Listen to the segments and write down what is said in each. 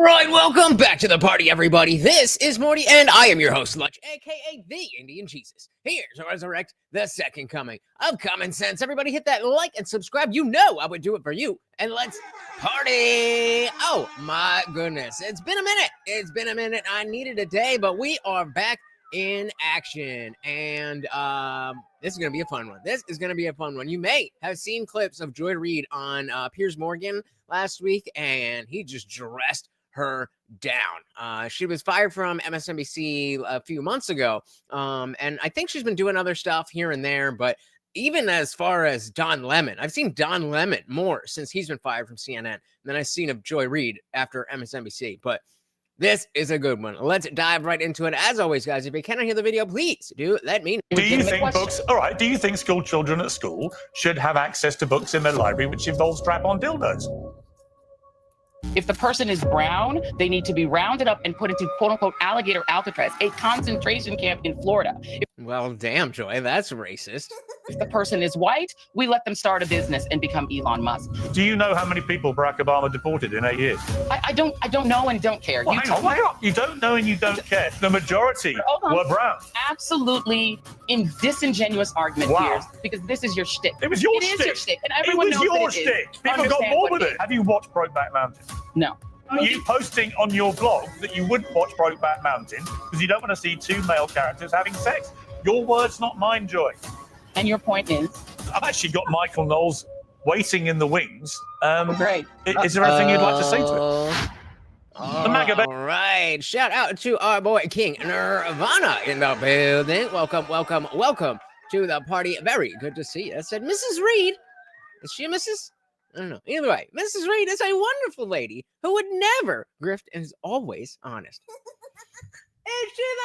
right, welcome back to the party, everybody. This is Morty, and I am your host, Lunch, aka TheIndianJesus, here to resurrect the second coming of common sense. Everybody hit that like and subscribe. You know I would do it for you, and let's party. Oh my goodness, it's been a minute. I needed a day, but we are back in action, and this is gonna be a fun one. You may have seen clips of Joy Reid on Piers Morgan last week, and he just dressed her down. She was fired from MSNBC a few months ago, and I think she's been doing other stuff here and there, but even as far as Don Lemon, I've seen Don Lemon more since he's been fired from CNN than I've seen of Joy Reid after MSNBC, but this is a good one. Let's dive right into it. As always, guys, if you cannot hear the video, please do let me know. Do you think school children at school should have access to books in their library which involve strap-on dildos? If the person is brown, they need to be rounded up and put into quote-unquote alligator Alcatraz, a concentration camp in Florida. Well, damn, Joy, that's racist. If the person is white, we let them start a business and become Elon Musk. Do you know how many people Barack Obama deported in 8 years? I don't know and don't care. Well, hang on. You don't know and you don't care. The majority were brown. Absolutely disingenuous argument, Piers, because this is your shtick. It was your shtick. It is your shtick, and everyone knows your shtick. People got bored with it. Have you watched Brokeback Mountain? No. Are you posting on your blog that you wouldn't watch Brokeback Mountain because you don't want to see two male characters having sex? Your words, not mine, Joy. And your point is? I've actually got Michael Knowles waiting in the wings. Great. Is there anything you'd like to say to it? All right. Shout out to our boy King Nirvana in the building. Welcome to the party. Very good to see you. I said, Mrs. Reid. Is she a Mrs.? I don't know. Either way, Mrs. Reid is a wonderful lady who would never grift and is always honest. Is she though?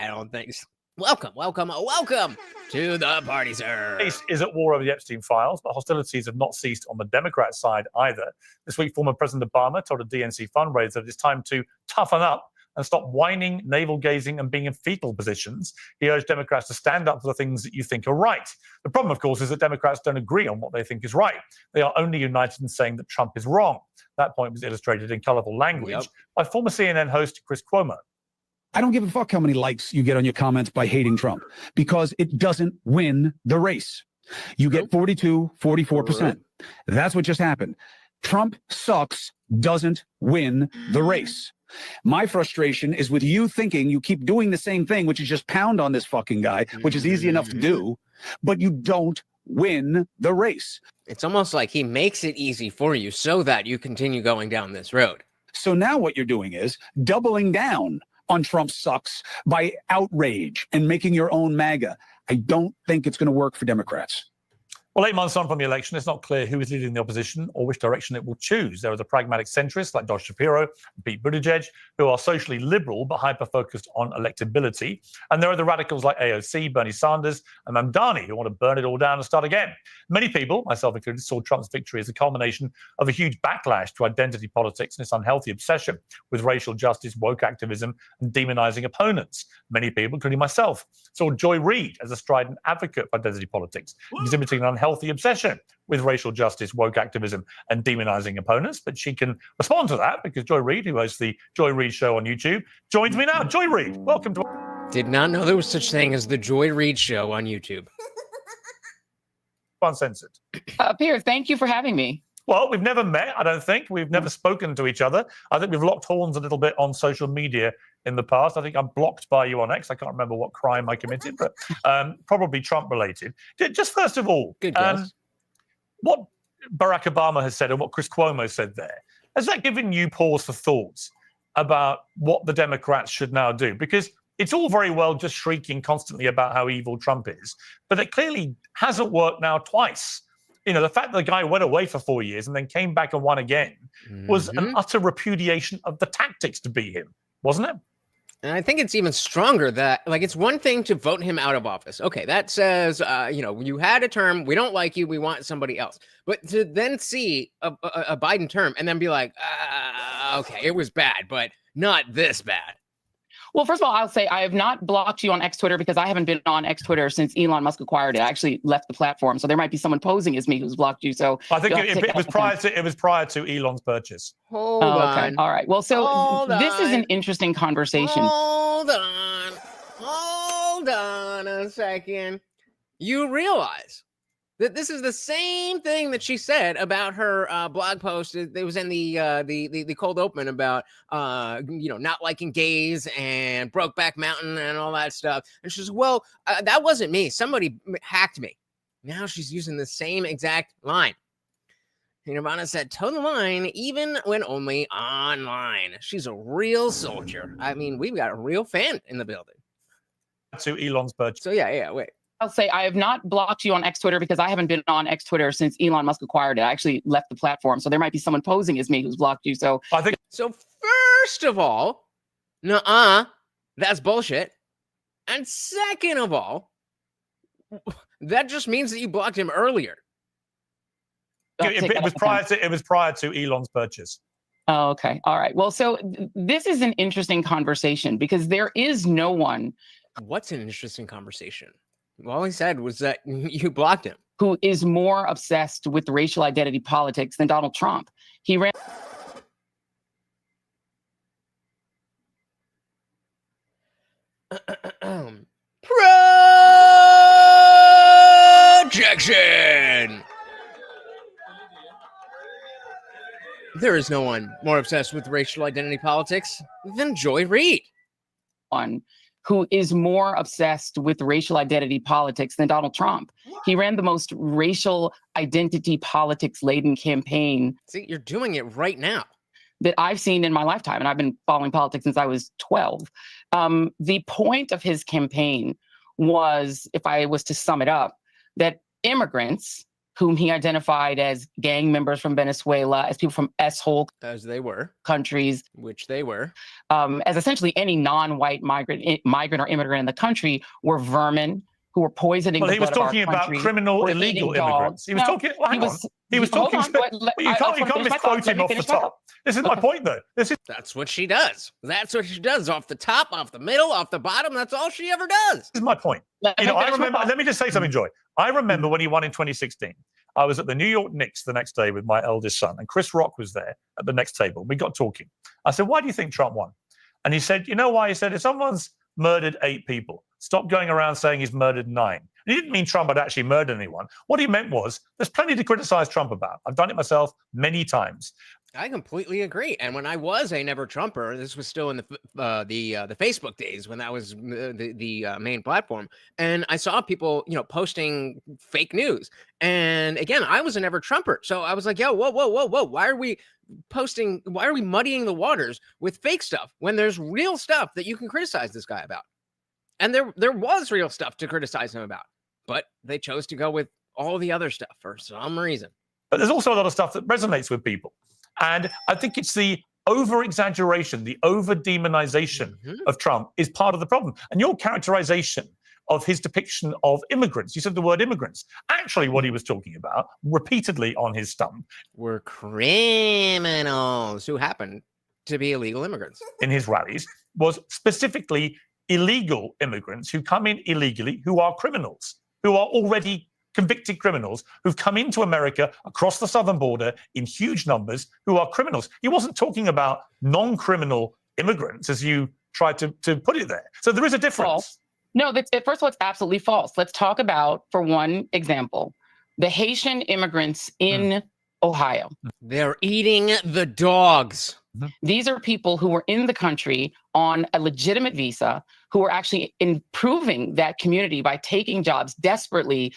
I don't think so. Welcome to the party, sir. Case is at war over the Epstein files, but hostilities have not ceased on the Democrat side either. This week, former President Obama told a DNC fundraiser that it's time to toughen up and stop whining, navel-gazing, and being in fetal positions. He urged Democrats to stand up for the things that you think are right. The problem, of course, is that Democrats don't agree on what they think is right. They are only united in saying that Trump is wrong. That point was illustrated in colorful language by former CNN host Chris Cuomo. I don't give a fuck how many likes you get on your comments by hating Trump, because it doesn't win the race. You get 42, 44%. That's what just happened. Trump sucks, doesn't win the race. My frustration is with you thinking you keep doing the same thing, which is just pound on this fucking guy, which is easy enough to do, but you don't win the race. It's almost like he makes it easy for you so that you continue going down this road. So now what you're doing is doubling down on Trump sucks by outrage and making your own MAGA. I don't think it's going to work for Democrats. Well, 8 months on from the election, it's not clear who is leading the opposition or which direction it will choose. There are the pragmatic centrists like Josh Shapiro and Pete Buttigieg, who are socially liberal but hyper-focused on electability. And there are the radicals like AOC, Bernie Sanders, and Mamdani, who want to burn it all down and start again. Many people, myself included, saw Trump's victory as a culmination of a huge backlash to identity politics and its unhealthy obsession with racial justice, woke activism, and demonizing opponents. Many people, including myself, saw Joy Reid as a strident advocate for identity politics, exhibiting an unhealthy obsession with racial justice, woke activism, and demonizing opponents. But she can respond to that because Joy Reid, who hosts the Joy Reid Show on YouTube, joins me now. Joy Reid, welcome to... Did not know there was such thing as the Joy Reid Show on YouTube. Uncensored. Piers, thank you for having me. Well, we've never met, I don't think. We've never spoken to each other. I think we've locked horns a little bit on social media in the past. I think I'm blocked by you on X. I can't remember what crime I committed, but probably Trump-related. Just first of all, what Barack Obama has said and what Chris Cuomo said there, has that given you pause for thoughts about what the Democrats should now do? Because it's all very well just shrieking constantly about how evil Trump is, but it clearly hasn't worked now twice. You know, the fact that the guy went away for 4 years and then came back and won again was an utter repudiation of the tactics to beat him, wasn't it? And I think it's even stronger that, like, it's one thing to vote him out of office. Okay, that says, you know, you had a term, we don't like you, we want somebody else. But to then see a Biden term and then be like, okay, it was bad, but not this bad. Well, first of all, I'll say I have not blocked you on X Twitter because I haven't been on X Twitter since Elon Musk acquired it. I actually left the platform, so there might be someone posing as me who's blocked you. So I think it was prior to Elon's purchase. Hold on. Okay. All right. Well, so this is an interesting conversation. Hold on a second. You realize that this is the same thing that she said about her blog post. It was in the cold open about not liking gays and Brokeback Mountain and all that stuff. And she says, "Well, that wasn't me. Somebody hacked me." Now she's using the same exact line. Nirvana said, "Toe the line, even when only online." She's a real soldier. I mean, we've got a real fan in the building. To Elon's purchase. So yeah. Wait. I'll say I have not blocked you on X Twitter because I haven't been on X Twitter since Elon Musk acquired it. I actually left the platform, so there might be someone posing as me who's blocked you. So I think. So first of all, that's bullshit. And second of all, that just means that you blocked him earlier. It was prior to Elon's purchase. Oh, okay. All right. Well, so this is an interesting conversation because there is no one. What's an interesting conversation? All he said was that you blocked him. Who is more obsessed with racial identity politics than Donald Trump. He ran. Projection. There is no one more obsessed with racial identity politics than Joy Reid. One who is more obsessed with racial identity politics than Donald Trump. He ran the most racial identity politics laden campaign. See, you're doing it right now. That I've seen in my lifetime, and I've been following politics since I was 12. The point of his campaign was, if I was to sum it up, that immigrants, whom he identified as gang members from Venezuela, as people from S-hole, as they were, countries, which they were, as essentially any non-white migrant or immigrant in the country, were vermin who were poisoning. Well, he was talking about criminal, illegal immigrants. He was talking. Well, hang on. He was talking. You can't misquote him off the top. This is my point, though. That's what she does. That's what she does. Off the top, off the middle, off the bottom. That's all she ever does. This is my point. I remember. Let me just say something, Joy. I remember when he won in 2016. I was at the New York Knicks the next day with my eldest son, and Chris Rock was there at the next table. We got talking. I said, "Why do you think Trump won?" And he said, "You know why?" He said, "If someone's murdered 8 people, stop going around saying he's murdered 9. And he didn't mean Trump had actually murdered anyone. What he meant was, there's plenty to criticize Trump about. I've done it myself many times. I completely agree. And when I was a never Trumper, this was still in the Facebook days when that was the main platform, and I saw people, posting fake news. And again, I was a never Trumper, so I was like, "Yo, whoa! Why are we posting? Why are we muddying the waters with fake stuff when there's real stuff that you can criticize this guy about?" And there was real stuff to criticize him about, but they chose to go with all the other stuff for some reason. But there's also a lot of stuff that resonates with people. And I think it's the over-exaggeration, the over-demonization of Trump is part of the problem. And your characterization of his depiction of immigrants, you said the word immigrants. Actually, what he was talking about repeatedly on his stump were criminals who happened to be illegal immigrants. In his rallies was specifically illegal immigrants who come in illegally, who are criminals, who are already convicted criminals who've come into America across the southern border in huge numbers, who are criminals. He wasn't talking about non-criminal immigrants, as you tried to put it there. So there is a difference. False. No, first of all, it's absolutely false. Let's talk about, for one example, the Haitian immigrants in Ohio. They're eating the dogs. These are people who were in the country on a legitimate visa, who were actually improving that community by taking jobs desperately,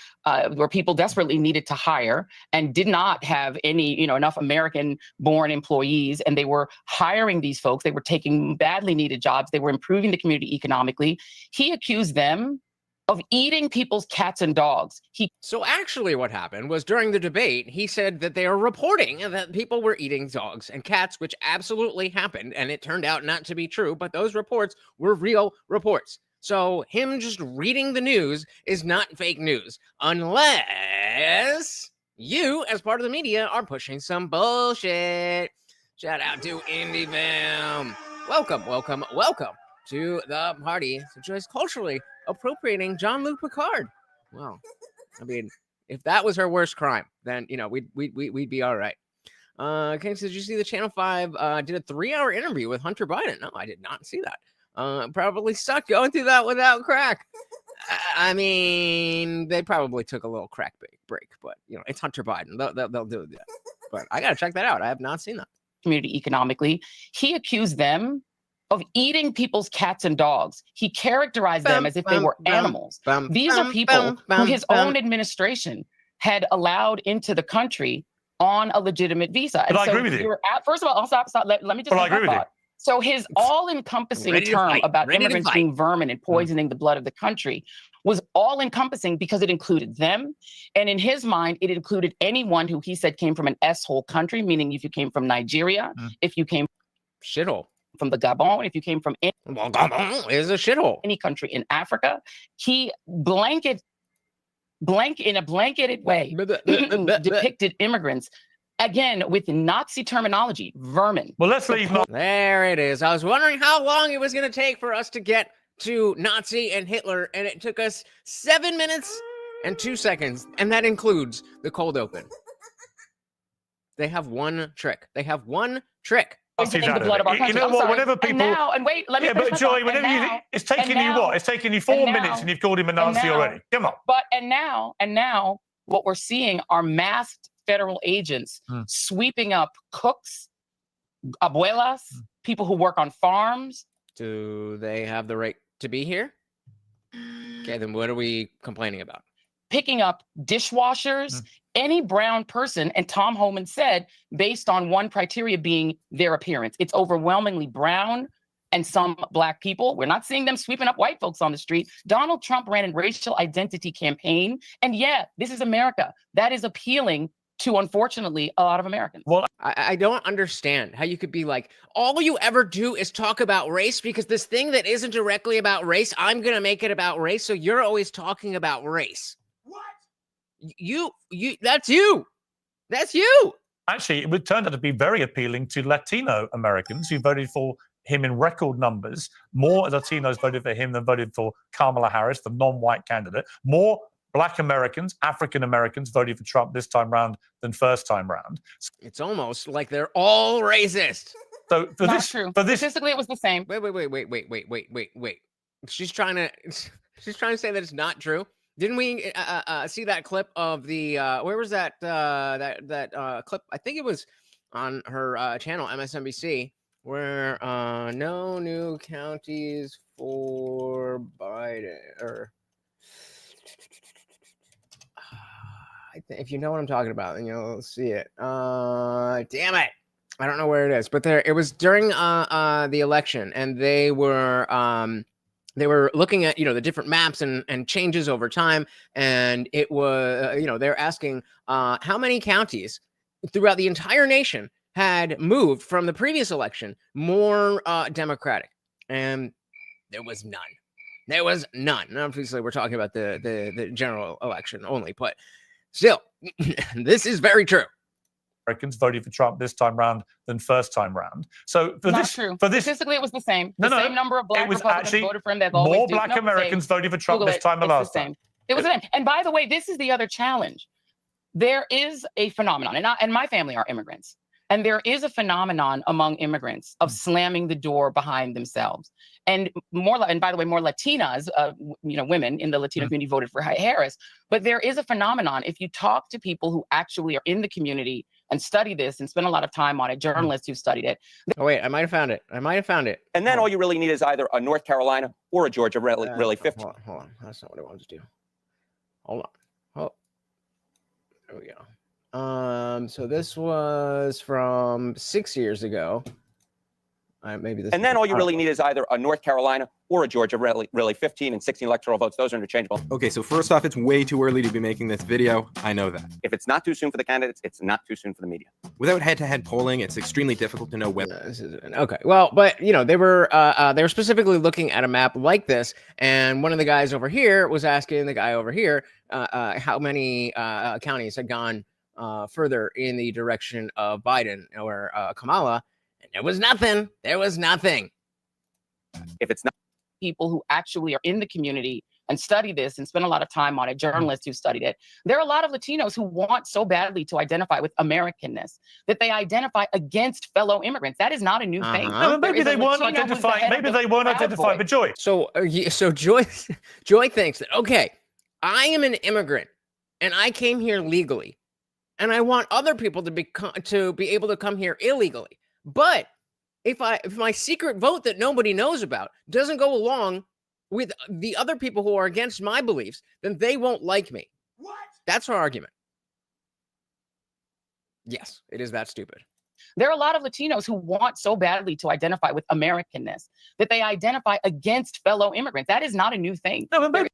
where people desperately needed to hire and did not have any, enough American-born employees. And they were hiring these folks. They were taking badly needed jobs. They were improving the community economically. He accused them of eating people's cats and dogs. So actually what happened was, during the debate, he said that they are reporting that people were eating dogs and cats, which absolutely happened. And it turned out not to be true, but those reports were real reports. So him just reading the news is not fake news, unless you, as part of the media, are pushing some bullshit. Shout out to IndieVim. Welcome to the party, such as culturally appropriating Jean-Luc Picard. Well, I mean, if that was her worst crime, then we'd be all right. Okay, so did you see the Channel 5 did a 3-hour interview with Hunter Biden? No, I did not see that. Probably sucked going through that without crack. I mean, they probably took a little crack break, but it's Hunter Biden. They'll do that. But I gotta check that out. I have not seen that. Community economically, he accused them of eating people's cats and dogs. He characterized them as if they were animals. These are people who his own administration had allowed into the country on a legitimate visa. And I agree with you. First of all, I'll stop. Let me just I agree with you. So his all-encompassing term about immigrants being vermin and poisoning the blood of the country was all-encompassing because it included them. And in his mind, it included anyone who he said came from an S-hole country, meaning if you came from Nigeria, if you came shithole from the Gabon, if you came from Gabon is a shithole. Any country in Africa, he in a blanketed way depicted immigrants again with Nazi terminology, vermin. Well, let's leave. There it is. I was wondering how long it was going to take for us to get to Nazi and Hitler, and it took us 7 minutes and 2 seconds, and that includes the cold open. They have one trick. The blood of our country. You know what? Whenever people let me. Yeah, but Joy, whenever it's taking you what? It's taking you 4 minutes, and you've called him a Nazi already. Come on. But now, what we're seeing are masked federal agents sweeping up cooks, abuelas, people who work on farms. Do they have the right to be here? Okay, then what are we complaining about? Picking up dishwashers, any brown person, and Tom Homan said, based on one criteria being their appearance, it's overwhelmingly brown and some black people. We're not seeing them sweeping up white folks on the street. Donald Trump ran a racial identity campaign, and yeah, this is America. That is appealing to, unfortunately, a lot of Americans. Well, I don't understand how you could be like, all you ever do is talk about race because this thing that isn't directly about race, I'm going to make it about race. So you're always talking about race. What? That's you. Actually, it would turn out to be very appealing to Latino Americans who voted for him in record numbers. More Latinos voted for him than voted for Kamala Harris, the non-white candidate. More Black Americans, African Americans voted for Trump this time round than first time round. It's almost like they're all racist. So for Not this, true. for this, Statistically, it was the same. Wait. She's trying to say that it's not true. Didn't we see that clip of the where was that clip? I think it was on her channel MSNBC, where no new counties for Biden, or if you know what I'm talking about, then you'll see it. Damn it, I don't know where it is, but it was during the election, and they were looking at the different maps and changes over time, and it was they're asking how many counties throughout the entire nation had moved from the previous election more Democratic, and there was none. And obviously, we're talking about the general election only, but still, this is very true. Americans voted for Trump this time round than first time round. So for Not true. Statistically, it was the same. The same number of black Republicans voted for him. More black Americans voted for Trump this time than last time. It was the same. And by the way, this is the other challenge. There is a phenomenon, and my family are immigrants. And there is a phenomenon among immigrants of slamming the door behind themselves. And by the way, more Latinas, women in the Latino community voted for Harris. But there is a phenomenon. If you talk to people who actually are in the community and study this and spend a lot of time on it, journalists who've studied it. Oh, wait, I might have found it. And then all you really need is either a North Carolina or a Georgia, really 50. Hold on. That's not what I wanted to do. Hold on. Oh, there we go. So this was from 6 years ago. Maybe this. And then all you really need is either a North Carolina or a Georgia, really 15 and 16 electoral votes. Those are interchangeable. Okay, so first off, it's way too early to be making this video. I know that. If it's not too soon for the candidates, it's not too soon for the media. Without head-to-head polling, it's extremely difficult to know whether. Okay, well, but they were specifically looking at a map like this, and one of the guys over here was asking the guy over here how many counties had gone further in the direction of Biden or Kamala, and there was nothing. If it's not people who actually are in the community and study this and spend a lot of time on it, journalists who studied it, there are a lot of Latinos who want so badly to identify with Americanness that they identify against fellow immigrants. That is not a new thing. No, maybe There they is a weren't Latino who's the identifying. head of Maybe the they weren't Proud identifying. Boys. But Joy, So Joy thinks that, okay, I am an immigrant and I came here legally, and I want other people to be able to come here illegally. But if my secret vote that nobody knows about doesn't go along with the other people who are against my beliefs, then they won't like me. What? That's her argument. Yes, it is that stupid. There are a lot of Latinos who want so badly to identify with Americanness that they identify against fellow immigrants. That is not a new thing. no, but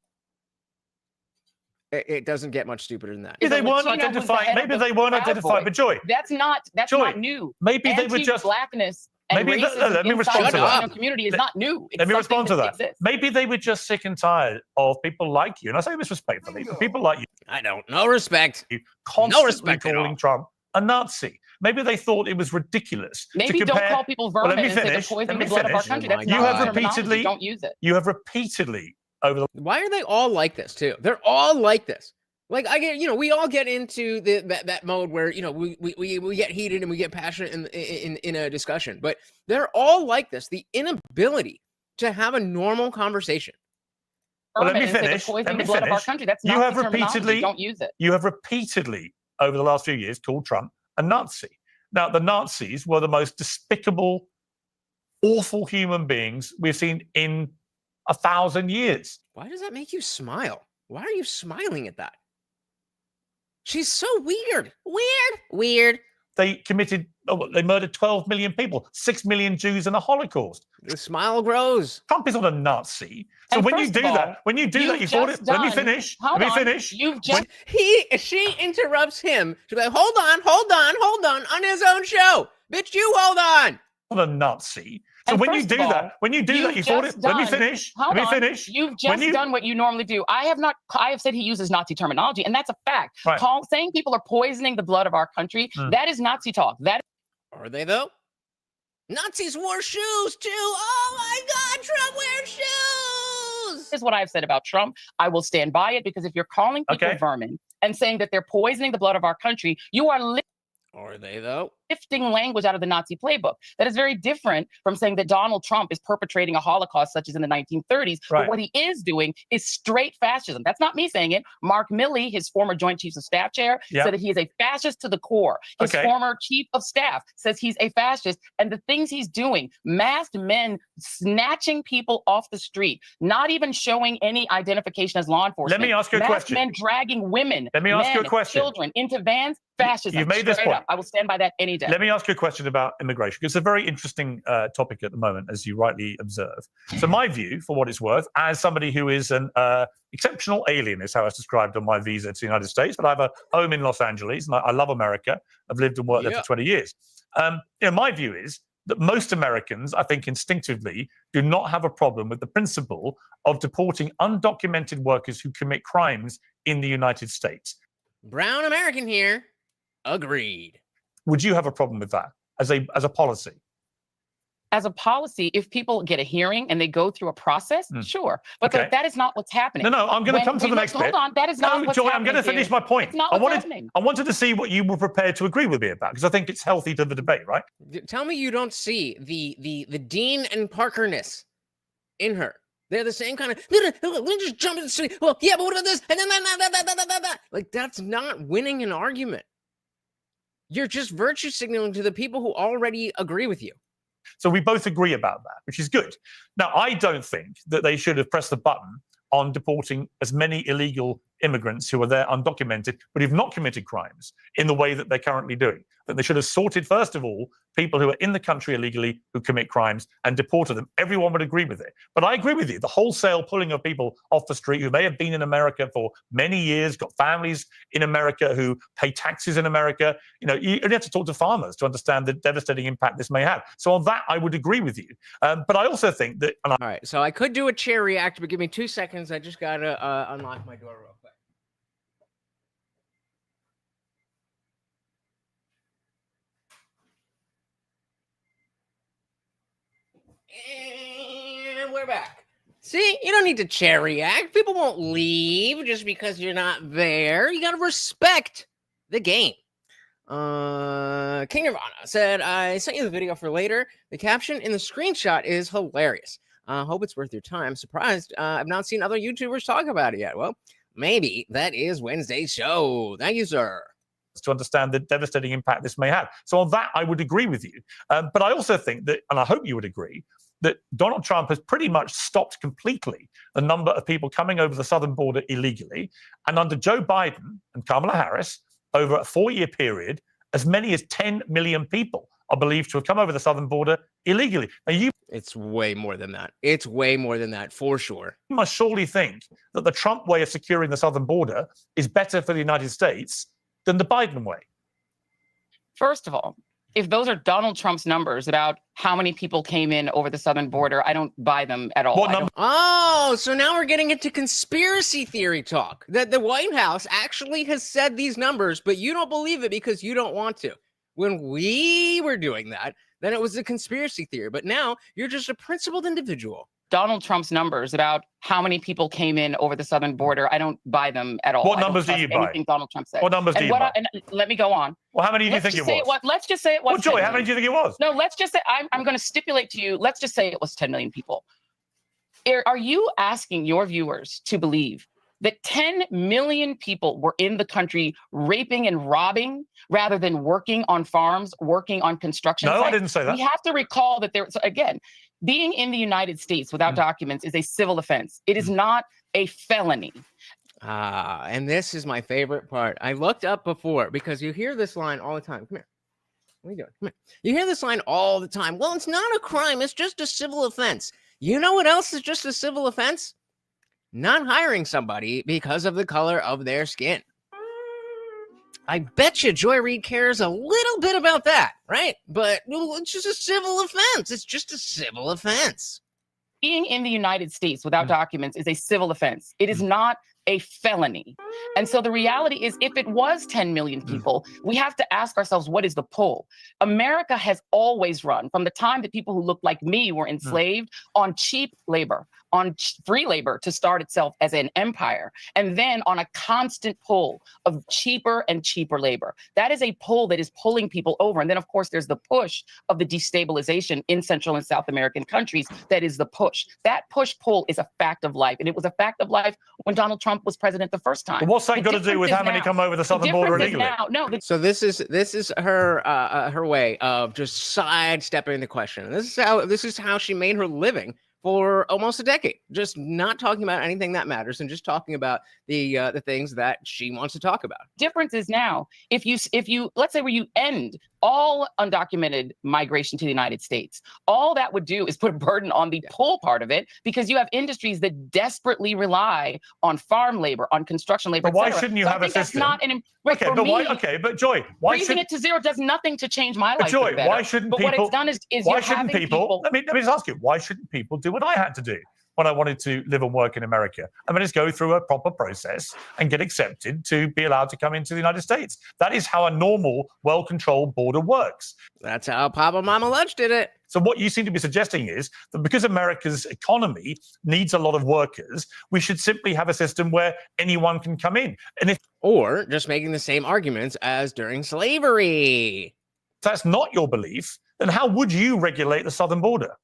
It doesn't get much stupider than that. maybe they weren't Latino who's the identifying. head of Maybe the they weren't Proud identifying. Boys. But Joy, That's Joy, not new. maybe they were just. Blackness and Maybe racism let me respond inside to the that. Latino community is not new. It's Let me something respond to that. exists. Maybe they were just sick and tired of people like you, and I say this respectfully, but people like I don't. No respect. you constantly respect at calling all. Trump a Nazi. Maybe they thought it was ridiculous Maybe to compare. don't call people Well, let vermin me and say they're finish. poisoning Let the me blood of our finish. country. Oh That's my not God. the terminology. repeatedly- Don't use it. You have repeatedly over the Why are they all like this too? They're all like this. Like I get, we all get into that mode where we get heated and we get passionate in a discussion, but they're all like this. The inability to have a normal conversation. Well, let me Vermin and say they're finish. Let poisoning me the blood of our finish. country. That's You not have the terminology. repeatedly- Don't use it. You have repeatedly over the last few years called Trump a Nazi. Now, the Nazis were the most despicable, awful human beings we've seen in 1,000 years. Why does that make you smile? Why are you smiling at that? She's so weird. Weird. They murdered 12 million people, 6 million Jews in the Holocaust. The smile grows. Trump is not a Nazi. So And when you first do of all, that, you thought it. just Let me done- finish. Hold Let me on. finish. You've just She interrupts him. She's like, hold on his own show. Bitch, you hold on. Not a Nazi. So And when you first do of all, that, you've you thought just it. Let me done- finish. Hold Let me on. finish. You've When just done what you normally do. I have said he uses Nazi terminology, and that's a fact. Right. Saying people are poisoning the blood of our country, Hmm. that is Nazi talk. That Are they though? Nazis wore shoes too. Oh my God, Trump wears shoes. is what I've said about Trump. I will stand by it, because if you're calling people Okay. vermin and saying that they're poisoning the blood of our country, you are Are they though? lifting language out of the Nazi playbook. That is very different from saying that Donald Trump is perpetrating a Holocaust such as in the 1930s. Right. But what he is doing is straight fascism. That's not me saying it. Mark Milley, his former Joint Chiefs of Staff chair, Yeah. said that he is a fascist to the core. His Okay. former chief of staff says he's a fascist. And the things he's doing, masked men snatching people off the street, not even showing any identification as law enforcement. Let me ask you a Masked question. men dragging women, Let me ask you a men, question. children into vans, fascism. You've made this Straight point. up. I will stand by that any day. Let me ask you a question about immigration. It's a very interesting topic at the moment, as you rightly observe. So my view, for what it's worth, as somebody who is an exceptional alien, is how it's described on my visa to the United States, but I have a home in Los Angeles, and I love America. I've lived and worked there Yeah. for 20 years. My view is that most Americans, I think instinctively, do not have a problem with the principle of deporting undocumented workers who commit crimes in the United States. Brown American here. Agreed. Would you have a problem with that as a policy? As a policy, if people get a hearing and they go through a process, sure. But Okay. that is not what's happening. No, I'm going to come to the next bit. Hold on, that is not what's Joy, happening. I'm going to finish here. my point. It's not what's happening. I wanted to see what you were prepared to agree with me about, because I think it's healthy to the debate, right? Tell me you don't see the Dean and Parkerness in her. They're the same kind of. Let me just jump in the street. Well, yeah, but what about this? And then that. Like, that's not winning an argument. You're just virtue signaling to the people who already agree with you. So we both agree about that, which is good. Now, I don't think that they should have pressed the button on deporting as many illegal immigrants who are there undocumented, but who've not committed crimes in the way that they're currently doing. That they should have sorted, first of all, people who are in the country illegally who commit crimes and deported them. Everyone would agree with it. But I agree with you. The wholesale pulling of people off the street who may have been in America for many years, got families in America who pay taxes in America. You only have to talk to farmers to understand the devastating impact this may have. So on that, I would agree with you. But I also think that... All right, so I could do a chair react, but give me 2 seconds. I just got to unlock my door real quick. And we're back. See, you don't need to cherry act. People won't leave just because you're not there. You got to respect the game. King Nirvana said, I sent you the video for later. The caption in the screenshot is hilarious. Hope it's worth your time. Surprised I've not seen other YouTubers talk about it yet. Well, maybe that is Wednesday's show. Thank you, sir. To understand the devastating impact this may have. So on that, I would agree with you. But I also think that, and I hope you would agree, that Donald Trump has pretty much stopped completely the number of people coming over the southern border illegally. And under Joe Biden and Kamala Harris, over a 4-year period, as many as 10 million people are believed to have come over the southern border illegally. Now, it's way more than that. It's way more than that, for sure. You must surely think that the Trump way of securing the southern border is better for the United States than the Biden way. First of all, if those are Donald Trump's numbers about how many people came in over the southern border, I don't buy them at all. What number? Oh, so now we're getting into conspiracy theory talk. That the White House actually has said these numbers, but you don't believe it because you don't want to. When we were doing that, then it was a conspiracy theory. But now you're just a principled individual. Donald Trump's numbers about how many people came in over the southern border, I don't buy them at all. What numbers do you buy? Anything Donald Trump said. What numbers do you buy? And let me go on. Well, how many do you think it was? Let's just say it was. Well, Joy, how many do you think it was? No, let's just say I'm going to stipulate to you. Let's just say it was 10 million people. Are you asking your viewers to believe that 10 million people were in the country raping and robbing rather than working on farms, working on construction sites? I didn't say that. We have to recall that again, being in the United States without documents is a civil offense. It is not a felony. And this is my favorite part. I looked up before because you hear this line all the time. Come here. What are you doing? Come here. You hear this line all the time. Well, it's not a crime. It's just a civil offense. You know what else is just a civil offense? Not hiring somebody because of the color of their skin. I bet you Joy Reid cares a little bit about that, right? But it's just a civil offense. It's just a civil offense. Being in the United States without documents is a civil offense. It is not a felony. And so the reality is, if it was 10 million people, we have to ask ourselves, what is the pull? America has always run from the time that people who looked like me were enslaved on cheap labor, on free labor to start itself as an empire, and then on a constant pull of cheaper and cheaper labor. That is a pull that is pulling people over. And then, of course, there's the push of the destabilization in Central and South American countries. That is the push. That push-pull is a fact of life. And it was a fact of life when Donald Trump was president the first time. But what's that got to do with how many come over the southern border illegally? So this is her way of just sidestepping the question. This is how she made her living for almost a decade, just not talking about anything that matters and just talking about the things that she wants to talk about. Difference is now, if you let's say where you end all undocumented migration to the United States, all that would do is put a burden on the pull part of it, because you have industries that desperately rely on farm labor, on construction labor. But why shouldn't you have a system? That's not but Joy, why raising it to zero does nothing to change my life. Joy, why shouldn't people? But what it's done is why shouldn't people? Let me just ask you, why shouldn't people do what I had to do when I wanted to live and work in America? I mean, just go through a proper process and get accepted to be allowed to come into the United States. That is how a normal, well-controlled border works. That's how Papa Mama Lunch did it. So what you seem to be suggesting is that because America's economy needs a lot of workers, we should simply have a system where anyone can come in. Or just making the same arguments as during slavery. If that's not your belief, then how would you regulate the southern border?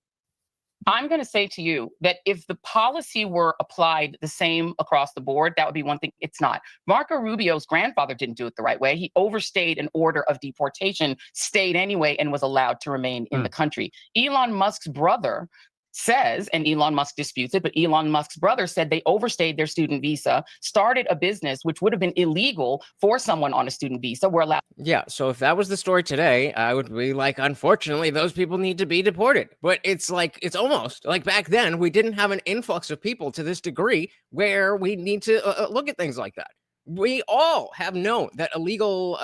I'm going to say to you that if the policy were applied the same across the board, that would be one thing. It's not. Marco Rubio's grandfather didn't do it the right way. He overstayed an order of deportation, stayed anyway, and was allowed to remain in the country. Elon Musk's brother says, and Elon Musk disputes it, but Elon Musk's brother said they overstayed their student visa, started a business which would have been illegal for someone on a student visa. We're allowed. Yeah, so if that was the story today, I would be like, unfortunately, those people need to be deported. But it's like, it's almost like back then, we didn't have an influx of people to this degree where we need to look at things like that. We all have known that illegal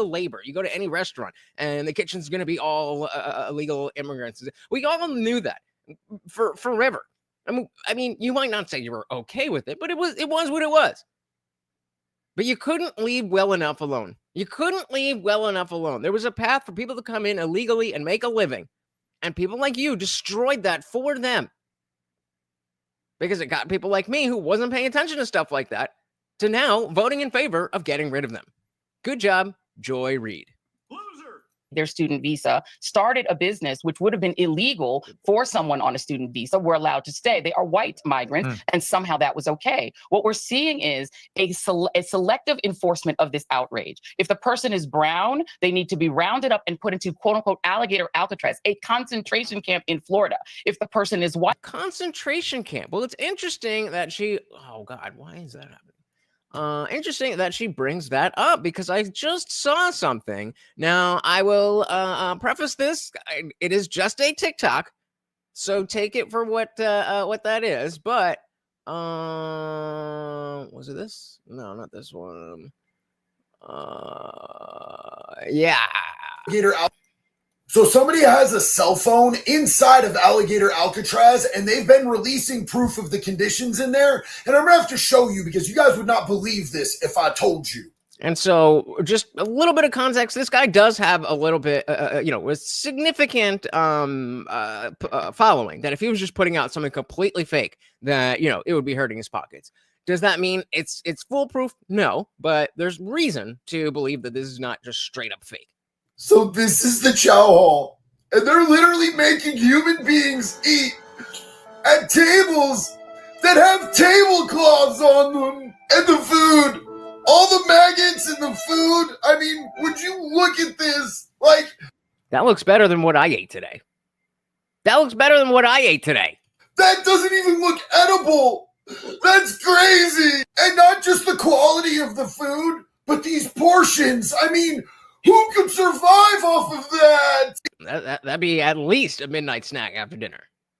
labor. You go to any restaurant and the kitchen's going to be all illegal immigrants. We all knew that for forever. I mean, you might not say you were okay with it, but it was what it was. But you couldn't leave well enough alone. You couldn't leave well enough alone. There was a path for people to come in illegally and make a living. And people like you destroyed that for them. because it got people like me who wasn't paying attention to stuff like that to now voting in favor of getting rid of them. Good job, Joy Reid. Their student visa, started a business which would have been illegal for someone on a student visa, were allowed to stay. They are white migrants, and somehow that was okay. What we're seeing is a selective enforcement of this outrage. If the person is brown, they need to be rounded up and put into quote unquote alligator Alcatraz, a concentration camp in Florida. If the person is white, concentration camp. Well, it's interesting that she, oh God, why is that happening? Interesting that she brings that up because I just saw something. Now, I will preface this. It is just a TikTok, so take it for what that is. But was it this? No, not this one. Yeah. So somebody has a cell phone inside of Alligator Alcatraz, and they've been releasing proof of the conditions in there. And I'm gonna have to show you because you guys would not believe this if I told you. And so, just a little bit of context. This guy does have a little bit, a significant following. That if he was just putting out something completely fake, that it would be hurting his pockets. Does that mean it's foolproof? No, but there's reason to believe that this is not just straight up fake. So this is the chow hall, and they're literally making human beings eat at tables that have tablecloths on them, and the food, all the maggots in the food. I mean, would you look at this? Like, that looks better than what I ate today. That doesn't even look edible. That's crazy. And not just the quality of the food, but these portions. I mean, who could survive off of that? That'd be at least a midnight snack after dinner.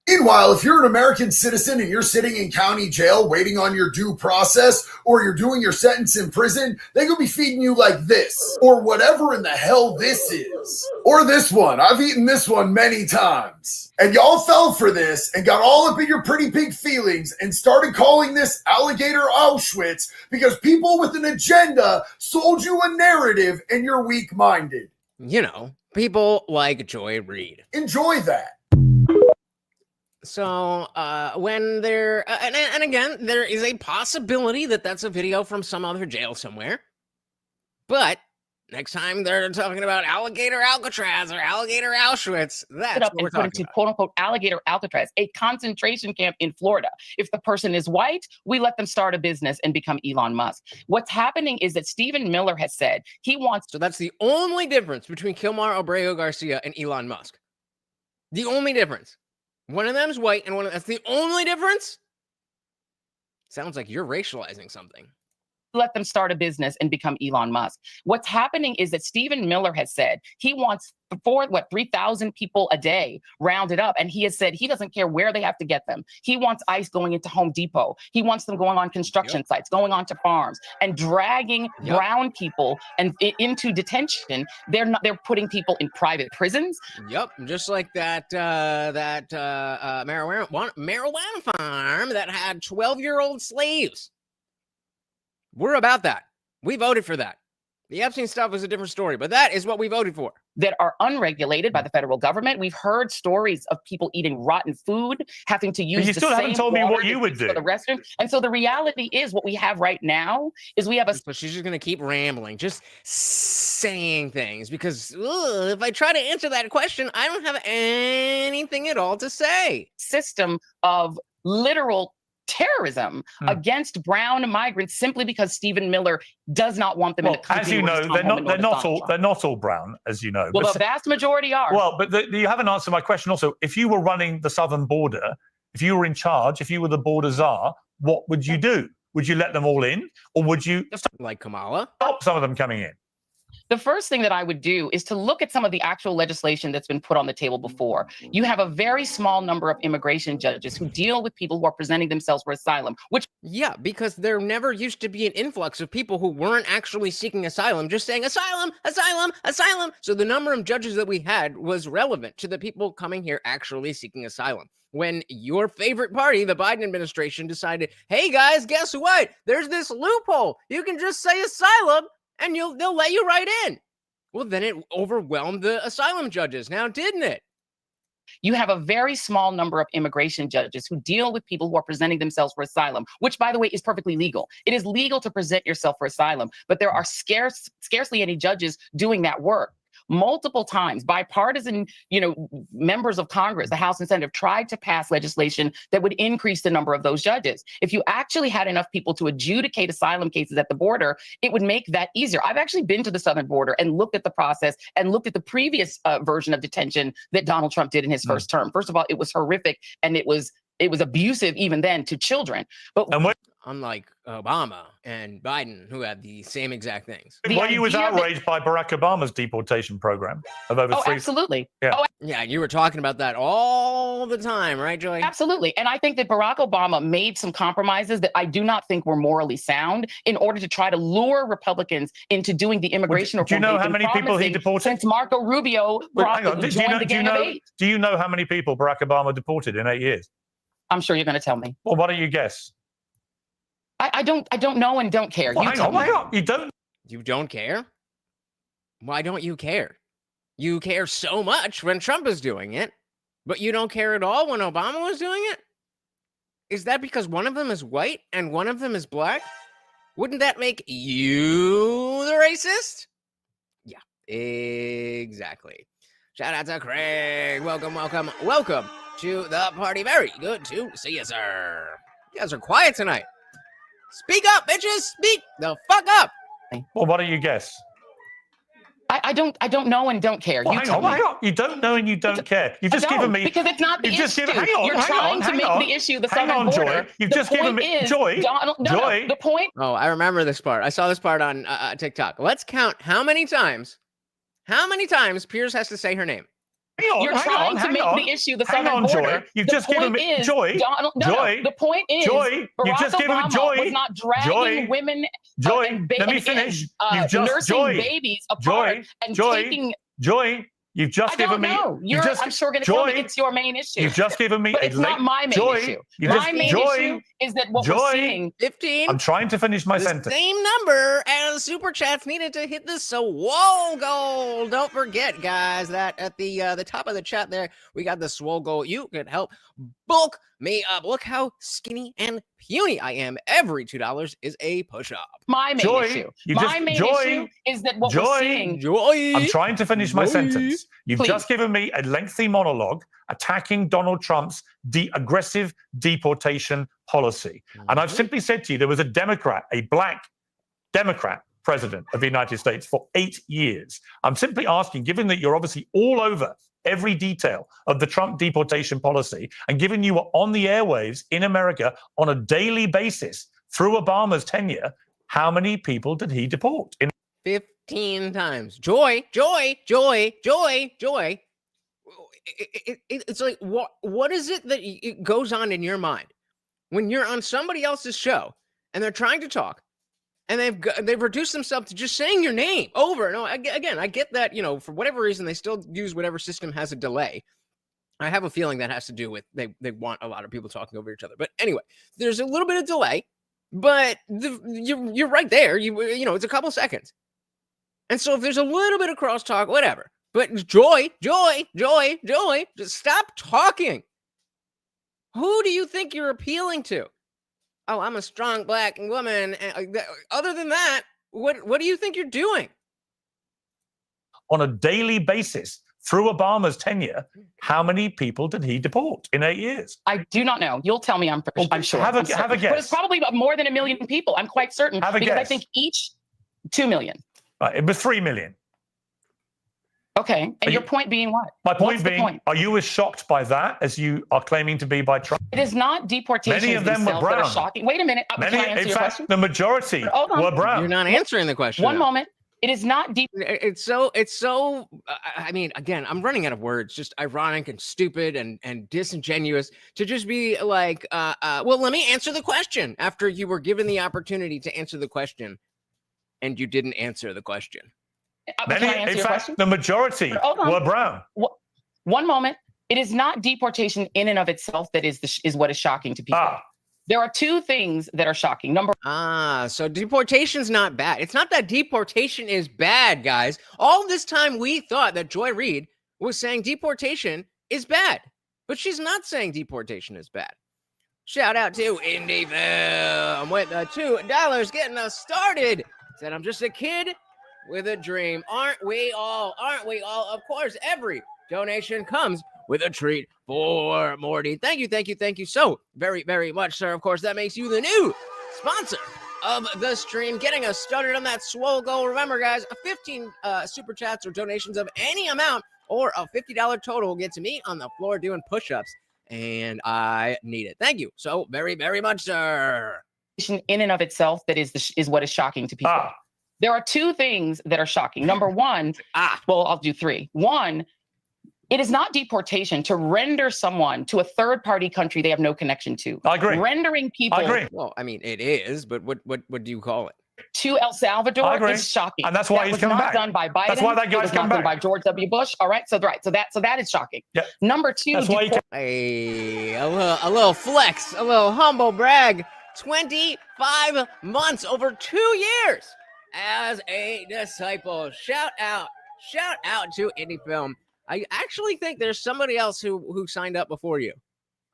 Meanwhile, if you're an American citizen and you're sitting in county jail waiting on your due process, or you're doing your sentence in prison, they could be feeding you like this, or whatever in the hell this is. Or this one. I've eaten this one many times. And y'all fell for this and got all up in your pretty pig feelings and started calling this Alligator Auschwitz because people with an agenda sold you a narrative and you're weak-minded. People like Joy Reid. Enjoy that. So when there, and again, there is a possibility that that's a video from some other jail somewhere. But next time they're talking about Alligator Alcatraz or Alligator Auschwitz, that's what we're talking about. Quote unquote Alligator Alcatraz, a concentration camp in Florida. If the person is white, we let them start a business and become Elon Musk. What's happening is that Stephen Miller has said he wants. So that's the only difference between Kilmar Abreu Garcia and Elon Musk. The only difference. One of them's white and that's the only difference? Sounds like you're racializing something. Let them start a business and become Elon Musk. What's happening is that Stephen Miller has said he wants 3,000 people a day rounded up. And he has said he doesn't care where they have to get them. He wants ICE going into Home Depot. He wants them going on construction sites, going onto farms and dragging brown people and into detention. They're putting people in private prisons. Yep. Just like that marijuana farm that had 12-year-old slaves. We're about that. We voted for that. The Epstein stuff was a different story, but that is what we voted for. That are unregulated by the federal government. We've heard stories of people eating rotten food, having to use. But you still haven't told me what you would do for the restroom. And so the reality is, what we have right now is we have a. So she's just gonna keep rambling, just saying things because if I try to answer that question, I don't have anything at all to say. System of literal terrorism against brown migrants simply because Stephen Miller does not want them in the country. As you know, they're not all brown, as you know. Well, the vast majority are. Well, but you haven't answered my question also. If you were running the southern border, if you were in charge, if you were the border czar, what would you do? Would you let them all in, or would you like Kamala stop some of them coming in? The first thing that I would do is to look at some of the actual legislation that's been put on the table before. You have a very small number of immigration judges who deal with people who are presenting themselves for asylum, which... Yeah, because there never used to be an influx of people who weren't actually seeking asylum, just saying asylum, asylum, asylum. So the number of judges that we had was relevant to the people coming here actually seeking asylum. When your favorite party, the Biden administration, decided, hey guys, guess what? There's this loophole. You can just say asylum and they'll let you right in. Well, then it overwhelmed the asylum judges now, didn't it? You have a very small number of immigration judges who deal with people who are presenting themselves for asylum, which, by the way, is perfectly legal. It is legal to present yourself for asylum, but there are scarcely any judges doing that work. Multiple times, bipartisan, members of Congress, the House and Senate, have tried to pass legislation that would increase the number of those judges. If you actually had enough people to adjudicate asylum cases at the border, it would make that easier. I've actually been to the southern border and looked at the process and looked at the previous version of detention that Donald Trump did in his first term. First of all, it was horrific, and it was abusive even then to children. But unlike Obama and Biden, who had the same exact things. Well, you was outraged by Barack Obama's deportation program of over three. Absolutely. Yeah. Yeah, you were talking about that all the time, right, Joy? Absolutely. And I think that Barack Obama made some compromises that I do not think were morally sound in order to try to lure Republicans into doing the immigration reform. Do you know how many people he deported? Since Marco Rubio joined the Gang of Eight. Do you know how many people Barack Obama deported in 8 years? I'm sure you're going to tell me. Well, why don't you guess? I don't know and don't care. Well, hang on. You don't? You don't care? Why don't you care? You care so much when Trump is doing it, but you don't care at all when Obama was doing it? Is that because one of them is white and one of them is black? Wouldn't that make you the racist? Yeah, exactly. Shout out to Craig. Welcome to the party. Very good to see you, sir. You guys are quiet tonight. Speak up, bitches. Speak the fuck up. Well, why don't you guess? I don't know and don't care. Well, hang on. You don't know and you don't care. You've just given me because it's not the issue. You're trying to make the issue the southern border. Joy. You've just given me Joy. Joy. The point. Oh, I remember this part. I saw this part on TikTok. Let's count how many times Piers has to say her name. You're trying to make the issue the southern border. Joy. You've just given me Joy. Joy. The point is, Joy. You've just given me Joy. Was not dragging women. Joy. Let me finish. You've just nursing babies apart and taking. Joy. You've just given me. I'm sure going to tell me it's your main issue. You've just given me it's not my main issue. My main issue is that what we're seeing. 15. I'm trying to finish my sentence. Same number as super chats needed to hit the swole goal. Don't forget, guys, that at the top of the chat there, we got the swole goal. You could help bulk me up. Look how skinny and puny I am. Every $2 is a push-up. My main issue. My main issue is that what we're seeing. Joy. I'm trying to finish my sentence. You've just given me a lengthy monologue attacking Donald Trump's aggressive deportation policy. And I've simply said to you, there was a black Democrat president of the United States for 8 years. I'm simply asking, given that you're obviously all over every detail of the Trump deportation policy, and given you were on the airwaves in America on a daily basis through Obama's tenure, how many people did he deport? 15 times. Joy. It's like, what is it that it goes on in your mind when you're on somebody else's show and they're trying to talk and they've reduced themselves to just saying your name over and over again? I get that, for whatever reason, they still use whatever system has a delay. I have a feeling that has to do with they want a lot of people talking over each other. But anyway, there's a little bit of delay, but you're right there. It's a couple seconds. And so if there's a little bit of crosstalk, whatever. But Joy, just stop talking. Who do you think you're appealing to? Oh, I'm a strong black woman. Other than that, what do you think you're doing? On a daily basis through Obama's tenure, how many people did he deport in 8 years? I do not know. You'll tell me. I'm sure. Have a guess. But it's probably more than 1 million people. I'm quite certain. Have a because guess. I think each 2 million. Right, it was 3 million. Okay. And your point being what? My point being, are you as shocked by that as you are claiming to be by Trump? It is not deportations Many of them were brown. that are shocking. Wait a minute. Can I answer your question? The majority were brown. You're not answering the question. One moment. It is not deep. It's so. I mean, again, I'm running out of words. Just ironic and stupid and disingenuous to just be like, well, let me answer the question after you were given the opportunity to answer the question, and you didn't answer the question. In fact, the majority were brown. 1 moment. It is not deportation in and of itself that is what is shocking to people. There are two things that are shocking. So deportation's not bad. It's not that deportation is bad, guys. All this time we thought that Joy Reid was saying deportation is bad, but she's not saying deportation is bad. Shout out to Indie Film with $2 getting us started. Said, I'm just a kid with a dream. Aren't we all? Aren't we all? Of course, every donation comes with a treat for Morty. Thank you so very, very much, sir. Of course, that makes you the new sponsor of the stream, getting us started on that swole goal. Remember, guys, a 15 super chats or donations of any amount or a $50 total gets me on the floor doing push-ups, and I need it. Thank you so very, very much, sir. In and of itself, that is what is shocking to people. There are two things that are shocking. Number one, well, I'll do three. One, it is not deportation to render someone to a third-party country they have no connection to. I agree. Rendering people. I agree. Well, I mean, it is, but what do you call it? To El Salvador is shocking. And that's why he's coming back. That was not done by Biden. That's why that guy's coming back. Done by George W. Bush. All right. So that is shocking. Yeah. Number two. That's why a little flex, a little humble brag. 25 months, over 2 years as a disciple. Shout out to Indie Film. I actually think there's somebody else who signed up before you.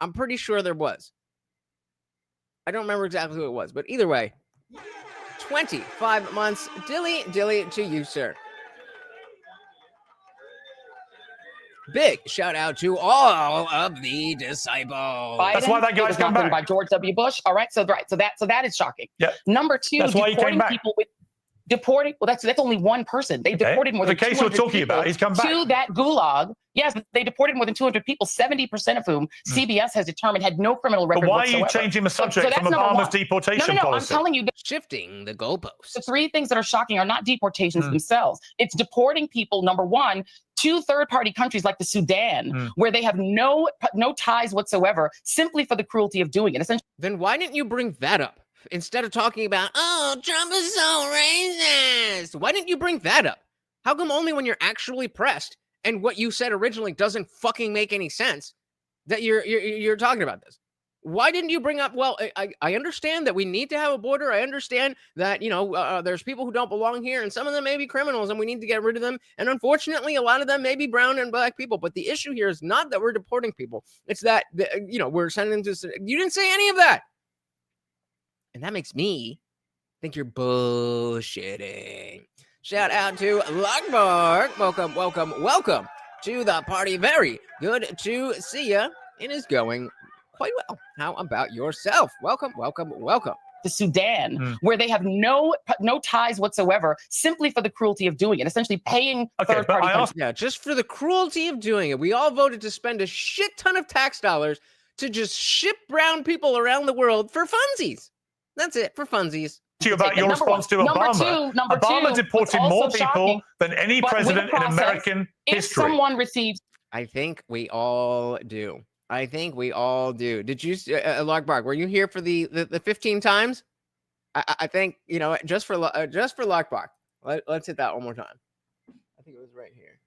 I'm pretty sure there was. I don't remember exactly who it was, but either way, 25 months. Dilly to you, sir. Big shout out to all of the disciples. Biden, that's why that guy's coming back. By George W. Bush. All right. So that is shocking. Yeah. Number two, that's why deporting people with deporting. Well, that's only one person. They deported more than 200 the case you're talking about. He's come back to that gulag. Yes, they deported more than 200 people. 70% of whom CBS has determined had no criminal record. But why whatsoever. are you changing the subject from Obama's deportation policy? I'm telling you, shifting the goalposts. The three things that are shocking are not deportations themselves. It's deporting people. Number one, to third-party countries like the Sudan, where they have no ties whatsoever, simply for the cruelty of doing it. Essentially, then why didn't you bring that up instead of talking about, oh, Trump is so racist? Why didn't you bring that up? How come only when you're actually pressed and what you said originally doesn't fucking make any sense that you're talking about this? Why didn't you bring up, well, I understand that we need to have a border. I understand that, there's people who don't belong here, and some of them may be criminals, and we need to get rid of them. And unfortunately, a lot of them may be brown and black people. But the issue here is not that we're deporting people. It's that, we're sending them to... You didn't say any of that. And that makes me think you're bullshitting. Shout out to Lockbark. Welcome to the party. Very good to see ya. It is going quite well. How about yourself? Welcome. The Sudan, where they have no ties whatsoever, simply for the cruelty of doing it, essentially paying third-party countries. Yeah, just for the cruelty of doing it. We all voted to spend a shit ton of tax dollars to just ship brown people around the world for funsies. That's it, for funsies. About your response to Obama. Obama deported more people than any president in American history. If someone receives... I think we all do. Did you, Lockbark, were you here for the 15 times? I think, just for Lockbark. Let's hit that one more time. I think it was right here.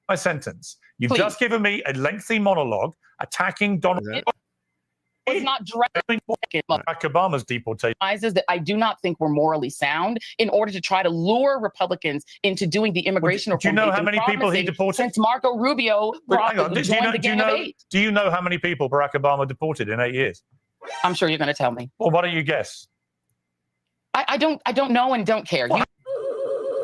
My sentence. You've just given me a lengthy monologue attacking Donald Trump. It's not directly Barack Obama's deportation. That I do not think we're morally sound in order to try to lure Republicans into doing the immigration reform. Do you know how many people he deported? Since Marco Rubio joined the Gang of Eight. Do you know how many people Barack Obama deported in 8 years? I'm sure you're going to tell me. Well, why don't you guess? I don't know and don't care.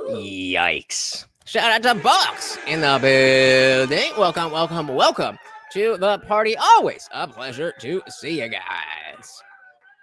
Yikes. Shout out to Box in the building. Welcome to the party. Always a pleasure to see you guys.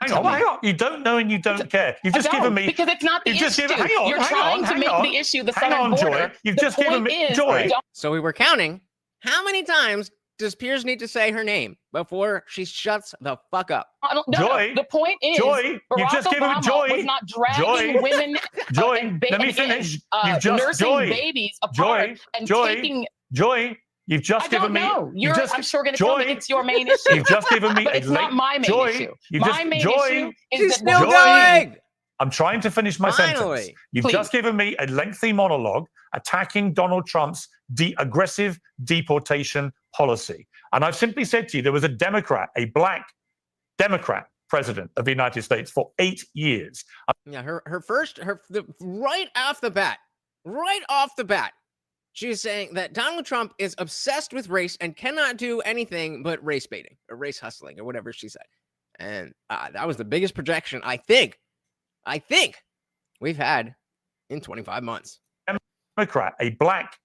Hang on. You don't know and you don't care. You've just given me... Because it's not the issue. You're trying to make the issue the southern border. Joy. You've just given me... Joy. So we were counting. How many times does Piers need to say her name before she shuts the fuck up? Joy. The point is... Joy. You've just given me... Joy. Was not dragging women... Joy. Let me finish. You've just... Nursing babies apart and taking... Joy. You've just given me... I'm sure going to tell me it's your main issue. You've just given me... But it's not my main issue. My main issue is still going. I'm trying to finish my sentence. You've just given me a lengthy monologue attacking Donald Trump's aggressive deportation policy. And I've simply said to you, there was a Democrat, a black Democrat president of the United States for 8 years. Yeah, right off the bat, She's saying that Donald Trump is obsessed with race and cannot do anything but race baiting or race hustling or whatever she said. And that was the biggest projection I think we've had in 25 months. Democrat, a black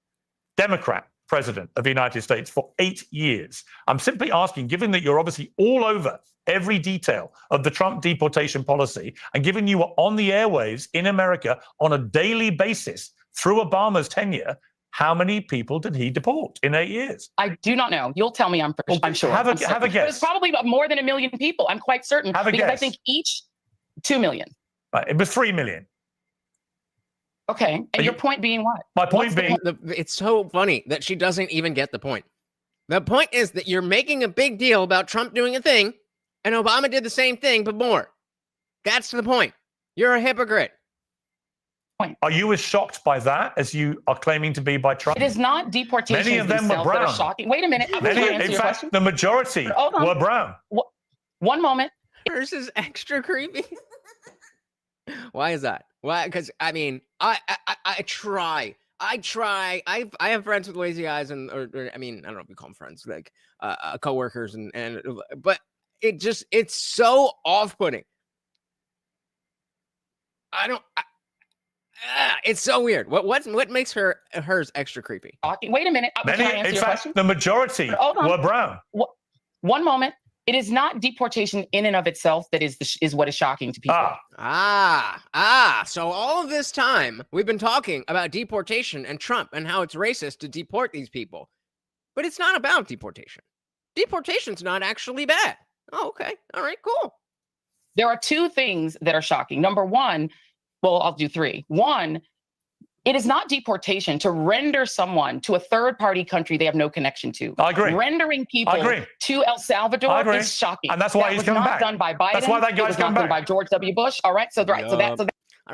Democrat president of the United States for 8 years. I'm simply asking, given that you're obviously all over every detail of the Trump deportation policy, and given you were on the airwaves in America on a daily basis through Obama's tenure, how many people did he deport in 8 years? I do not know. You'll tell me. I'm sure. Have a guess. It's probably more than 1 million people. I'm quite certain. Have a because guess. I think each 2 million. Right, it was 3 million. Okay. And your point being what? My point being, It's so funny that she doesn't even get the point. The point is that you're making a big deal about Trump doing a thing, and Obama did the same thing, but more. That's the point. You're a hypocrite. are you as shocked by that as you are claiming to be by Trump? It is not deportations Many of them were themselves that are brown. shocking. Wait a minute. I'm Many, trying to answer in your fact, question. the majority Hold on. were brown. One moment. Hers is extra creepy. Why is that? Why? Because I mean, I try. I have friends with lazy eyes, and or I mean, I don't know if we call them friends, like coworkers, but it's so off-putting. It's so weird. What makes hers extra creepy? Wait a minute. Can I answer In your fact, question? the majority were brown. One moment. It is not deportation in and of itself that is what is shocking to people. So all of this time we've been talking about deportation and Trump and how it's racist to deport these people, but it's not about deportation. Deportation's not actually bad. Oh, okay. All right, cool. There are two things that are shocking. Number one, well, I'll do three. One, it is not deportation to render someone to a third-party country they have no connection to. I agree. Rendering people to El Salvador is shocking. And that's why he's coming back. That was not done by Biden. That's why that guy's coming back. Done by George W. Bush. All right, so that. I don't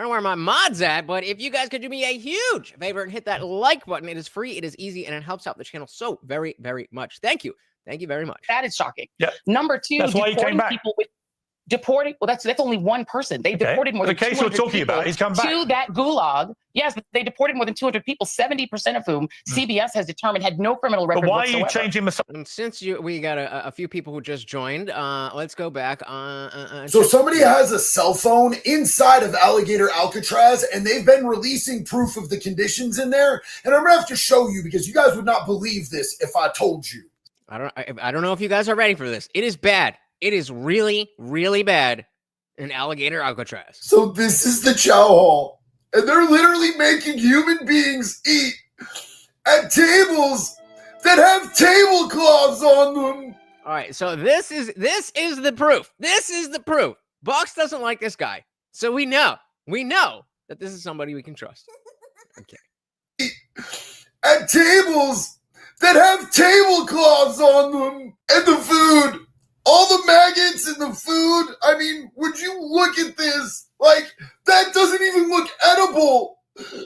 know where my mod's at, but if you guys could do me a huge favor and hit that like button, it is free, it is easy, and it helps out the channel so very, very much. Thank you. Thank you very much. That is shocking. Yeah. Number two, that's why he came back. Deporting, well, that's only one person. They deported more than 200 people. The case we're talking about, he's come back. To that gulag. Yes, but they deported more than 200 people, 70% of whom CBS has determined had no criminal record whatsoever. whatsoever. Are you changing the... And since we got a few people who just joined, let's go back. So somebody has a cell phone inside of Alligator Alcatraz, and they've been releasing proof of the conditions in there. And I'm gonna have to show you because you guys would not believe this if I told you. I don't know if you guys are ready for this. It is bad. It is really, really bad in Alligator Alcatraz. So this is the chow hall, and they're literally making human beings eat at tables that have tablecloths on them. All right, so this is the proof. This is the proof. Box doesn't like this guy, so we know that this is somebody we can trust. Okay. At tables that have tablecloths on them, and the food. All the maggots in the food. I mean, would you look at this? Like, that doesn't even look edible.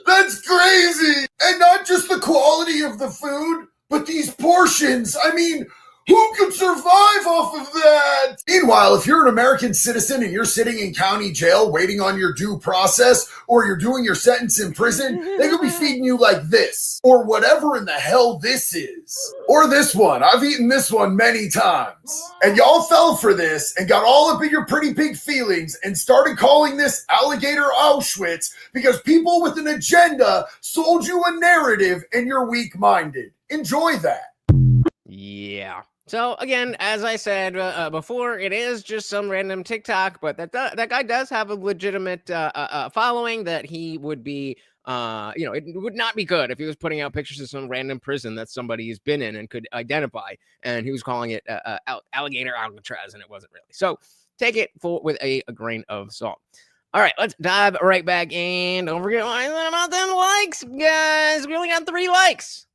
That's crazy. And not just the quality of the food, but these portions. I mean, who could survive off of that? Meanwhile, if you're an American citizen and you're sitting in county jail waiting on your due process, or you're doing your sentence in prison, they could be feeding you like this, or whatever in the hell this is. Or this one. I've eaten this one many times. And y'all fell for this and got all up in your pretty pig feelings and started calling this Alligator Auschwitz because people with an agenda sold you a narrative and you're weak-minded. Enjoy that. Yeah. So again, as I said before, it is just some random TikTok, but that guy does have a legitimate following that he would be, it would not be good if he was putting out pictures of some random prison that somebody's been in and could identify, and he was calling it Alligator Alcatraz, and it wasn't really. So take it with a grain of salt. All right, let's dive right back in. Don't forget about them likes, guys. We only got 3 likes.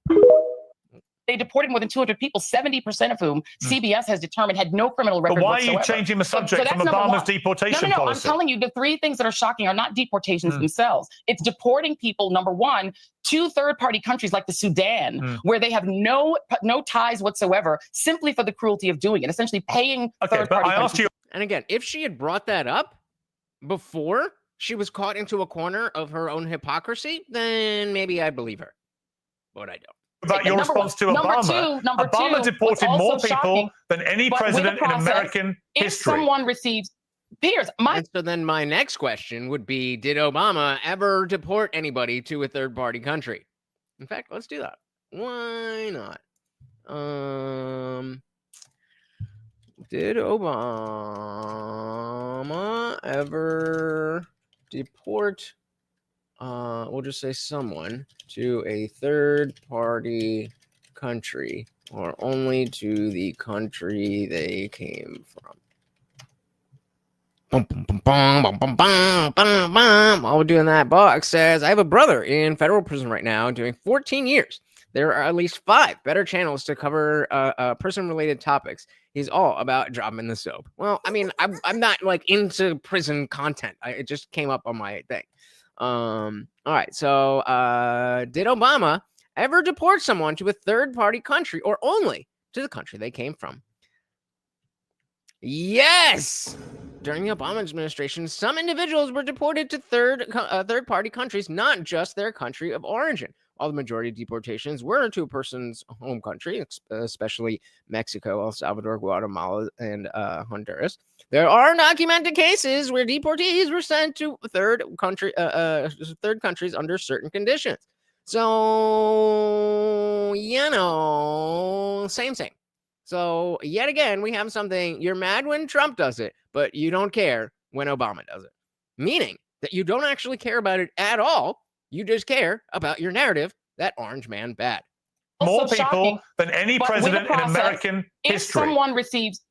They deported more than 200 people, 70% of whom CBS has determined had no criminal record whatsoever. whatsoever. Why are you changing the subject from Obama's deportation No, policy? I'm telling you, the 3 things that are shocking are not deportations themselves. It's deporting people, number one, to third-party countries like the Sudan, where they have no ties whatsoever, simply for the cruelty of doing it, essentially paying third-party countries. And again, if she had brought that up before she was caught into a corner of her own hypocrisy, then maybe I'd believe her. but I don't. About your response to Obama. Obama deported more people than any president in American history. If someone receives Piers, and so then my next question would be, did Obama ever deport anybody to a third-party country? In fact, let's do that. Why not? Did Obama ever deport, we'll just say someone, to a third-party country, or only to the country they came from? While we're doing that, Box says, I have a brother in federal prison right now doing 14 years. There are at least 5 better channels to cover prison-related topics. He's all about dropping the soap. Well, I mean, I'm not like into prison content. It just came up on my thing. All right. So, did Obama ever deport someone to a third-party country, or only to the country they came from? Yes. During the Obama administration, some individuals were deported to third-party countries, not just their country of origin. While the majority of deportations were to a person's home country, especially Mexico, El Salvador, Guatemala, and Honduras, there are documented cases where deportees were sent to third countries under certain conditions. So, you know, same. So, yet again, we have something. You're mad when Trump does it, but you don't care when Obama does it. Meaning that you don't actually care about it at all. You just care about your narrative that orange man bad. More people than any president in American history. If someone receives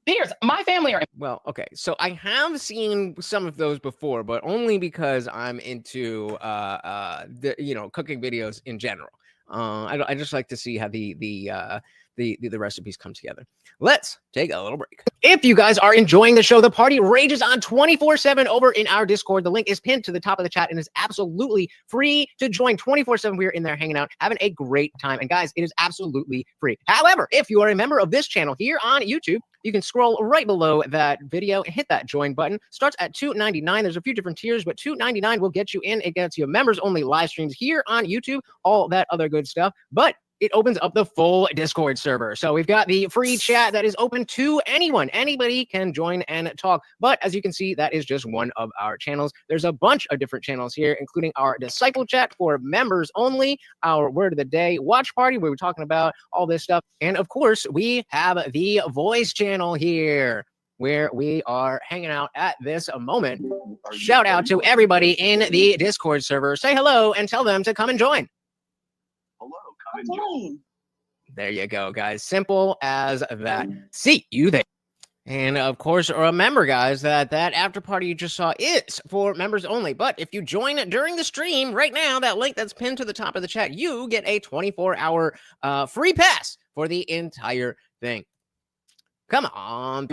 Piers, my family are. Well, okay. So I have seen some of those before, but only because I'm into cooking videos in general. I just like to see how the recipes come together. Let's take a little break. If you guys are enjoying the show, the party rages on 24/7 over in our Discord. The link is pinned to the top of the chat and is absolutely free to join 24/7. We're in there hanging out, having a great time. And guys, it is absolutely free. However, if you are a member of this channel here on YouTube, you can scroll right below that video and hit that join button. Starts at $2.99. There's a few different tiers, but $2.99 will get you in. It gets you members only live streams here on YouTube, all that other good stuff. But it opens up the full Discord server. So we've got the free chat that is open to anyone. Anybody can join and talk. But as you can see, that is just one of our channels. There's a bunch of different channels here, including our Disciple chat for members only, our Word of the Day watch party, where we're talking about all this stuff. And of course, we have the voice channel here, where we are hanging out at this moment. Shout out to everybody in the Discord server. Say hello and tell them to come and join. There you go, guys. Simple as that. See you there. And of course, remember, guys, that after party you just saw is for members only. But if you join during the stream right now, that link that's pinned to the top of the chat, you get a 24-hour free pass for the entire thing. Come on.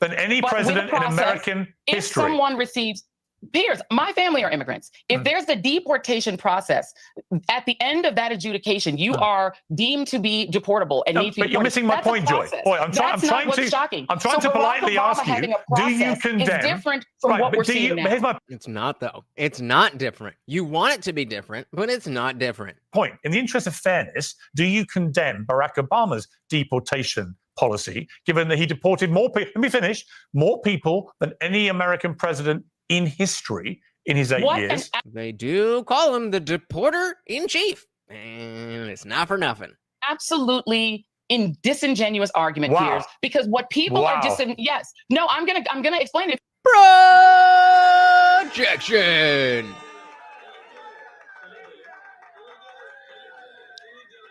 Than any president in American history. If someone receives Piers, my family are immigrants. If there's the deportation process, at the end of that adjudication, you are deemed to be deportable and need to be. But you're missing my point, Joy. Boy, I'm trying to politely ask you, do you condemn? It's different from what we're seeing now. It's not, though. It's not different. You want it to be different, but it's not different. Point. In the interest of fairness, do you condemn Barack Obama's deportation policy, given that he deported more people? Let me finish. More people than any American president in history in his 8 years. They do call him the deporter in chief, and it's not for nothing. Absolutely disingenuous argument, Piers, because what people are yes. No, I'm gonna explain it. Projection.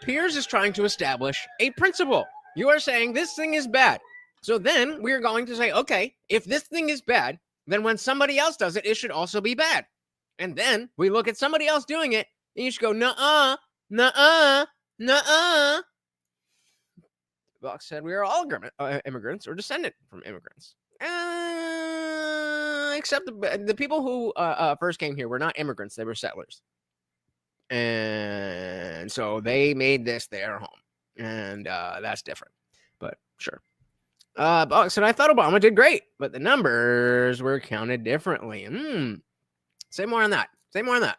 Piers is trying to establish a principle. You are saying this thing is bad. So then we're going to say, okay, if this thing is bad, then when somebody else does it, it should also be bad. And then we look at somebody else doing it, and you should go, nuh-uh, nuh-uh, nuh-uh. Box said we are all immigrants or descendant from immigrants. Except the people who first came here were not immigrants. They were settlers. And so they made this their home. And that's different. But sure. Box said, I thought Obama did great, but the numbers were counted differently. Say more on that. Say more on that.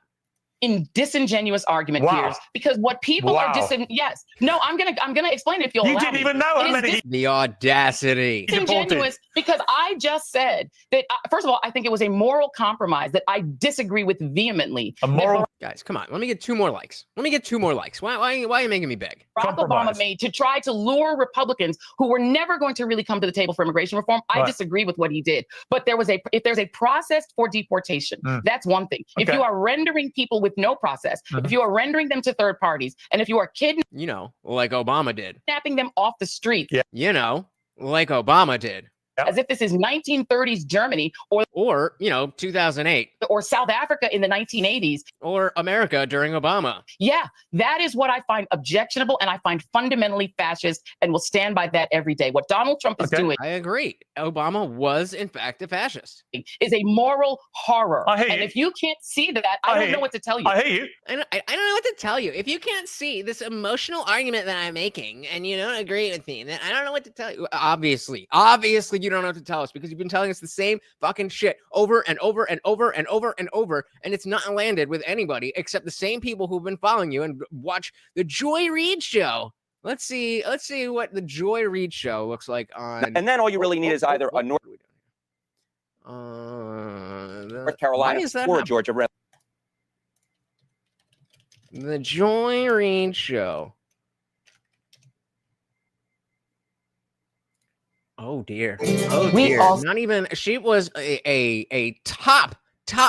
disingenuous argument, Wow. Piers, because what people are Wow. yes. No, I'm gonna explain it if you'll You allow didn't me. even know how It is many. The audacity. disingenuous because I just said that, first of all, I think it was a moral compromise that I disagree with vehemently. A moral Guys, come on. Let me get 2 more likes. Let me get 2 more likes. Why are you making me beg? Barack compromise. Obama made to try to lure Republicans who were never going to really come to the table for immigration reform. I Right. disagree with what he did. But if there's a process for deportation, that's one thing. If Okay. you are rendering people with no process, if you are rendering them to third parties, and if you are You know, like Obama did. kidnapping them off the street, Yeah. You know, like Obama did. as if this is 1930s Germany Or, you know, 2008. or South Africa in the 1980s. Or America during Obama. Yeah, that is what I find objectionable and I find fundamentally fascist and will stand by that every day. What Donald Trump is Okay. doing I agree. Obama was, in fact, a fascist. is a moral horror. I hear And you. if you can't see that, I I don't hear know you. what to tell you. I hear you. I don't know what to tell you. If you can't see this emotional argument that I'm making and you don't agree with me, then I don't know what to tell you. Obviously, you don't know what to tell us because you've been telling us the same fucking shit over and over and over and over and over, and it's not landed with anybody except the same people who've been following you and watch the Joy Reid show. Let's see what the Joy Reid show looks like on. And then all you really need is either a North Carolina why is that or a happening? Georgia Rally. The Joy Reid show. Oh dear. Oh We dear. also- Not even she was a top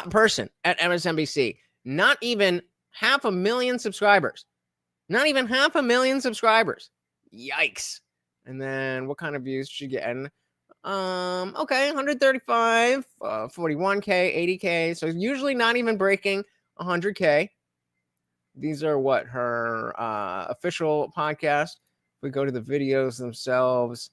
person at MSNBC. Not even 500,000 subscribers. Not even 500,000 subscribers. Yikes. And then what kind of views she getting? Okay, 135, 41K, 80K. So usually not even breaking 100K. These are what her official podcast. We go to the videos themselves.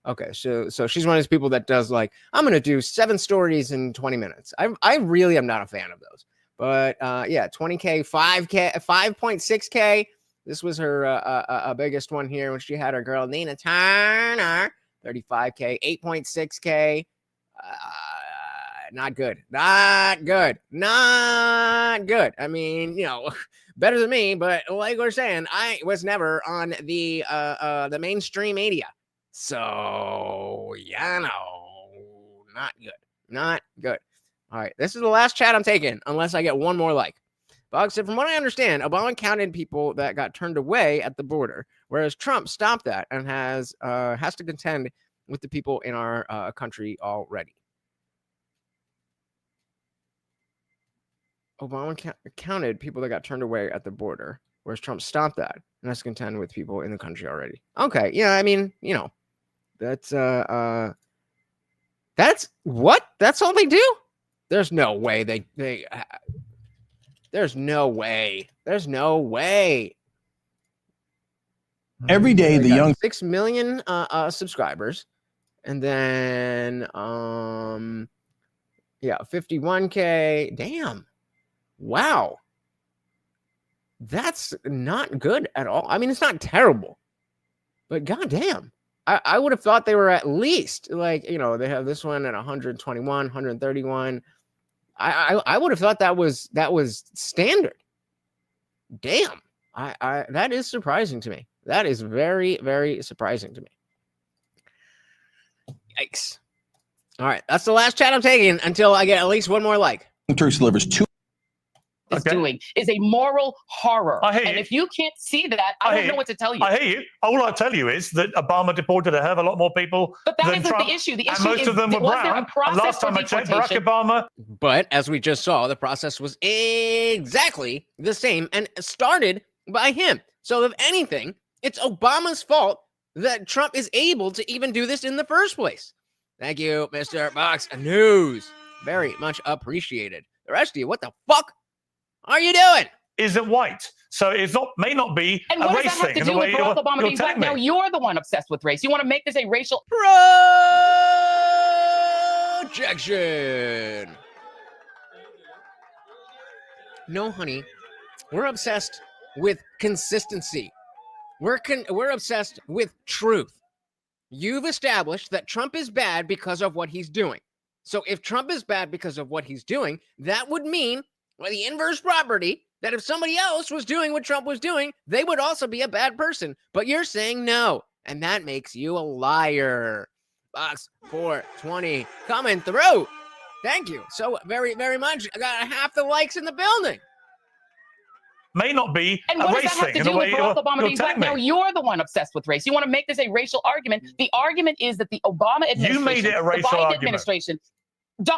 Okay, so she's one of those people that does like, I'm gonna do 7 stories in 20 minutes. I really am not a fan of those. But yeah, 20K, 5K, 5.6K. This was her biggest one here when she had her girl Nina Turner. 35K, 8.6K. Not good. Not good. Not good. I mean, you know, better than me, but like we're saying, I was never on the mainstream media. So, yeah, no, not good. Not good. All right, this is the last chat I'm taking, unless I get one more like. Bog said, from what I understand, Obama counted people that got turned away at the border, whereas Trump stopped that and has to contend with the people in our country already. Obama counted people that got turned away at the border, whereas Trump stopped that and has to contend with people in the country already. Okay, yeah, I mean, you know, that's what? That's all they do? There's no way there's no way. There's no way. Every day, the young 6 million subscribers, and then yeah, 51K. Damn. Wow. That's not good at all. I mean, it's not terrible, but goddamn. I would have thought they were at least like, you know, they have this one at 121, 131. I would have thought that was standard. Damn. I that is surprising to me. That is very, very surprising to me. Yikes. All right. That's the last chat I'm taking until I get at least one more like. Turks delivers 2 is doing is a moral horror. I hear And you. if you can't see that, I don't know what to tell you. I hear you. All I tell you is that Obama deported a hell of a lot more people But that than isn't Trump, the issue. The and issue most is, of them were was there a brown. And process last for time I checked, Barack deportation? Obama. But as we just saw, the process was exactly the same and started by him. So if anything, it's Obama's fault that Trump is able to even do this in the first place. Thank you, Mr. Box News. Very much appreciated. The rest of you, what the fuck are you doing? Isn't white, so it's not may not be And a what does race that have thing. to In the do way with Barack Obama you're being black? telling Now me. you're the one obsessed with race. You want to make this a racial Projection. No, honey. We're obsessed with consistency. We're obsessed with truth. You've established that Trump is bad because of what he's doing. So if Trump is bad because of what he's doing, that would mean, well, the inverse property, that if somebody else was doing what Trump was doing, they would also be a bad person. But you're saying no, and that makes you a liar. Box 420 coming through. Thank you so very, very much. I got half the likes in the building. May not be And a what does race that have thing to in the do way with Barack Obama being black? me. Now you're the one obsessed with race. You want to make this a racial argument. The argument is that the Obama administration, You made it a racial the Biden argument. administration,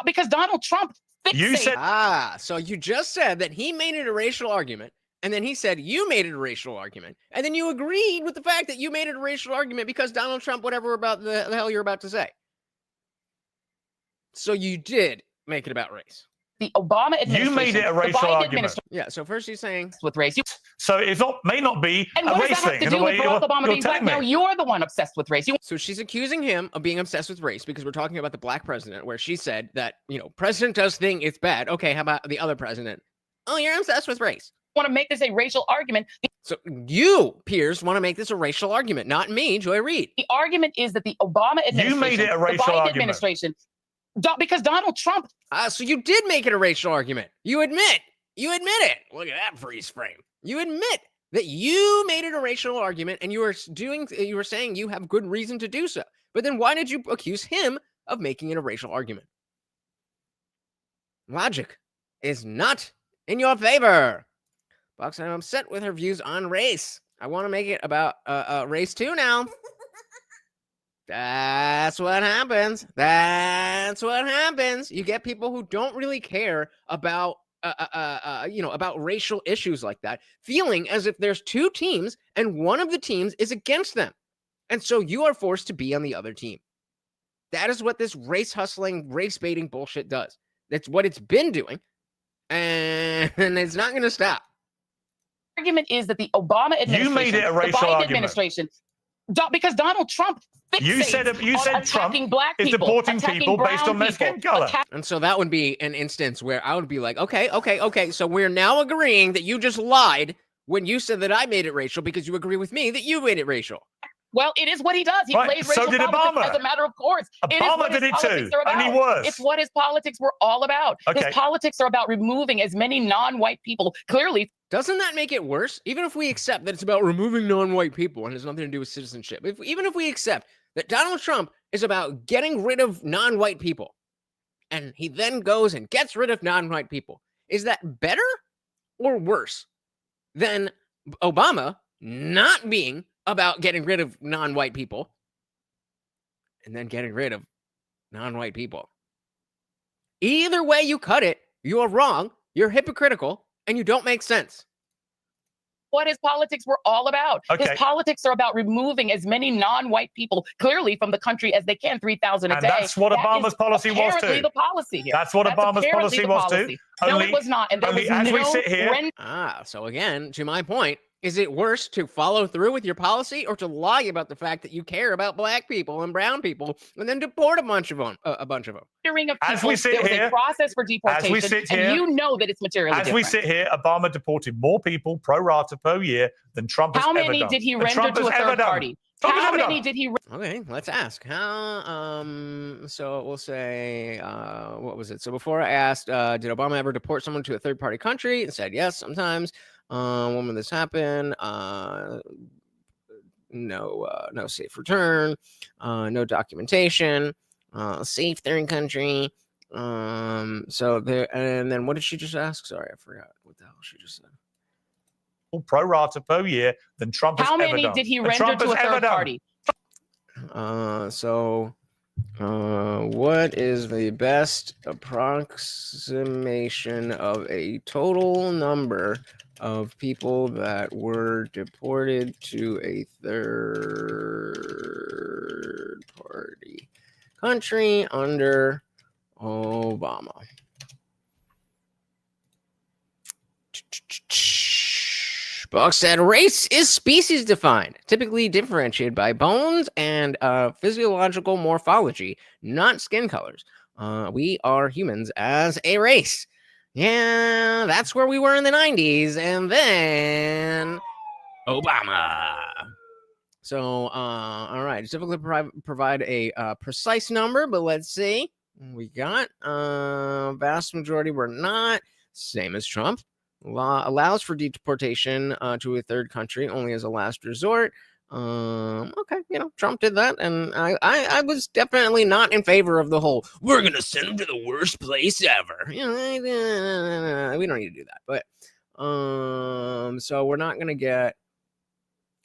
because Donald Trump You fixated. said So you just said that he made it a racial argument, and then he said you made it a racial argument, and then you agreed with the fact that you made it a racial argument because Donald Trump, whatever about the hell you're about to say. So you did make it about race. The Obama administration, you made it a the racial Biden argument. administration Yeah, so first he's saying with race. So it may not be And a what does race that have thing to in the do way with Barack Obama being black? telling Now me. you're the one obsessed with race. so she's accusing him of being obsessed with race because we're talking about the black president, where she said that, president does thing, it's bad. Okay, how about the other president? Oh, you're obsessed with race. Want to make this a racial argument. So you, Piers, want to make this a racial argument, not me, Joy Reid. The argument is that the Obama administration, You made it a the racial Biden argument. administration, because Donald Trump. So you did make it a racial argument. You admit it. Look at that freeze frame. You admit that you made it a racial argument, and you were saying you have good reason to do so. But then why did you accuse him of making it a racial argument? Logic is not in your favor. Box, I'm upset with her views on race. I want to make it about race too now. That's what happens. That's what happens. You get people who don't really care about about racial issues like that, feeling as if there's two teams and one of the teams is against them. And so you are forced to be on the other team. That is what this race hustling, race baiting bullshit does. That's what it's been doing. And it's not going to stop. Argument is that the Obama administration, You made it a the racial Biden argument. administration, because Donald Trump You said Trump black is people, deporting attacking people based brown on their skin color. And so that would be an instance where I would be like, okay. So we're now agreeing that you just lied when you said that I made it racial because you agree with me that you made it racial. Well, it is what he does. He Right, plays so racial did politics Obama. as a matter of course. Obama did it too, only worse. It's what his politics were all about. Okay. His politics are about removing as many non-white people, clearly. Doesn't that make it worse? Even if we accept that it's about removing non-white people and has nothing to do with citizenship. Even if we accept that Donald Trump is about getting rid of non-white people, and he then goes and gets rid of non-white people, is that better or worse than Obama not being about getting rid of non-white people and then getting rid of non-white people? Either way you cut it, you're wrong, you're hypocritical, and you don't make sense. What his politics were all about. Okay. His politics are about removing as many non-white people clearly from the country as they can, 3,000 a And day. that's what Obama's policy was too. Apparently the policy here. That's what Obama's policy was too. No, it was not. And there was as we no sit here, So again, to my point, is it worse to follow through with your policy or to lie about the fact that you care about black people and brown people and then deport a bunch of them? As we sit there was here- a process for deportation, and you know that it's materially as different. we sit here, Obama deported more people pro rata per year than Trump has How ever many done. did he And render Trump to a has ever third done. party? Trump has How ever many done. did he? Okay, let's ask. How, so we'll say, what was it? So before I asked, did Obama ever deport someone to a third party country? And said, yes, sometimes. When will this happen? No safe return, no documentation, safe third country. So there, and then what did she just ask? Sorry, I forgot what the hell she just said. Pro rata per year than Trump has How ever many done. did he And render Trump to a has ever third done. party? What is the best approximation of a total number of people that were deported to a third party country under Obama? Box said race is species defined, typically differentiated by bones and physiological morphology, not skin colors. We are humans as a race. Yeah, that's where we were in the 90s. And then Obama. So, all right. It's difficult to provide a precise number, but let's see. We got vast majority were not. Same as Trump. law allows for deportation to a third country only as a last resort. Okay, Trump did that, and I was definitely not in favor of the whole we're gonna send them to the worst place ever. We don't need to do that, but so we're not gonna get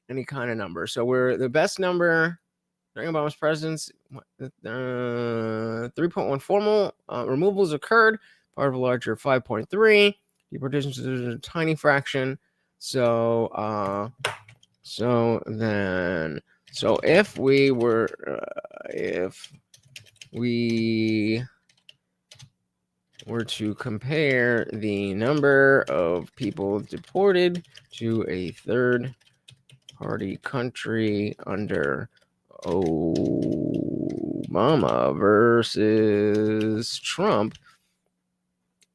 any kind of number. So we're the best number during Obama's presidency. 3.1 formal removals occurred, part of a larger 5.3. Deportations is a tiny fraction. So if we were to compare the number of people deported to a third party country under Obama versus Trump,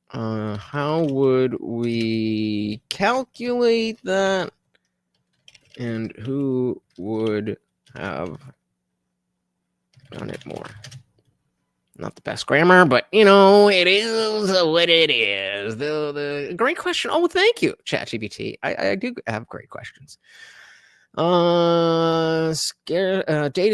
how would we calculate that? And who would have done it more? Not the best grammar, but it is what it is. The great question. Oh, thank you, ChatGPT. I do have great questions. Data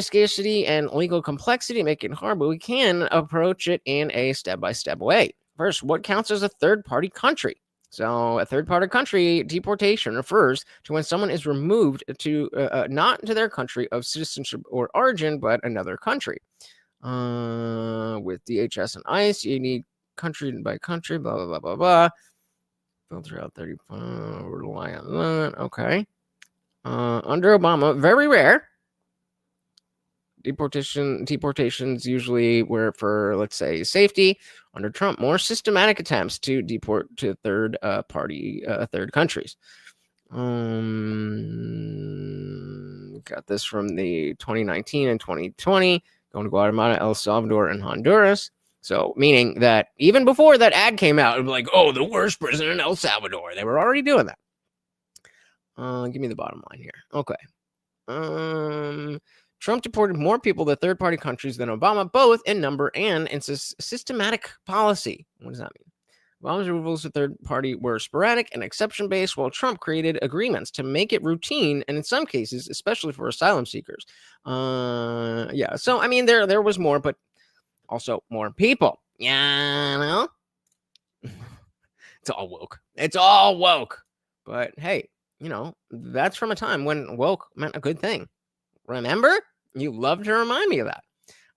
scarcity and legal complexity make it hard, but we can approach it in a step-by-step way. First, what counts as a third-party country? So a third-party country deportation refers to when someone is removed to not to their country of citizenship or origin, but another country. With DHS and ICE, you need country by country, blah, blah, blah, blah, blah. Filter out 35, rely on that. Okay. Under Obama, very rare. Deportations usually were for, let's say, safety. Under Trump, more systematic attempts to deport to third countries. Got this from the 2019 and 2020, going to Guatemala, El Salvador, and Honduras. So, meaning that even before that ad came out, it was like, oh, the worst prison in El Salvador. They were already doing that. Give me the bottom line here. Okay. Trump deported more people to third-party countries than Obama, both in number and in systematic policy. What does that mean? Obama's removals to third party were sporadic and exception-based, while Trump created agreements to make it routine, and in some cases, especially for asylum seekers. Yeah. So I mean, there was more, but also more people. Yeah, it's all woke. It's all woke. But hey, that's from a time when woke meant a good thing. Remember? You love to remind me of that.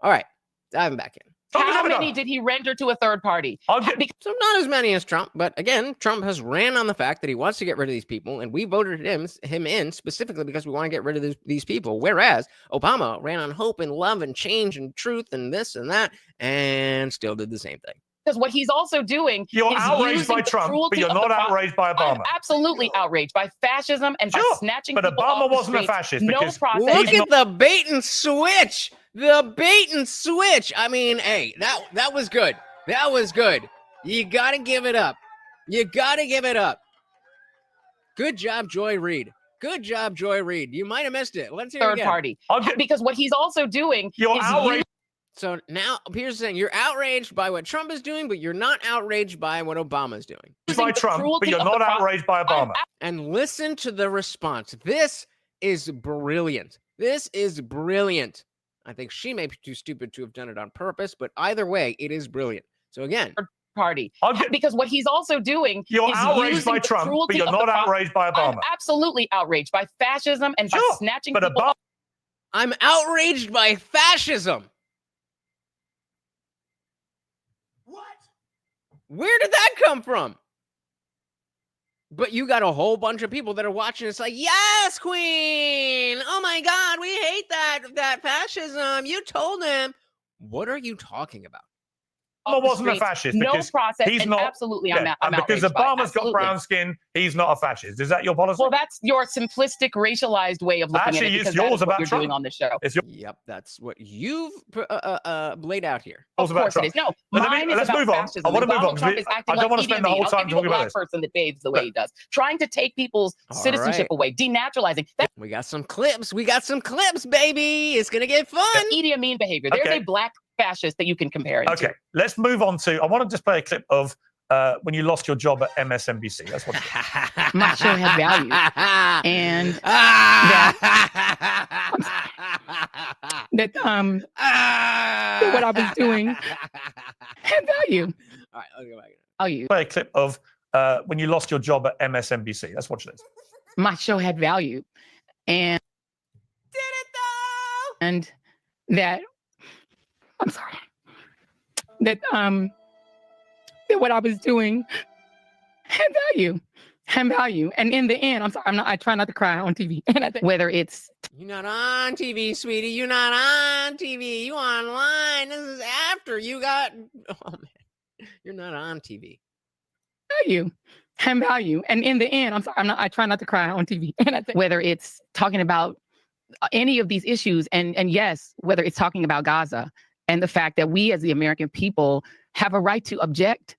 All right, diving back in. How many did he render to a third party? So not as many as Trump, but again, Trump has ran on the fact that he wants to get rid of these people, and we voted him in specifically because we want to get rid of these people, whereas Obama ran on hope and love and change and truth and this and that, and still did the same thing. Because what he's also doing You're is outraged by Trump, but you're not outraged by Obama. I'm absolutely outraged by fascism and by snatching people Obama off the wasn't a streets. fascist. No process. Look at the bait and switch. The bait and switch. I mean, hey, that was good. That was good. You got to give it up. You got to give it up. Good job, Joy Reid. Good job, Joy Reid. You might have missed it. Let's hear it again. Third party. Because what he's also doing is outraged. So now Piers is saying you're outraged by what Trump is doing, but you're not outraged by what Obama's doing. By Trump, but you're not outraged by Obama. And listen to the response. This is brilliant. This is brilliant. I think she may be too stupid to have done it on purpose, but either way, it is brilliant. So again, party. Because what he's also doing you're is outraged by Trump, but you're not outraged by Obama. I'm absolutely outraged by fascism and by snatching people Obama. I'm outraged by fascism. Where did that come from? But you got a whole bunch of people that are watching. It's like, yes, queen. Oh my God, we hate that fascism. You told him. What are you talking about? Obama wasn't a fascist. No process. He's not. Absolutely, I'm because Obama's got brown skin, he's not a fascist. Is that your policy? Well, that's your simplistic, racialized way of looking at it. Because yours about you're Trump. Doing on the show. Yep, that's what you've laid out here. Of course it is. No, mine is about fascism. I want to move on. Trump is acting I don't want to spend the whole time talking about this. Person that behaves the way he does, trying to take people's citizenship away, denaturalizing. We got some clips. We got some clips, baby. It's gonna get fun. Idi Amin behavior. There's a black fascist that you can compare it to. Let's move on to. I want to just play a clip of when you lost your job at MSNBC. That's what it is. My show had value. And that what I was doing had value. All right, let's go back. I'll use Play a clip of when you lost your job at MSNBC. Let's watch this. my show had value. And Did it though? and that I'm sorry. That what I was doing had value. Had value. And in the end, I'm sorry, I try not to cry on TV. And I think whether it's You're not on TV, sweetie. You're not on TV. You online. This is after you got. Oh man, you're not on TV. value. Had value. And in the end, I'm sorry, I try not to cry on TV. And I think whether it's talking about any of these issues, and yes, whether it's talking about Gaza and the fact that we as the American people have a right to object,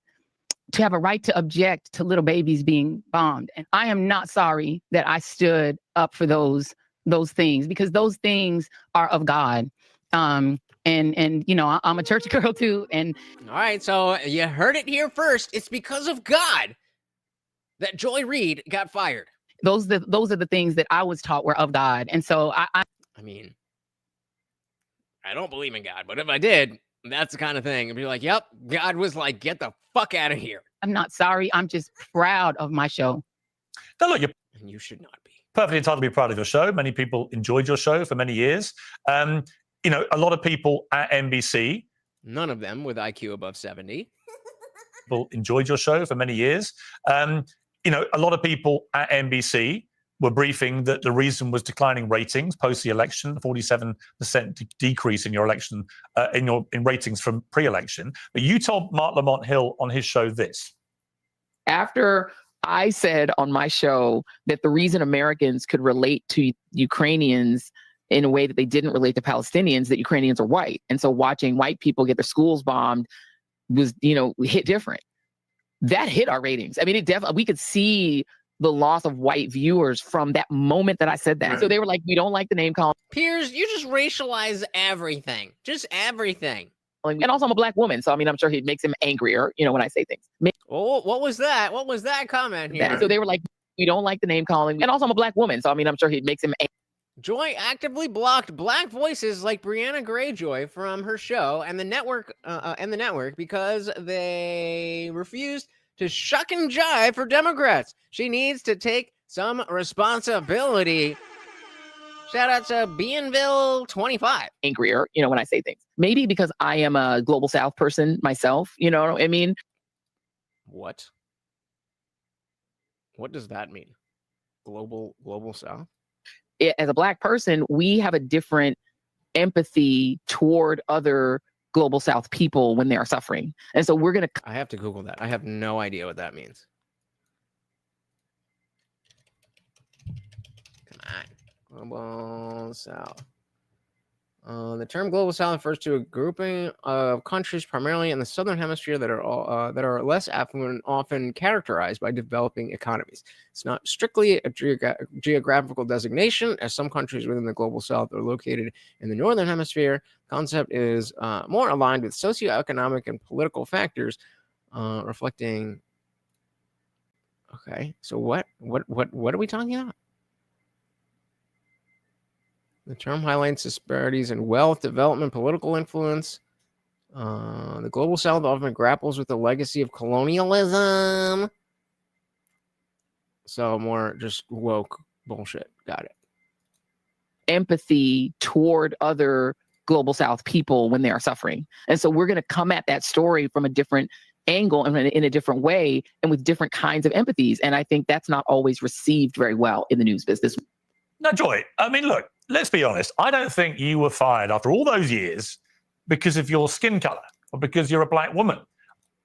to little babies being bombed. And I am not sorry that I stood up for those things, because those things are of God. And you know, I'm a church girl too. And All right, so you heard it here first. It's because of God that Joy Reid got fired. those are the things that I was taught were of God. And so I mean, I don't believe in God, but if I did, that's the kind of thing. I'd be like, yep, God was like, get the fuck out of here. I'm not sorry. I'm just proud of my show. Now, look, you're And you should not be. perfectly entitled to be proud of your show. Many people enjoyed your show for many years. You know, a lot of people at NBC None of them with IQ above 70. people enjoyed your show for many years. You know, a lot of people at NBC were briefing that the reason was declining ratings post the election, 47% decrease in your election, in ratings from pre-election. But you told Mark Lamont Hill on his show this. After I said on my show that the reason Americans could relate to Ukrainians in a way that they didn't relate to Palestinians, that Ukrainians are white. And so watching white people get their schools bombed was, you know, hit different. That hit our ratings. I mean, it definitely, we could see the loss of white viewers from that moment that I said that. Right. So they were like, we don't like the name calling. Piers, you just racialize everything. Just everything. And also I'm a black woman. So, I mean, I'm sure it makes him angrier, you know, when I say things. Oh, what was that? What was that comment here? So they were like, we don't like the name calling. And also I'm a black woman. So, I mean, I'm sure it makes him angry. Joy actively blocked black voices like Brianna Greyjoy from her show and the network because they refused to shuck and jive for Democrats. She needs to take some responsibility. Shout out to Beanville 25. Angrier, you know, when I say things. Maybe because I am a Global South person myself, you know what I mean? What? What does that mean? Global South? As a black person, we have a different empathy toward other Global South people when they are suffering. And so we're going to... I have to Google that. I have no idea what that means. Come on. Global South. The term Global South refers to a grouping of countries primarily in the Southern Hemisphere that are less affluent, often characterized by developing economies. It's not strictly a geographical designation, as some countries within the Global South are located in the Northern Hemisphere. Concept is more aligned with socioeconomic and political factors, reflecting. Okay, so what are we talking about? The term highlights disparities in wealth, development, political influence. The Global South often grapples with the legacy of colonialism. So more just woke bullshit. Got it. Empathy toward other Global South people when they are suffering. And so we're going to come at that story from a different angle and in a different way and with different kinds of empathies. And I think that's not always received very well in the news business. Now, Joy, I mean, look, let's be honest. I don't think you were fired after all those years because of your skin color or because you're a black woman.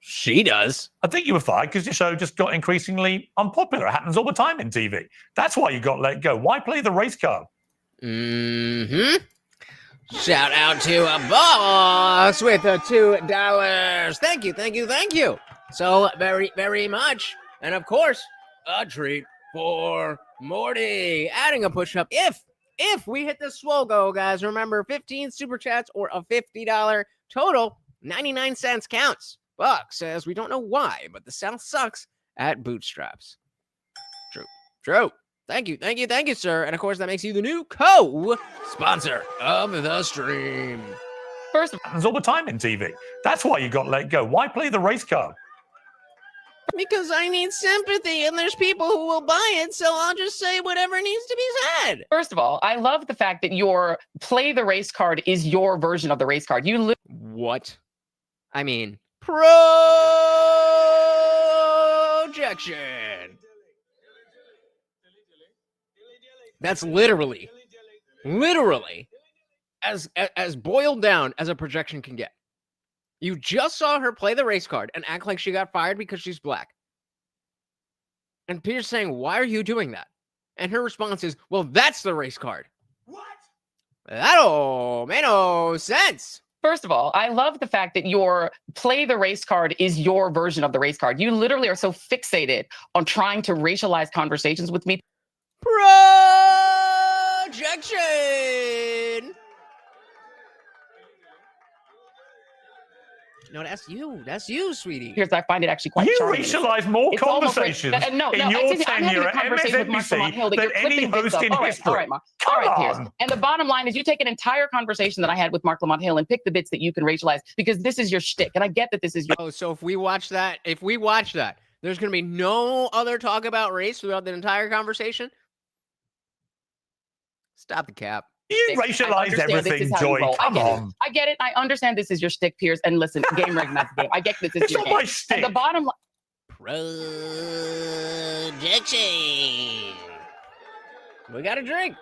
She does. I think you were fired because your show just got increasingly unpopular. It happens all the time in TV. That's why you got let go. Why play the race card? Mm-hmm. Shout out to a boss with $2. Thank you. So very, very much. And of course, a treat for Morty. Adding a push-up if we hit the swole goal, guys. Remember, 15 super chats or a $50 total, 99 cents counts. Buck says, we don't know why, but the South sucks at bootstraps. True. Thank you, sir. And of course, that makes you the new co-sponsor of the stream. First of Happens all the time in TV. That's why you got let go. Why play the race card? Because I need sympathy, and there's people who will buy it, so I'll just say whatever needs to be said. First of all, I love the fact that your play the race card is your version of the race card. You What? I mean, projection. That's literally as boiled down as a projection can get. You just saw her play the race card and act like she got fired because she's black. And Piers saying, why are you doing that? And her response is, well, that's the race card. What? That don't make no sense. First of all, I love the fact that your play the race card is your version of the race card. You literally are so fixated on trying to racialize conversations with me. Projection. No, that's you, sweetie. Here's I find it actually quite You charming. racialize more It's almost like- conversations no, in no, your excuse me, I'm having tenure a at conversation with Mark Lamont Hill MSNBC that than you're any flipping bits host up. in All right, history. Mark. Come All right, Piers. on. And the bottom line is you take an entire conversation that I had with Mark Lamont Hill and pick the bits that you can racialize because this is your shtick. And I get that this is your Oh, so if we watch that, there's going to be no other talk about race throughout the entire conversation? Stop the cap. You racialize everything, Joy. Come on. I get it. I understand this is your shtick, Piers. And listen, game recognizes game. I get this is It's your not game. my shtick. And the bottom line. Projection. We got a drink.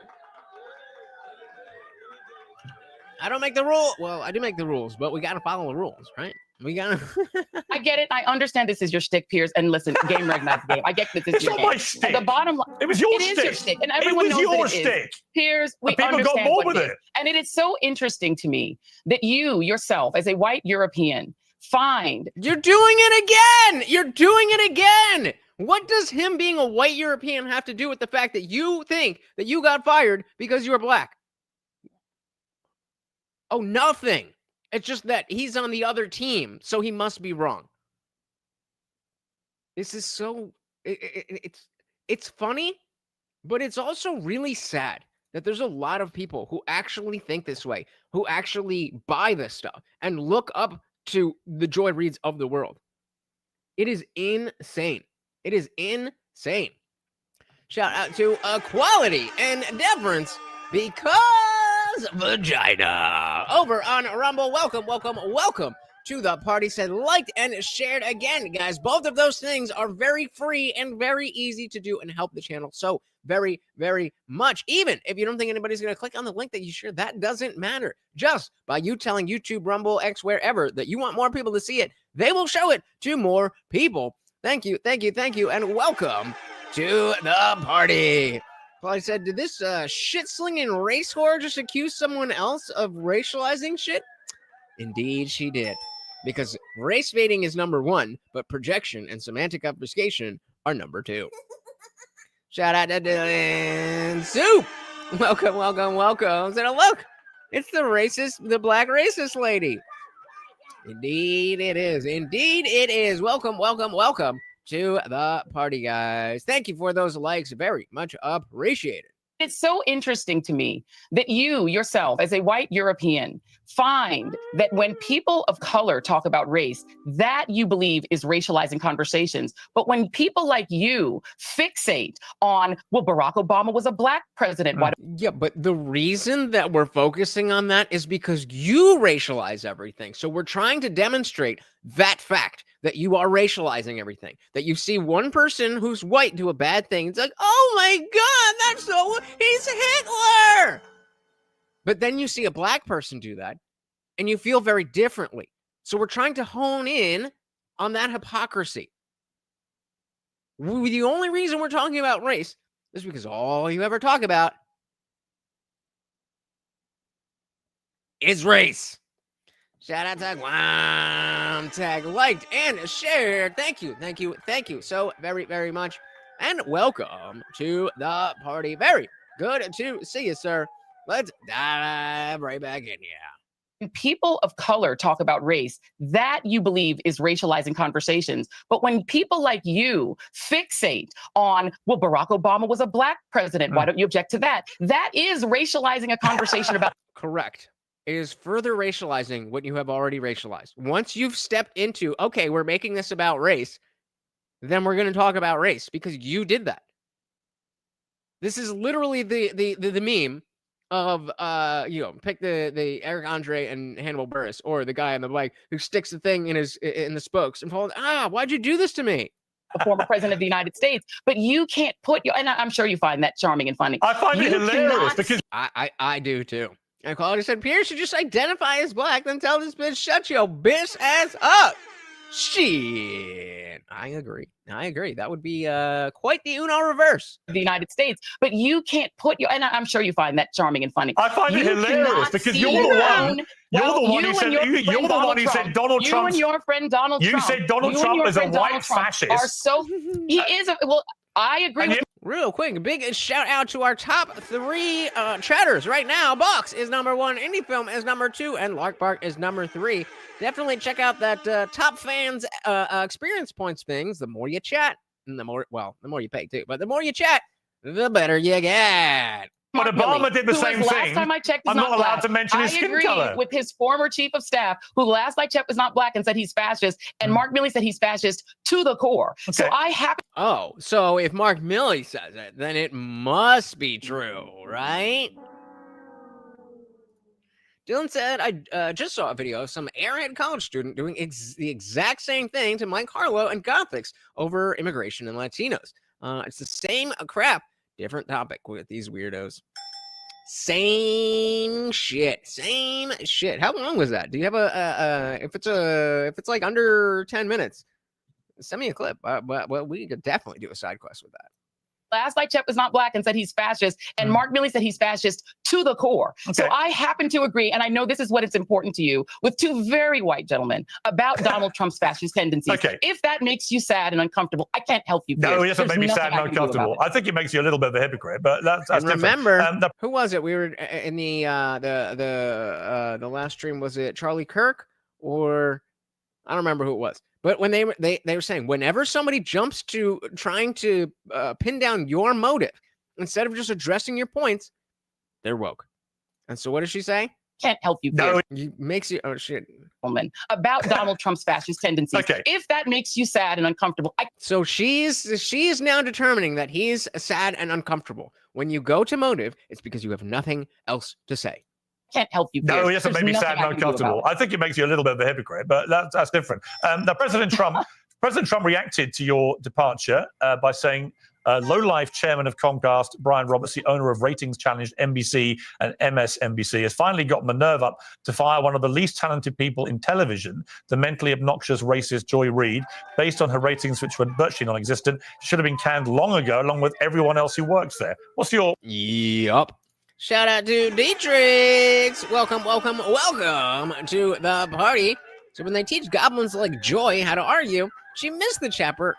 I don't make the rule. Well, I do make the rules, but we got to follow the rules, right? We got to. I get it. I understand this is your shtick, Piers. And listen, game recognizes game. I get this is It's your not game. my shtick. And the bottom line. It was your It shtick. is your shtick. And everyone it was knows your that it is. shtick. Piers, we And people got understand bored what with it is. it. And it is so interesting to me that you yourself, as a white European, find You're doing it again. You're doing it again. What does him being a white European have to do with the fact that you think that you got fired because you were black? Oh, nothing. It's just that he's on the other team, so he must be wrong. This is so... It's funny, but it's also really sad that there's a lot of people who actually think this way, who actually buy this stuff and look up to the Joy Reids of the world. It is insane. It is insane. Shout out to Equality and Deference because vagina. Over on Rumble. Welcome to the party. Said liked and shared again, guys. Both of those things are very free and very easy to do and help the channel so very, very much. Even if you don't think anybody's going to click on the link that you share, that doesn't matter. Just by you telling YouTube, Rumble, X, wherever that you want more people to see it, they will show it to more people. Thank you, and welcome to the party. Well, I said, did this shit-slinging race whore just accuse someone else of racializing shit? Indeed, she did. Because race baiting is number one, but projection and semantic obfuscation are number two. Shout out to Dylan Soup. Welcome. So look, it's the black racist lady. Indeed it is. Welcome to the party, guys. Thank you for those likes. Very much appreciated. It's so interesting to me that you yourself, as a white European, find that when people of color talk about race, that you believe is racializing conversations. But when people like you fixate on, well, Barack Obama was a black president. Why Yeah, but the reason that we're focusing on that is because you racialize everything. So we're trying to demonstrate that fact that you are racializing everything. That you see one person who's white do a bad thing. It's like, oh my God, he's Hitler. But then you see a black person do that and you feel very differently. So we're trying to hone in on that hypocrisy. The only reason we're talking about race is because all you ever talk about is race. Shout out to Guam Tag, liked and shared. Thank you so very, very much. And welcome to the party. Very good to see you, sir. Let's dive right back in here. When people of color talk about race, that you believe is racializing conversations. But when people like you fixate on, well, Barack Obama was a black president, why don't you object to that? That is racializing a conversation about. Correct. It is further racializing what you have already racialized. Once you've stepped into, okay, we're making this about race, then we're going to talk about race because you did that. This is literally the meme of pick the Eric Andre and Hannibal Buress, or the guy on the bike who sticks the thing in the spokes and falls. Why'd you do this to me? The former president of the United States, but you can't put and I'm sure you find that charming and funny. I find it hilarious because I do too. And Quality said Piers should just identify as black, then tell this bitch shut your bitch ass up. Shit. I agree. That would be quite the Uno reverse. The United States, but you can't put and I'm sure you find that charming and funny. I find it hilarious because you're the one. You're the one who said Donald Trump. You and your friend Donald Trump. You said Donald Trump is a white fascist. Are so he is. I agree with. Real quick, a big shout out to our top 3 chatters right now. Box is number 1, Indie Film is number 2, and Lark Bark is number 3. Definitely check out that top fans experience points things. The more you chat, and the more you pay too. But the more you chat, the better you get. But Obama did the same thing. Last time I checked, I'm not allowed to mention his skin color. I agree with his former chief of staff, who last I checked was not black and said he's fascist. And Mark Milley said he's fascist to the core. Okay. So I happen. Oh, so if Mark Milley says it, then it must be true, right? Dylan said, I just saw a video of some airhead college student doing the exact same thing to Mike Harlow and Gothics over immigration and Latinos. It's the same crap. Different topic with these weirdos. Same shit. How long was that? Do you have if it's like under 10 minutes, send me a clip. Well, we could definitely do a side quest with that. Last I checked was not black and said he's fascist. And Mark Milley said he's fascist to the core. Okay. So I happen to agree, and I know this is what it's important to you, with 2 very white gentlemen about Donald Trump's fascist tendencies. Okay. If that makes you sad and uncomfortable, I can't help you. No, it doesn't make me sad and uncomfortable. I think it makes you a little bit of a hypocrite, but that's remember, who was it? We were in the last stream. Was it Charlie Kirk, or I don't remember who it was. But when they were saying, whenever somebody jumps to trying to pin down your motive, instead of just addressing your points, they're woke. And so what does she say? Can't help you. No, it makes you, oh shit. About Donald Trump's fascist tendencies. Okay. If that makes you sad and uncomfortable. So she is now determining that he's sad and uncomfortable. When you go to motive, it's because you have nothing else to say. Can't help you. No, it doesn't make me sad and uncomfortable. I think it makes you a little bit of a hypocrite, but that's different. Now, President Trump reacted to your departure by saying, low-life chairman of Comcast, Brian Roberts, the owner of ratings-challenged NBC and MSNBC, has finally gotten the nerve up to fire one of the least talented people in television, the mentally obnoxious racist Joy Reid, based on her ratings, which were virtually non-existent. Should have been canned long ago, along with everyone else who works there. What's your... Yup. Shout out to Dietrich. Welcome to the party. So when they teach goblins like Joy how to argue, she missed the chapter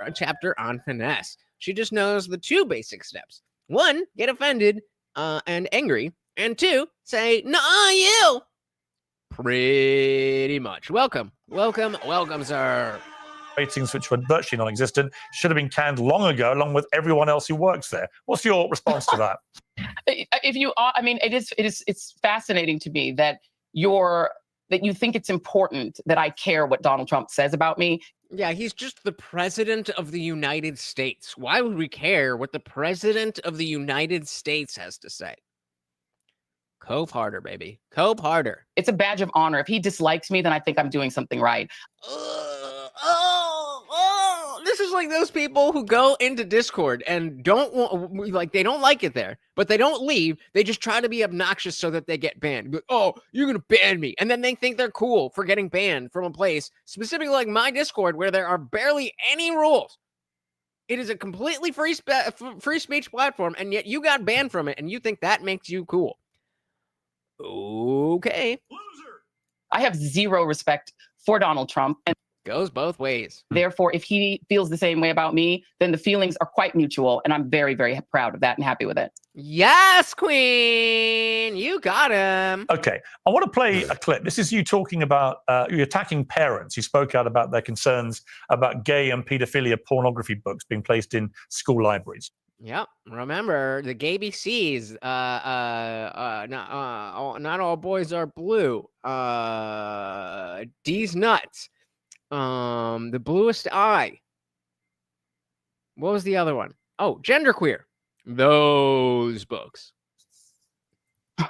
on finesse. She just knows the 2 basic steps. 1, get offended and angry. And 2, say, nah, you. Pretty much. Welcome, sir. Ratings, which were virtually non-existent, should have been canned long ago, along with everyone else who works there. What's your response to that? It's fascinating to me that you think it's important that I care what Donald Trump says about me. Yeah, he's just the president of the United States. Why would we care what the president of the United States has to say? Cope harder, baby. Cope harder. It's a badge of honor. If he dislikes me, then I think I'm doing something right. This is like those people who go into Discord and they don't like it there, but they don't leave. They just try to be obnoxious so that they get banned. But, oh, you're going to ban me. And then they think they're cool for getting banned from a place, specifically like my Discord, where there are barely any rules. It is a completely free speech platform, and yet you got banned from it, and you think that makes you cool. Okay. I have zero respect for Donald Trump. And Goes both ways. Therefore, if he feels the same way about me, then the feelings are quite mutual. And I'm very, very proud of that and happy with it. Yes, Queen. You got him. Okay, I want to play a clip. This is you talking about you attacking parents. You spoke out about their concerns about gay and pedophilia pornography books being placed in school libraries. Yep. Remember the gay BCs. Not all boys are blue. D's nuts. The bluest eye. What was the other one? Oh, genderqueer. Those books.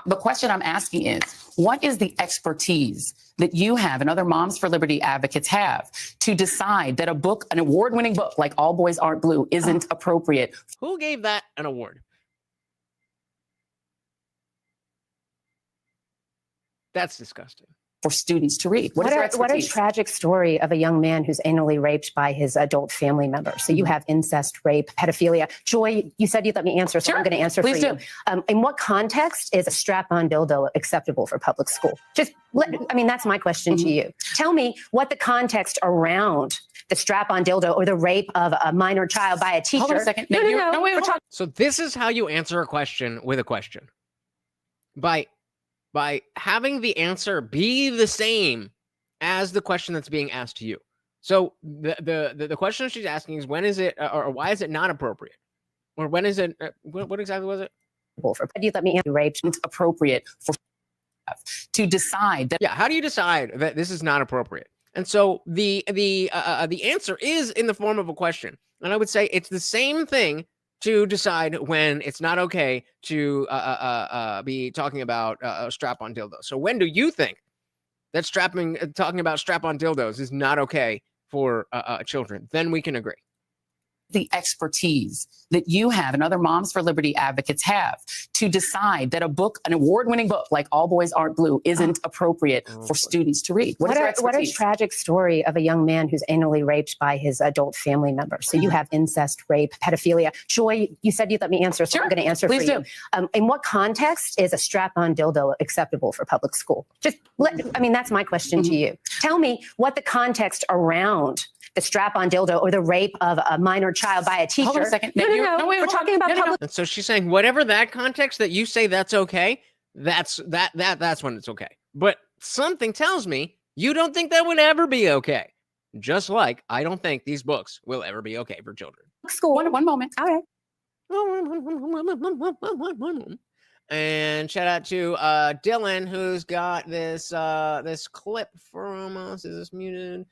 The question I'm asking is, what is the expertise that you have and other Moms for Liberty advocates have to decide that a book, an award-winning book like All Boys Aren't Blue, isn't appropriate? Who gave that an award? That's disgusting. For students to read. What a tragic story of a young man who's anally raped by his adult family member. So you have incest, rape, pedophilia. Joy, you said you'd let me answer, so Sure. I'm going to answer Please for you. In what context is a strap-on dildo acceptable for public school? That's my question to you. Tell me what the context around the strap-on dildo or the rape of a minor child by a teacher. Hold on a second. No, Wait, we're talking. So this is how you answer a question with a question. By having the answer be the same as the question that's being asked to you. So the question she's asking is, when is it or why is it not appropriate? Or when is it, what exactly was it? You let me answer. Raped. It's appropriate for to decide that. Yeah, how do you decide that this is not appropriate? And so the answer is in the form of a question. And I would say it's the same thing to decide when it's not okay to be talking about a strap-on dildo. So when do you think that talking about strap-on dildos is not okay for children? Then we can agree. The expertise that you have and other Moms for Liberty advocates have to decide that a book, an award-winning book like All Boys Aren't Blue, isn't appropriate for students to read. What a tragic story of a young man who's anally raped by his adult family member. So you have incest, rape, pedophilia. Joy, you said you'd let me answer, so Sure. I'm going to answer Please for you. In what context is a strap-on dildo acceptable for public school? That's my question to you. Tell me what the context around the strap-on dildo or the rape of a minor child by a teacher. Hold on a second. No, we're talking about public. And so she's saying whatever that context that you say that's okay, that's when it's okay. But something tells me you don't think that would ever be okay. Just like I don't think these books will ever be okay for children. School. One moment. All right. And shout out to Dylan, who's got this this clip from us. Is this muted?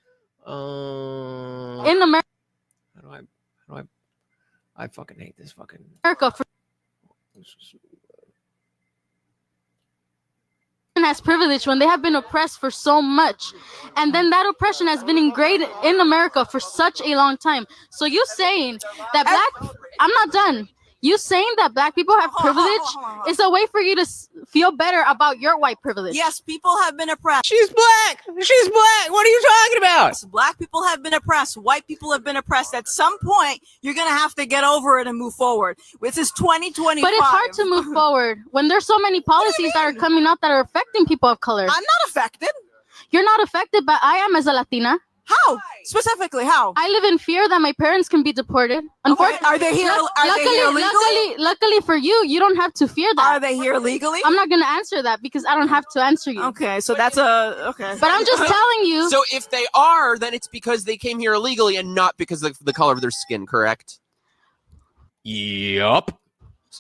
In America, How do I fucking hate this fucking has privilege when they have been oppressed for so much, and then that oppression has been ingrained in America for such a long time. So you saying that I'm not done. You saying that black people have privilege is a way for you to feel better about your white privilege. Yes, people have been oppressed. She's black. She's black. What are you talking about? Black people have been oppressed. White people have been oppressed. At some point, you're going to have to get over it and move forward. This is 2025. But it's hard to move forward when there's so many policies that are coming out that are affecting people of color. I'm not affected. You're not affected, but I am as a Latina. How? Specifically, how? I live in fear that my parents can be deported. Okay. Are they here? Luckily for you, you don't have to fear that. Are they here legally? I'm not going to answer that because I don't have to answer you. Okay, so that's okay. But I'm just telling you. So if they are, then it's because they came here illegally and not because of the color of their skin, correct? Yup.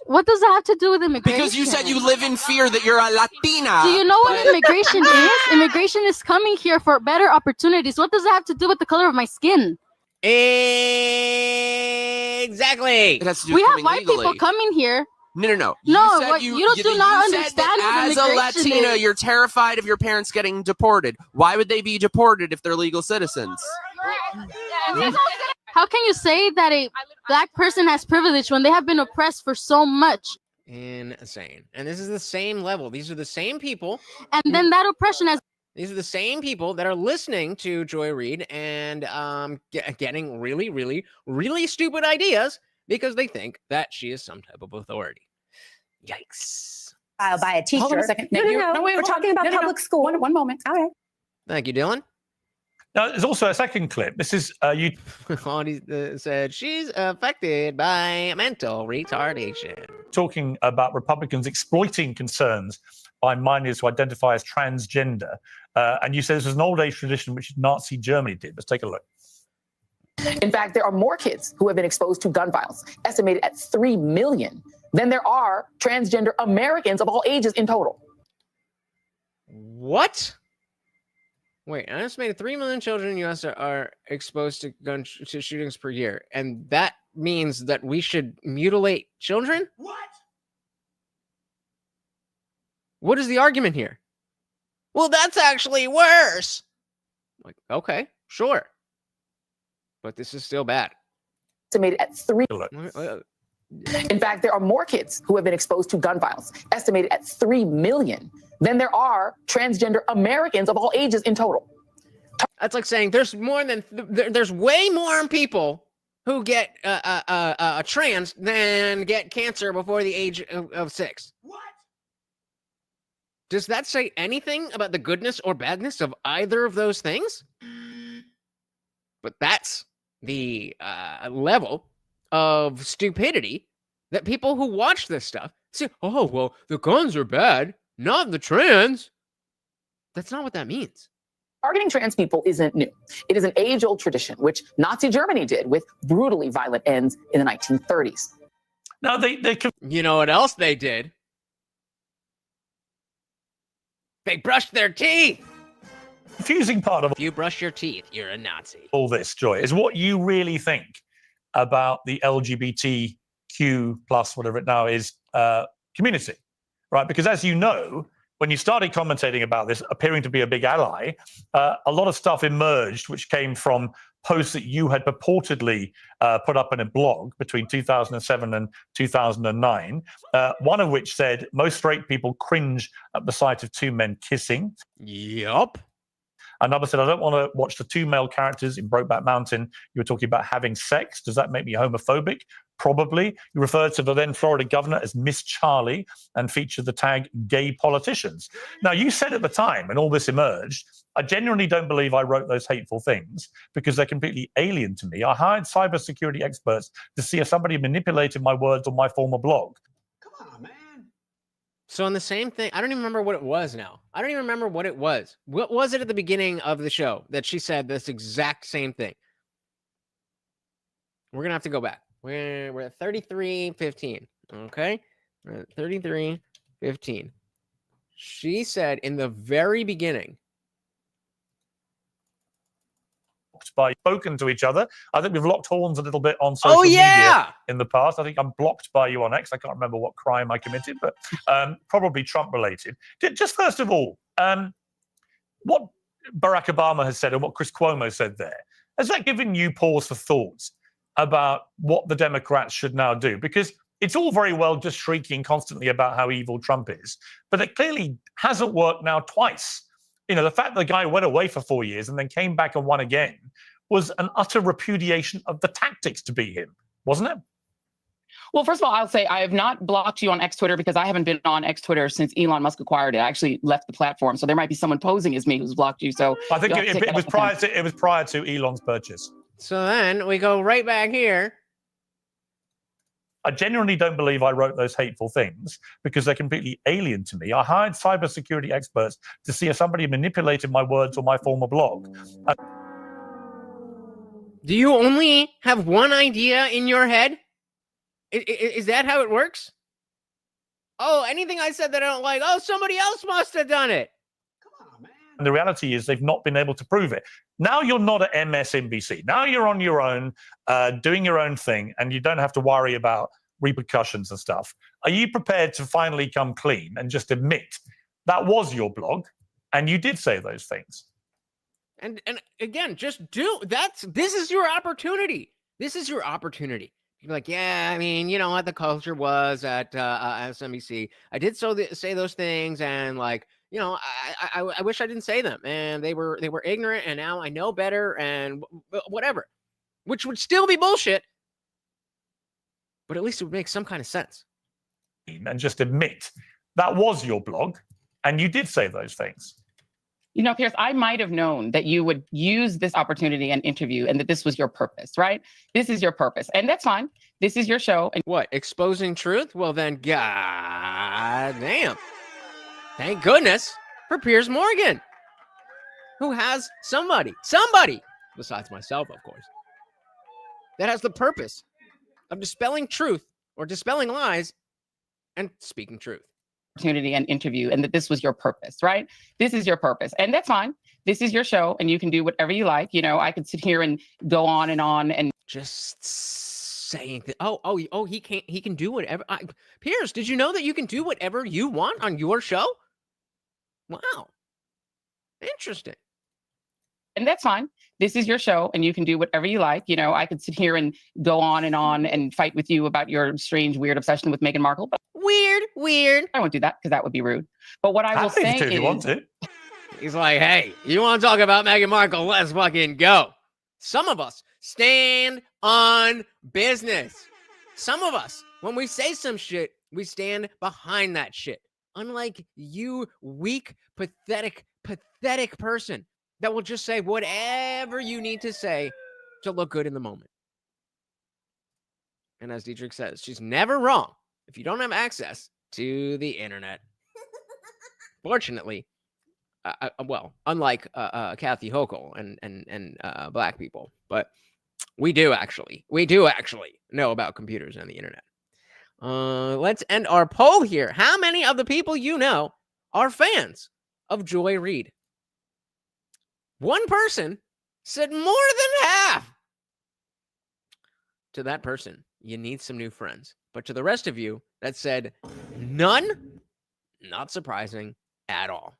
What does that have to do with immigration? Because you said you live in fear that you're a Latina. Do you know what immigration is? Immigration is coming here for better opportunities. What does that have to do with the color of my skin? Exactly. It has to do We with have white legally. people coming here. No. No, You do not understand that what as a immigration Latina, is. you're terrified of your parents getting deported. Why would they be deported if they're legal citizens? How can you say that a black person has privilege when they have been oppressed for so much? Insane. And this is the same level. These are the same people. And then that oppression has. These are the same people that are listening to Joy Reid and getting really, really, really stupid ideas because they think that she is some type of authority. Yikes. By a teacher. Hold on a second. No, we're talking about public school. One moment. All right. Thank you, Dylan. Now, there's also a second clip. This is you. Said she's affected by mental retardation. Talking about Republicans exploiting concerns by minors who identify as transgender. And you said this was an old age tradition which Nazi Germany did. Let's take a look. In fact, there are more kids who have been exposed to gun violence, estimated at 3 million, than there are transgender Americans of all ages in total. What? Wait, an estimated 3 million children in the U.S. are exposed to shootings per year. And that means that we should mutilate children? What? What is the argument here? Well, that's actually worse. Like, okay, sure. But this is still bad. Estimated at 3. In fact, there are more kids who have been exposed to gun violence, estimated at 3 million, than there are transgender Americans of all ages in total. That's like saying there's way more people who get trans than get cancer before the age of 6. What? Does that say anything about the goodness or badness of either of those things? But that's the level of stupidity that people who watch this stuff say, oh, well, the guns are bad, not the trans. That's not what that means. Targeting trans people isn't new. It is an age-old tradition, which Nazi Germany did with brutally violent ends in the 1930s. Now, you know what else they did? They brushed their teeth. Confusing part of if you brush your teeth, you're a Nazi. All this, Joy, is what you really think about the LGBTQ plus whatever it now is community, right? Because as you know, when you started commentating about this, appearing to be a big ally, a lot of stuff emerged which came from posts that you had purportedly put up in a blog between 2007 and 2009, one of which said, most straight people cringe at the sight of two men kissing. Yup. Another said, I don't want to watch the two male characters in Brokeback Mountain. You were talking about having sex. Does that make me homophobic? Probably. You referred to the then Florida governor as Miss Charlie and featured the tag gay politicians. Now, you said at the time when all this emerged, I genuinely don't believe I wrote those hateful things because they're completely alien to me. I hired cybersecurity experts to see if somebody manipulated my words on my former blog. Come on, man. So on the same thing, I don't even remember what it was now. I don't even remember what it was. What was it at the beginning of the show that she said this exact same thing? We're going to have to go back. We're at 33:15, okay? We're at 33:15. She said in the very beginning, by spoken to each other. I think we've locked horns a little bit on social media in the past. I think I'm blocked by you on X. I can't remember what crime I committed, but probably Trump related. Just first of all, what Barack Obama has said and what Chris Cuomo said there, has that given you pause for thought about what the Democrats should now do? Because it's all very well just shrieking constantly about how evil Trump is, but it clearly hasn't worked now twice. You know, the fact that the guy went away for 4 years and then came back and won again was an utter repudiation of the tactics to beat him, wasn't it? Well, first of all, I'll say I have not blocked you on X Twitter because I haven't been on X Twitter since Elon Musk acquired it. I actually left the platform, so there might be someone posing as me who's blocked you. So I think it was prior to Elon's purchase. So then we go right back here. I genuinely don't believe I wrote those hateful things because they're completely alien to me. I hired cybersecurity experts to see if somebody manipulated my words on my former blog. Do you only have one idea in your head? Is that how it works? Oh, anything I said that I don't like, oh, somebody else must have done it. Come on, man. And the reality is they've not been able to prove it. Now you're not at MSNBC. Now you're on your own, doing your own thing, and you don't have to worry about repercussions and stuff. Are you prepared to finally come clean and just admit that was your blog and you did say those things? And again, just do this is your opportunity. This is your opportunity. You're like, yeah, I mean, you know what the culture was at MSNBC. I did say those things, and like, you know, I wish I didn't say them, and they were ignorant, and now I know better, and whatever, which would still be bullshit, but at least it would make some kind of sense. And just admit that was your blog, and you did say those things. You know, Piers, I might have known that you would use this opportunity and interview and that this was your purpose, right? This is your purpose. And that's fine. This is your show. And what, exposing truth? Well, then, god damn. Thank goodness for Piers Morgan, who has somebody, besides myself, of course, that has the purpose of dispelling truth or dispelling lies and speaking truth. Opportunity and interview and that this was your purpose, right? This is your purpose. And that's fine. This is your show and you can do whatever you like. You know, I could sit here and go on and just saying that. He can do whatever. Piers, did you know that you can do whatever you want on your show? Wow. Interesting. And that's fine. This is your show and you can do whatever you like. You know, I could sit here and go on and fight with you about your strange, weird obsession with Meghan Markle. But weird. I won't do that because that would be rude. But what I will say is, if you want to. He's like, hey, you want to talk about Meghan Markle? Let's fucking go. Some of us stand on business. Some of us, when we say some shit, we stand behind that shit. Unlike you, weak, pathetic person that will just say whatever you need to say to look good in the moment. And as Dietrich says, she's never wrong if you don't have access to the internet. Fortunately, unlike Kathy Hochul and black people, but we do actually know about computers and the internet. Let's end our poll here. How many of the people you know are fans of Joy Reid? One person said more than half. To that person, you need some new friends. But to the rest of you that said none, not surprising at all.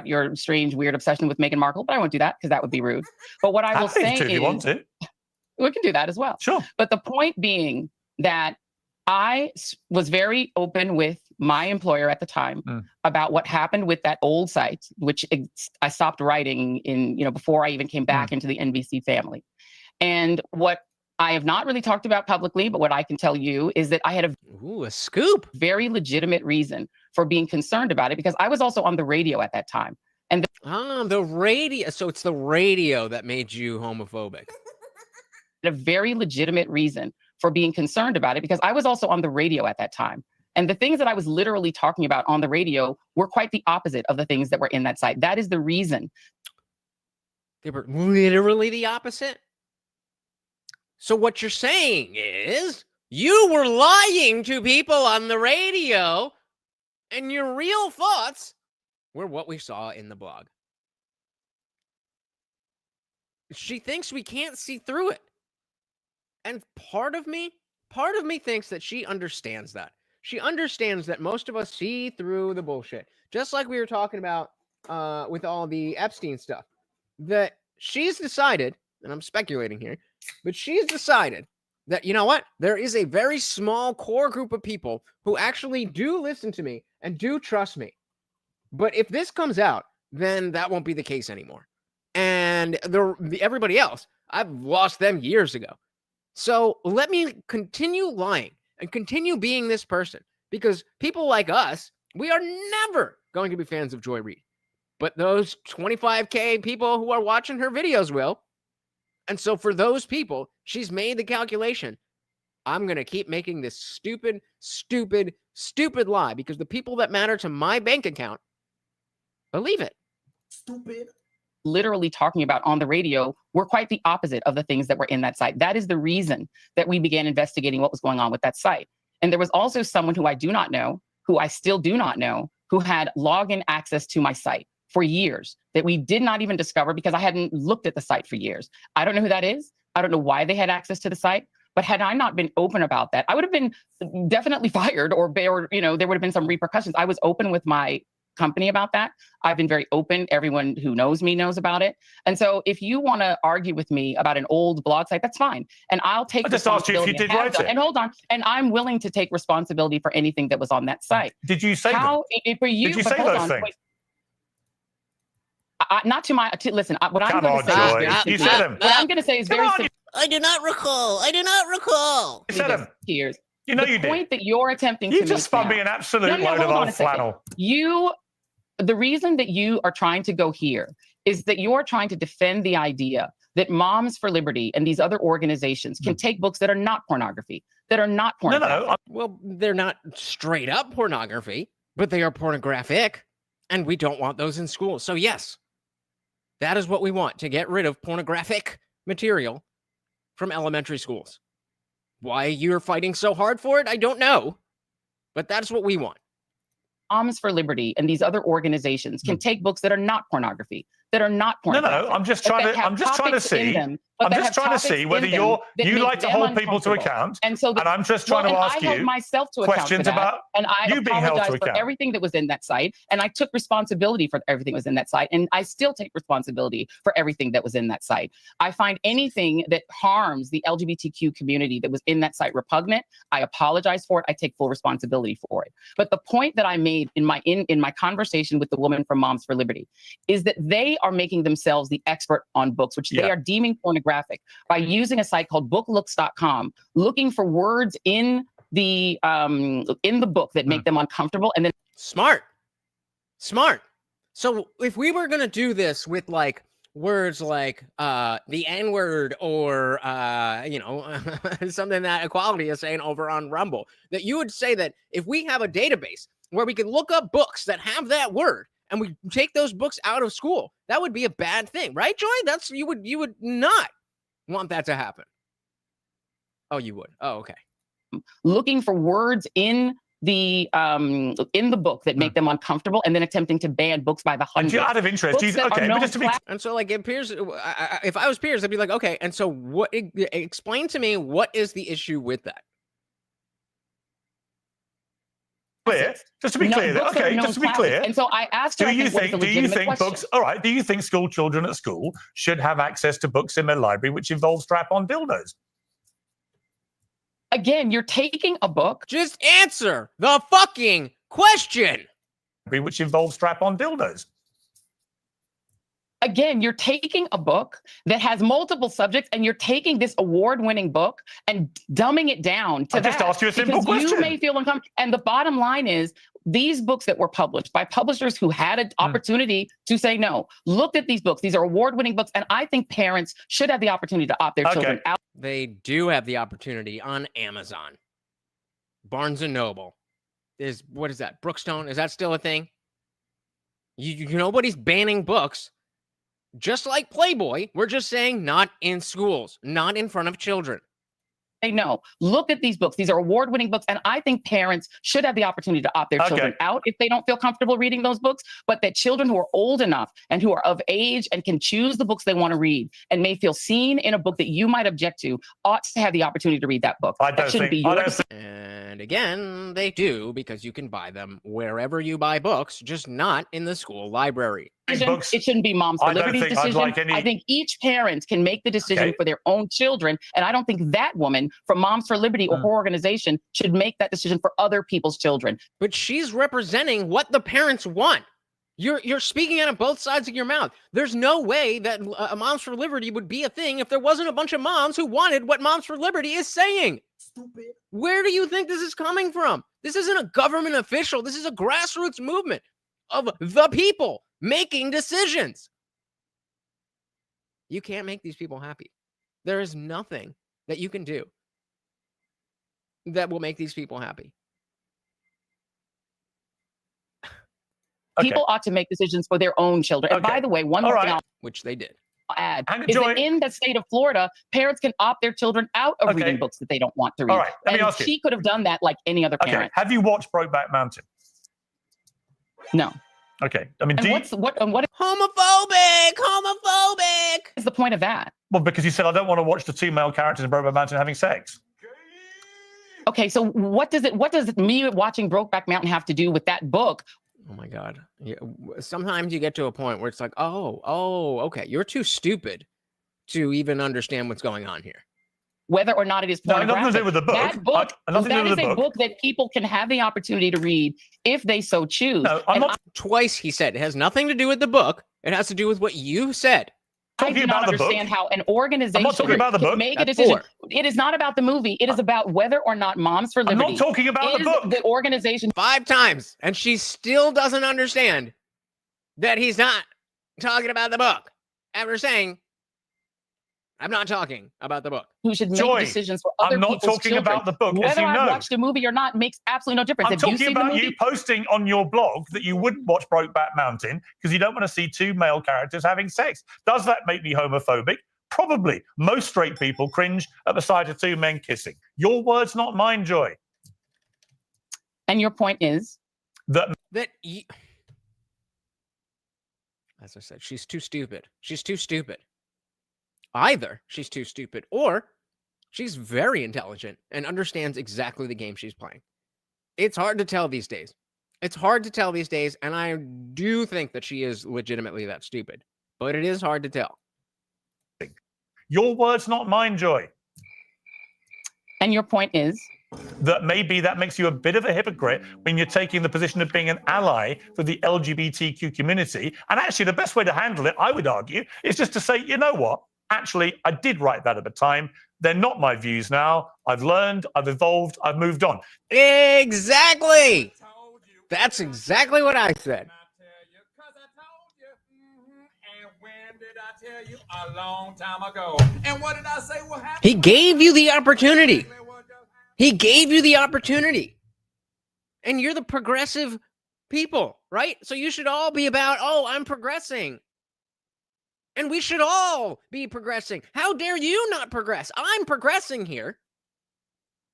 Your strange, weird obsession with Meghan Markle, but I won't do that because that would be rude. But what I will say is, if you want to. We can do that as well. Sure. But the point being that I was very open with my employer at the time about what happened with that old site, which I stopped writing in, before I even came back into the NBC family. And what I have not really talked about publicly, but what I can tell you is that I had a scoop, very legitimate reason for being concerned about it, because I was also on the radio at that time. And the radio. So it's the radio that made you homophobic. A very legitimate reason for being concerned about it, because I was also on the radio at that time. And the things that I was literally talking about on the radio were quite the opposite of the things that were in that site. That is the reason. They were literally the opposite. So what you're saying is you were lying to people on the radio and your real thoughts were what we saw in the blog. She thinks we can't see through it. And part of me thinks that she understands that. She understands that most of us see through the bullshit. Just like we were talking about with all the Epstein stuff. That she's decided, and I'm speculating here, but she's decided that, you know what? There is a very small core group of people who actually do listen to me and do trust me. But if this comes out, then that won't be the case anymore. And everybody else, I've lost them years ago. So let me continue lying and continue being this person, because people like us, we are never going to be fans of Joy Reid. But those 25K people who are watching her videos will. And so for those people, she's made the calculation. I'm going to keep making this stupid lie, because the people that matter to my bank account believe it. Stupid. Literally talking about on the radio were quite the opposite of the things that were in that site. That is the reason that we began investigating what was going on with that site. And there was also someone who I do not know, who I still do not know, who had login access to my site for years that we did not even discover because I hadn't looked at the site for years. I don't know who that is. I don't know why they had access to the site. But had I not been open about that, I would have been definitely fired, or there would have been some repercussions. I was open with my company about that. I've been very open. Everyone who knows me knows about it. And so if you want to argue with me about an old blog site, that's fine. And I'll take responsibility. I just asked you if you did write it. And hold on. And I'm willing to take responsibility for anything that was on that site. Did you say for you? Did you say those things? Not to my, listen, what I'm going to say is very you said them. What I'm going to say is very simple. I do not recall. You said them. Tears. You know the you did. point that you're attempting you to just spun me an absolute load of old flannel. the reason that you are trying to go here is that you're trying to defend the idea that Moms for Liberty and these other organizations can take books that are not pornography, that are not pornographic. Well, they're not straight up pornography, but they are pornographic, and we don't want those in schools. So yes, that is what we want, to get rid of pornographic material from elementary schools. Why you're fighting so hard for it, I don't know, but that's what we want. Moms for Liberty and these other organizations can take books that are not pornography, that are not pornographic. I'm just trying to see whether you like to hold people to account, and I'm just trying to ask you myself to questions about and I you being held to apologize for account. everything that was in that site, and I took responsibility for everything that was in that site, and I still take responsibility for everything that was in that site. I find anything that harms the LGBTQ community that was in that site repugnant. I apologize for it. I take full responsibility for it. But the point that I made in my conversation with the woman from Moms for Liberty is that they are making themselves the expert on books, which they are deeming pornographic, by using a site called booklooks.com, looking for words in the book that make them uncomfortable, and then smart. So if we were gonna do this with like words like the N-word or something that Equality is saying over on Rumble, that you would say that if we have a database where we can look up books that have that word and we take those books out of school, that would be a bad thing, right, Joy? You would not want that to happen. Oh, you would. Oh, okay. Looking for words in the book that make them uncomfortable, and then attempting to ban books by the hundreds. Out of interest, and so like if I was Piers, I'd be like, okay, and so explain to me what is the issue with that? Just to be clear, just to be clear. And so I asked her, do you think books, all right, do you think school children at school should have access to books in their library which involve strap-on dildos? Again, you're taking a book. Just answer the fucking question. Which involves strap-on dildos. Again, you're taking a book that has multiple subjects, and you're taking this award-winning book and dumbing it down to I just asked you a simple question. You may feel uncomfortable. And the bottom line is, these books that were published by publishers who had an opportunity to say no, looked at these books. These are award-winning books, and I think parents should have the opportunity to opt their children out. They do have the opportunity on Amazon, Barnes & Noble. What is that? Brookstone? Is that still a thing? Nobody's banning books. Just like Playboy, we're just saying not in schools, not in front of children. They know. Look at these books. These are award-winning books, and I think parents should have the opportunity to opt their children out if they don't feel comfortable reading those books, but that children who are old enough and who are of age and can choose the books they want to read and may feel seen in a book that you might object to ought to have the opportunity to read that book. That shouldn't be your decision. And again, they do, because you can buy them wherever you buy books, just not in the school library. It shouldn't be Moms for Liberty's decision. I think each parent can make the decision for their own children, and I don't think that woman from Moms for Liberty or her organization should make that decision for other people's children. But she's representing what the parents want. You're speaking out of both sides of your mouth. There's no way that Moms for Liberty would be a thing if there wasn't a bunch of moms who wanted what Moms for Liberty is saying. Stupid. Where do you think this is coming from? This isn't a government official. This is a grassroots movement of the people making decisions. You can't make these people happy. There is nothing that you can do that will make these people happy. People ought to make decisions for their own children. And by the way, one more thing which they did. Add is that in the state of Florida, parents can opt their children out of reading books that they don't want to read. All right, let me ask you. She could have done that like any other parent. Have you watched Brokeback Mountain? No. Okay. I mean, what homophobic is the point of that? Well, because you said I don't want to watch the two male characters in Brokeback Mountain having sex. Okay, so what does me watching Brokeback Mountain have to do with that book? Oh my God. Sometimes you get to a point where it's like, okay, you're too stupid to even understand what's going on here. Whether or not it is pornographic. Nothing to do with the book. That book, that is a book that people can have the opportunity to read if they so choose. No, twice he said it has nothing to do with the book. It has to do with what you said. I do not understand how an organization can make a decision. It is not about the movie. It is about whether or not Moms for Liberty. I'm not talking about the book. The organization 5 times, and she still doesn't understand that he's not talking about the book after saying, I'm not talking about the book. Who should make Joy, decisions for other I'm not people's talking children. about the book, as Whether you I've know. watched a movie or not makes absolutely no difference. I'm Have you talking seen the about movie? you posting on your blog that you wouldn't watch Brokeback Mountain because you don't want to see two male characters having sex. Does that make me homophobic? Probably. Most straight people cringe at the sight of two men kissing. Your words, not mine, Joy. And your point is? That as I said, she's too stupid. She's too stupid. Either she's too stupid or she's very intelligent and understands exactly the game she's playing. It's hard to tell these days. It's hard to tell these days, and I do think that she is legitimately that stupid. But it is hard to tell. Your words, not mine, Joy. And your point is? That maybe that makes you a bit of a hypocrite when you're taking the position of being an ally for the LGBTQ community. And actually, the best way to handle it, I would argue, is just to say, you know what? Actually, I did write that at the time. They're not my views now. I've learned, I've evolved, I've moved on. Exactly. That's exactly what I said. A long time ago. And what did I say? What happened? He gave you the opportunity. He gave you the opportunity. And you're the progressive people, right? So you should all be about, oh, I'm progressing. And we should all be progressing. How dare you not progress? I'm progressing here.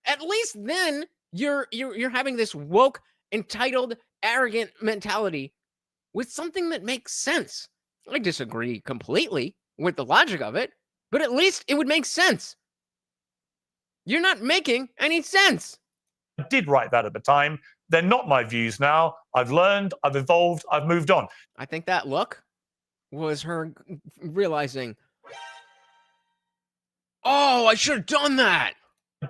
At least then you're having this woke, entitled, arrogant mentality with something that makes sense. I disagree completely with the logic of it, but at least it would make sense. You're not making any sense. I did write that at the time. They're not my views now. I've learned, I've evolved, I've moved on. I think that look was her realizing, oh, I should have done that. I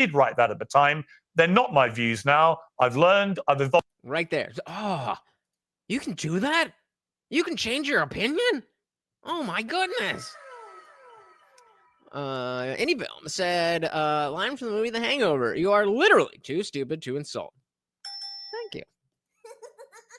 did write that at the time. They're not my views now. I've learned, I've evolved. Right there. Oh, you can do that? You can change your opinion? Oh my goodness. Any film said, line from the movie The Hangover, you are literally too stupid to insult. Thank you.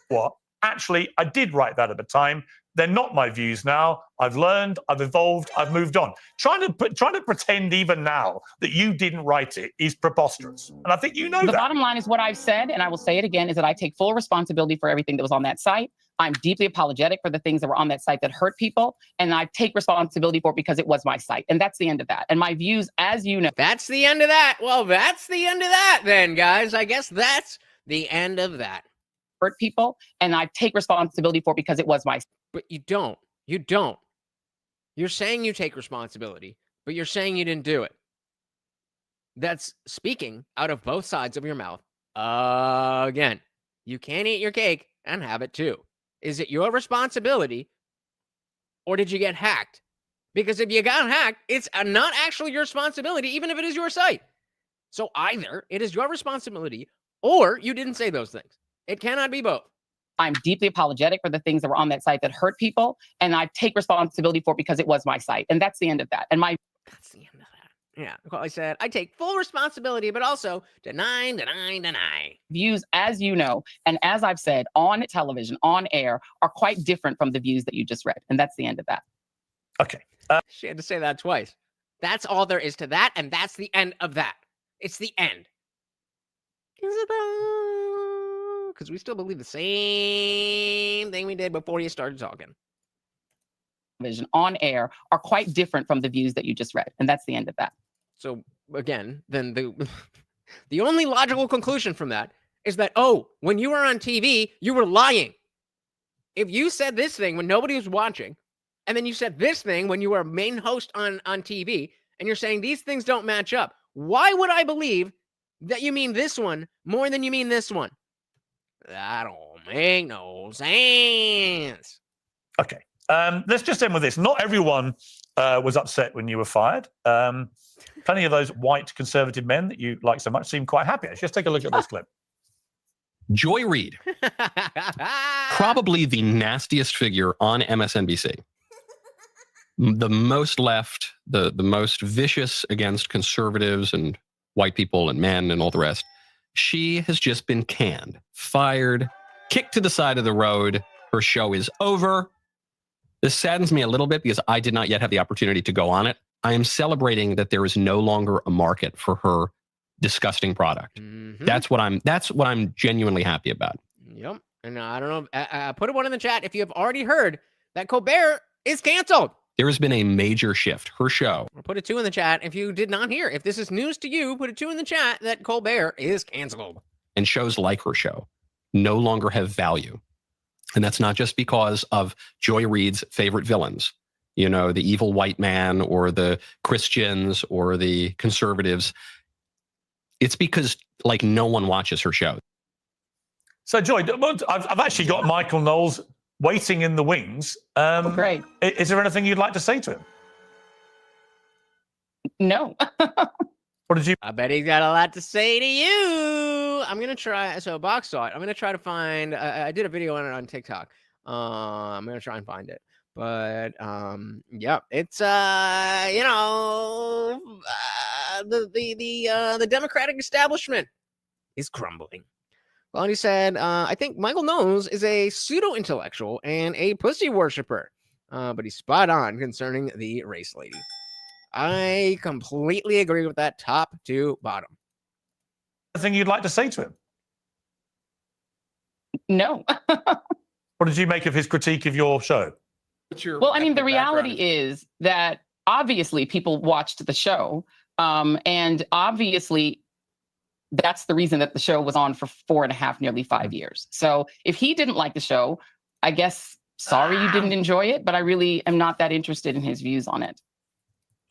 What? Actually, I did write that at the time. They're not my views now. I've learned, I've evolved, I've moved on. Trying to pretend even now that you didn't write it is preposterous. And I think you know that. The bottom line is what I've said, and I will say it again, is that I take full responsibility for everything that was on that site. I'm deeply apologetic for the things that were on that site that hurt people, and I take responsibility for it because it was my site. And that's the end of that. And my views, as you know. That's the end of that. Well, that's the end of that then, guys. I guess that's the end of that. Hurt people, and I take responsibility for it because it was my site. But you don't. You don't. You're saying you take responsibility, but you're saying you didn't do it. That's speaking out of both sides of your mouth. Again, you can't eat your cake and have it too. Is it your responsibility or did you get hacked? Because if you got hacked, it's not actually your responsibility, even if it is your site. So either it is your responsibility or you didn't say those things. It cannot be both. I'm deeply apologetic for the things that were on that site that hurt people, and I take responsibility for it because it was my site. And that's the end of that. And that's the end of that. Yeah, I said, I take full responsibility, but also deny. Views, as you know, and as I've said on television, on air, are quite different from the views that you just read. And that's the end of that. Okay. She had to say that twice. That's all there is to that, and that's the end of that. It's the end. Is it though? Because we still believe the same thing we did before you started talking. Vision on air are quite different from the views that you just read. And that's the end of that. So again, then the only logical conclusion from that is that, oh, when you were on TV, you were lying. If you said this thing when nobody was watching, and then you said this thing when you were a main host on TV, and you're saying these things don't match up, why would I believe that you mean this one more than you mean this one? That don't make no sense. Okay. Let's just end with this. Not everyone was upset when you were fired. Plenty of those white conservative men that you like so much seem quite happy. Let's just take a look at this clip. Joy Reid, probably the nastiest figure on MSNBC. The most left, the most vicious against conservatives and white people and men and all the rest. She has just been canned, fired, kicked to the side of the road. Her show is over. This saddens me a little bit because I did not yet have the opportunity to go on it. I am celebrating that there is no longer a market for her disgusting product. That's what I'm genuinely happy about. Yep. And I don't know. Put one in the chat if you have already heard that Colbert is canceled. There has been a major shift. Her show. Or put a 2 in the chat if you did not hear. If this is news to you, put a 2 in the chat that Colbert is canceled. And shows like her show no longer have value. And that's not just because of Joy Reid's favorite villains, you know, the evil white man or the Christians or the conservatives. It's because like no one watches her show. So Joy, I've actually got Michael Knowles waiting in the wings. Great. Is there anything you'd like to say to him? No. What did you? I bet he's got a lot to say to you. I'm gonna try. So Box saw it. I'm gonna try to find. I did a video on it on TikTok. I'm gonna try and find it. But yeah, it's you know, the Democratic establishment is crumbling. Well, he said, I think Michael Knowles is a pseudo-intellectual and a pussy worshiper, but he's spot on concerning the race lady. I completely agree with that top to bottom. Anything you'd like to say to him? No. What did you make of his critique of your show? Well, I mean, the reality is that obviously people watched the show, and obviously that's the reason that the show was on for 4.5, nearly 5 years. So if he didn't like the show, I guess, sorry you didn't enjoy it, but I really am not that interested in his views on it.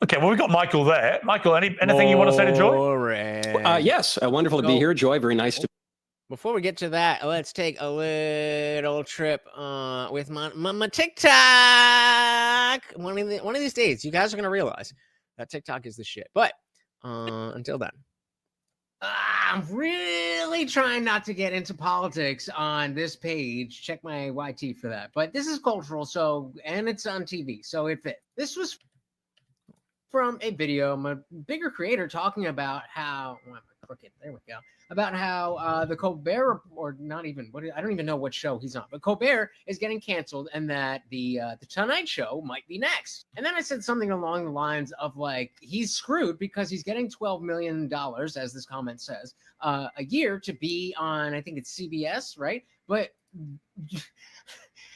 Okay, well, we've got Michael there. Michael, anything you want to say to Joy? Yes, wonderful to be here, Joy. Very nice to. Before we get to that, let's take a little trip with my TikTok. One of these days, you guys are going to realize that TikTok is the shit. But until then, I'm really trying not to get into politics on this page. Check my YT for that. But this is cultural, and it's on TV, so it fits. This was from a video, a bigger creator talking about how, crooked, there we go, about how the Colbert, or not even, I don't even know what show he's on, but Colbert is getting canceled and that the Tonight Show might be next. And then I said something along the lines of like, he's screwed because he's getting $12 million, as this comment says, a year to be on, I think it's CBS, right? But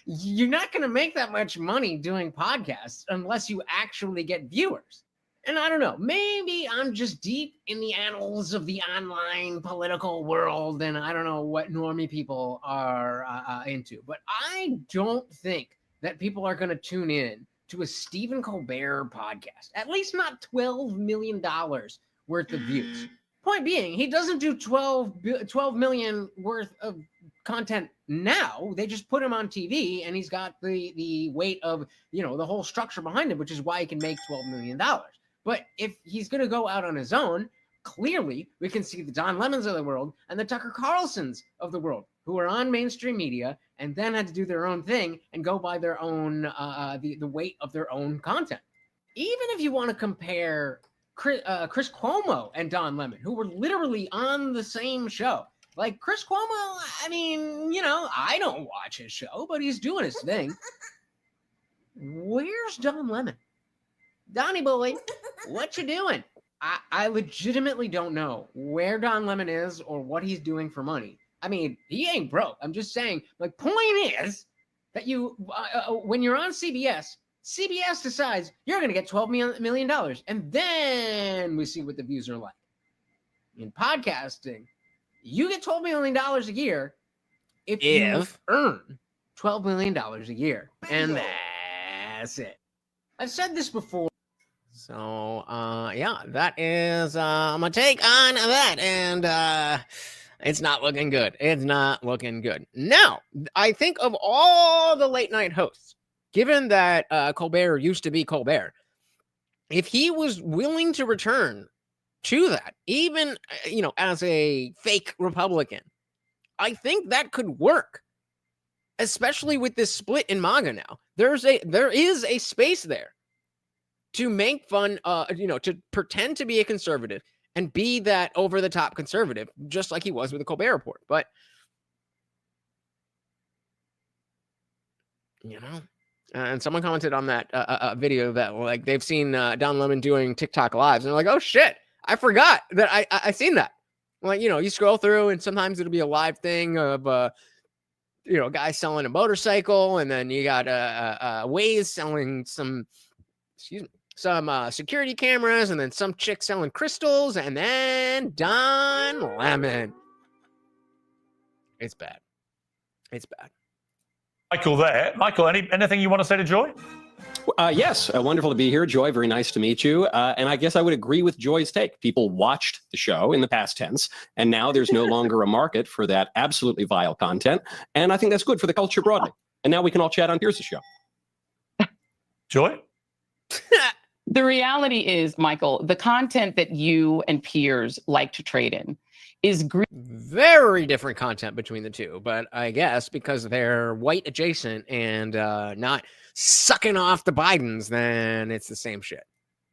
you're not going to make that much money doing podcasts unless you actually get viewers. And I don't know, maybe I'm just deep in the annals of the online political world and I don't know what normie people are into. But I don't think that people are going to tune in to a Stephen Colbert podcast. At least not $12 million worth of views. Point being, he doesn't do 12 million worth of content now. They just put him on TV and he's got the weight of, you know, the whole structure behind him, which is why he can make $12 million. But if he's going to go out on his own, clearly we can see the Don Lemons of the world and the Tucker Carlsons of the world who are on mainstream media and then had to do their own thing and go by their own, the weight of their own content. Even if you want to compare Chris Cuomo and Don Lemon, who were literally on the same show. Like Chris Cuomo, I mean, you know, I don't watch his show, but he's doing his thing. Where's Don Lemon? Donnie boy, what you doing? I legitimately don't know where Don Lemon is or what he's doing for money. I mean, he ain't broke. I'm just saying, like, point is that you, when you're on CBS, CBS decides you're going to get $12 million. And then we see what the views are like. In podcasting, you get $12 million a year if you earn $12 million a year. And that's it. I've said this before. So, yeah, that is my take on that. And it's not looking good. It's not looking good. Now, I think of all the late night hosts, given that Colbert used to be Colbert, if he was willing to return to that, even, you know, as a fake Republican, I think that could work, especially with this split in MAGA now. There is a space there to make fun, you know, to pretend to be a conservative and be that over-the-top conservative, just like he was with the Colbert Report. But You know? And someone commented on that video that like they've seen Don Lemon doing TikTok lives, and they're like, "Oh shit, I forgot that I seen that." Like, you know, you scroll through, and sometimes it'll be a live thing of you know, a guy selling a motorcycle, and then you got Waze selling some, some security cameras, and then some chick selling crystals, and then Don Lemon. It's bad. It's bad. Michael there. Michael, anything you want to say to Joy? Yes, wonderful to be here, Joy. Very nice to meet you. And I guess I would agree with Joy's take. People watched the show in the past tense, and now there's no longer a market for that absolutely vile content. And I think that's good for the culture broadly. And now we can all chat on Piers' show. Joy? The reality is, Michael, the content that you and Piers like to trade in is very different content between the two, but I guess because they're white adjacent and not sucking off the Bidens, then it's the same shit.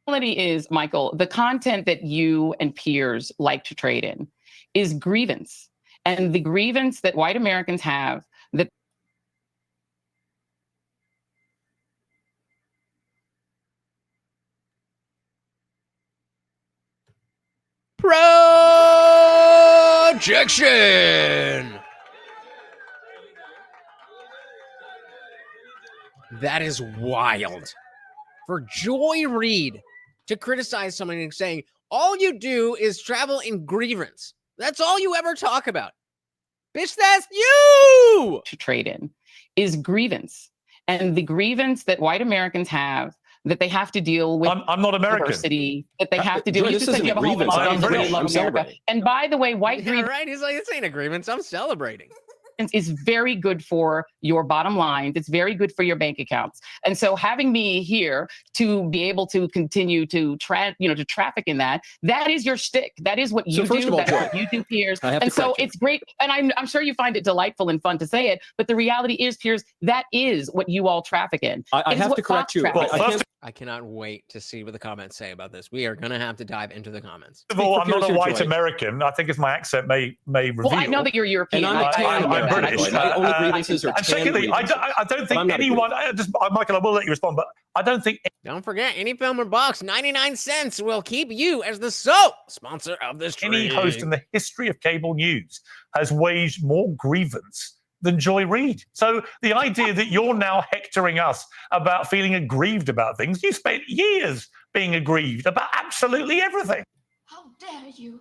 The reality is, Michael, the content that you and Piers like to trade in is grievance, and the grievance that white Americans have that Projection. That is wild. For Joy Reid to criticize someone and saying, all you do is travel in grievance. That's all you ever talk about. Bitch, that's you! To trade in is grievance. And the grievance that white Americans have that they have to deal with. I'm not American. Diversity, that they have to deal Joy, with. this isn't a grievance. I'm British. Love America. And by the way, white grievance. Right? He's like, this ain't a grievance. I'm celebrating. Is very good for your bottom lines. It's very good for your bank accounts. And so having me here to be able to continue to to traffic in that is your shtick. That is what you do. That's what you do, Piers. And so it's great. And I'm sure you find it delightful and fun to say it. But the reality is, Piers, that is what you all traffic in. I have to correct you. I cannot wait to see what the comments say about this. We are going to have to dive into the comments. First of all, I'm not a white American. I think it's my accent may reveal. Well, I know that you're European. I'm British. And secondly, I don't think anyone. Michael, I will let you respond, but I don't think. Don't forget, any film or box, 99 cents will keep you as the sole sponsor of this stream. Any host in the history of cable news has waged more grievance than Joy Reid. So the idea that you're now hectoring us about feeling aggrieved about things, you spent years being aggrieved about absolutely everything. How dare you?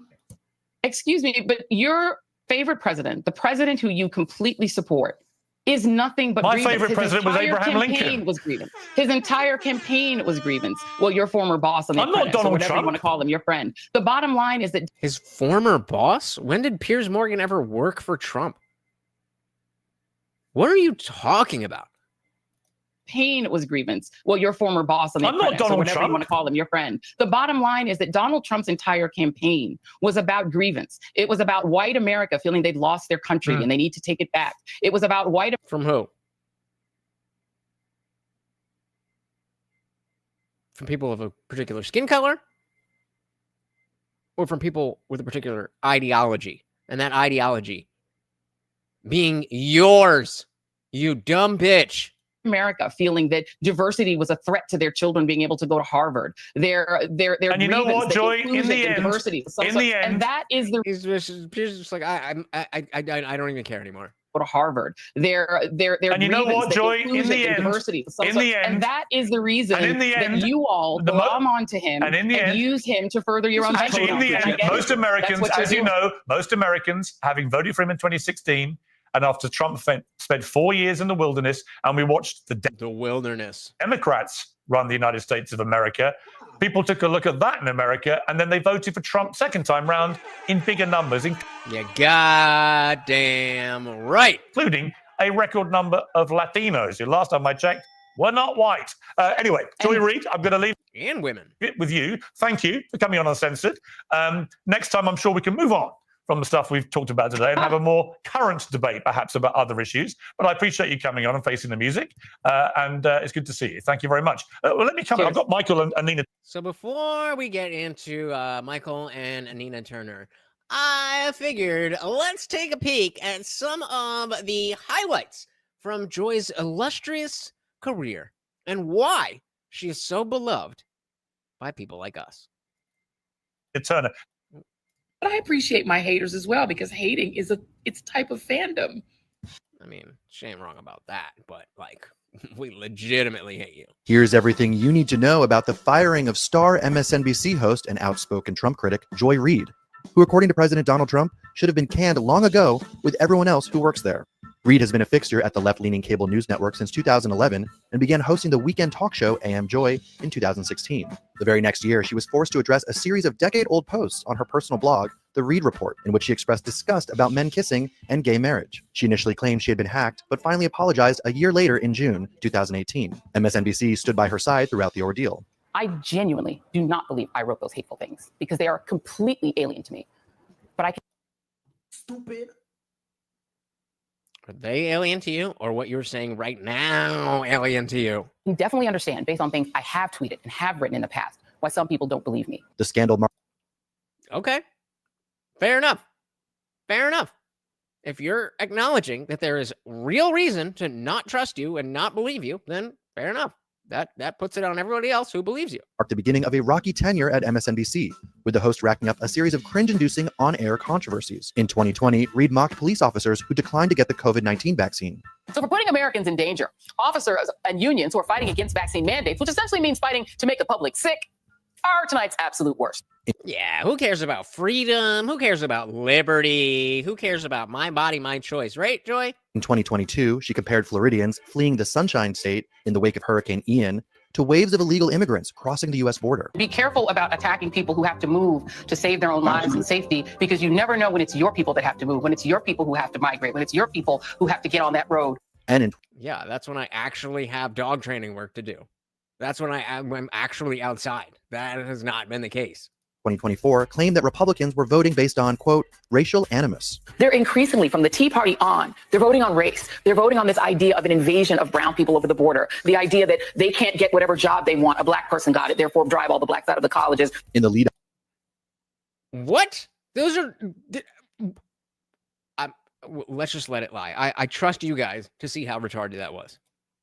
Excuse me, but your favorite president, the president who you completely support, is nothing but my grievance. favorite president was Abraham Lincoln. Was grievance. His entire campaign was grievance. Well, your former boss on the I'm not Donald whatever Trump. You want to call him, your friend. The bottom line is that his former boss? When did Piers Morgan ever work for Trump? What are you talking about? Campaign was grievance. Well, your former boss on the I'm not Donald whatever Trump. You want to call him, your friend. The bottom line is that Donald Trump's entire campaign was about grievance. It was about white America feeling they'd lost their country and they need to take it back. It was about white. From who? From people of a particular skin color? Or from people with a particular ideology? And that ideology being yours, you dumb bitch. America feeling that diversity was a threat to their children being able to go to Harvard. Their and you know what, Joy? In the end, and that is the. He's just like I don't even care anymore. Go to Harvard. Their and you know what, Joy? In the end, and that is the reason that you all glom onto him and use him to further your own. Actually, in the end, most Americans, as you know, most Americans, having voted for him in 2016. And after Trump spent 4 years in the wilderness, and we watched the wilderness Democrats run the United States of America, people took a look at that in America, and then they voted for Trump second time round in bigger numbers. You goddamn right. Including a record number of Latinos, who last time I checked were not white. Anyway, Joy Reid, I'm going to leave. And women. With you. Thank you for coming on Uncensored. Next time, I'm sure we can move on from the stuff we've talked about today and have a more current debate, perhaps, about other issues. But I appreciate you coming on and facing the music, and it's good to see you. Thank you very much. Well, let me come. I've got Michael and Nina. So before we get into Michael and Nina Turner, I figured let's take a peek at some of the highlights from Joy's illustrious career and why she is so beloved by people like us. Turner. But I appreciate my haters as well, because hating is it's a type of fandom. I mean, she ain't wrong about that, but like, we legitimately hate you. Here's everything you need to know about the firing of star MSNBC host and outspoken Trump critic Joy Reid, who, according to President Donald Trump, should have been canned long ago with everyone else who works there. Reid has been a fixture at the left-leaning cable news network since 2011 and began hosting the weekend talk show AM Joy in 2016. The very next year, she was forced to address a series of decade-old posts on her personal blog, The Reid Report, in which she expressed disgust about men kissing and gay marriage. She initially claimed she had been hacked, but finally apologized a year later in June 2018. MSNBC stood by her side throughout the ordeal. I genuinely do not believe I wrote those hateful things, because they are completely alien to me. But I can. Stupid. Are they alien to you, or what you're saying right now alien to you? You definitely understand, based on things I have tweeted and have written in the past, why some people don't believe me. The scandal. Okay. Fair enough. Fair enough. If you're acknowledging that there is real reason to not trust you and not believe you, then fair enough. That puts it on everybody else who believes you. Marked the beginning of a rocky tenure at MSNBC, with the host racking up a series of cringe-inducing on-air controversies. In 2020, Reid mocked police officers who declined to get the COVID-19 vaccine. So for putting Americans in danger, officers and unions who are fighting against vaccine mandates, which essentially means fighting to make the public sick, are tonight's absolute worst. Yeah, who cares about freedom? Who cares about liberty? Who cares about my body, my choice, right, Joy? In 2022, she compared Floridians fleeing the Sunshine State in the wake of Hurricane Ian to waves of illegal immigrants crossing the U.S. border. Be careful about attacking people who have to move to save their own lives and safety, because you never know when it's your people that have to move, when it's your people who have to migrate, when it's your people who have to get on that road. And yeah, that's when I actually have dog training work to do. That's when I'm actually outside. That has not been the case. 2024 claimed that Republicans were voting based on, quote, racial animus. They're increasingly, from the Tea Party on, they're voting on race. They're voting on this idea of an invasion of brown people over the border. The idea that they can't get whatever job they want. A black person got it, therefore drive all the blacks out of the colleges. In the lead. What? Those are... let's just let it lie. I trust you guys to see how retarded that was.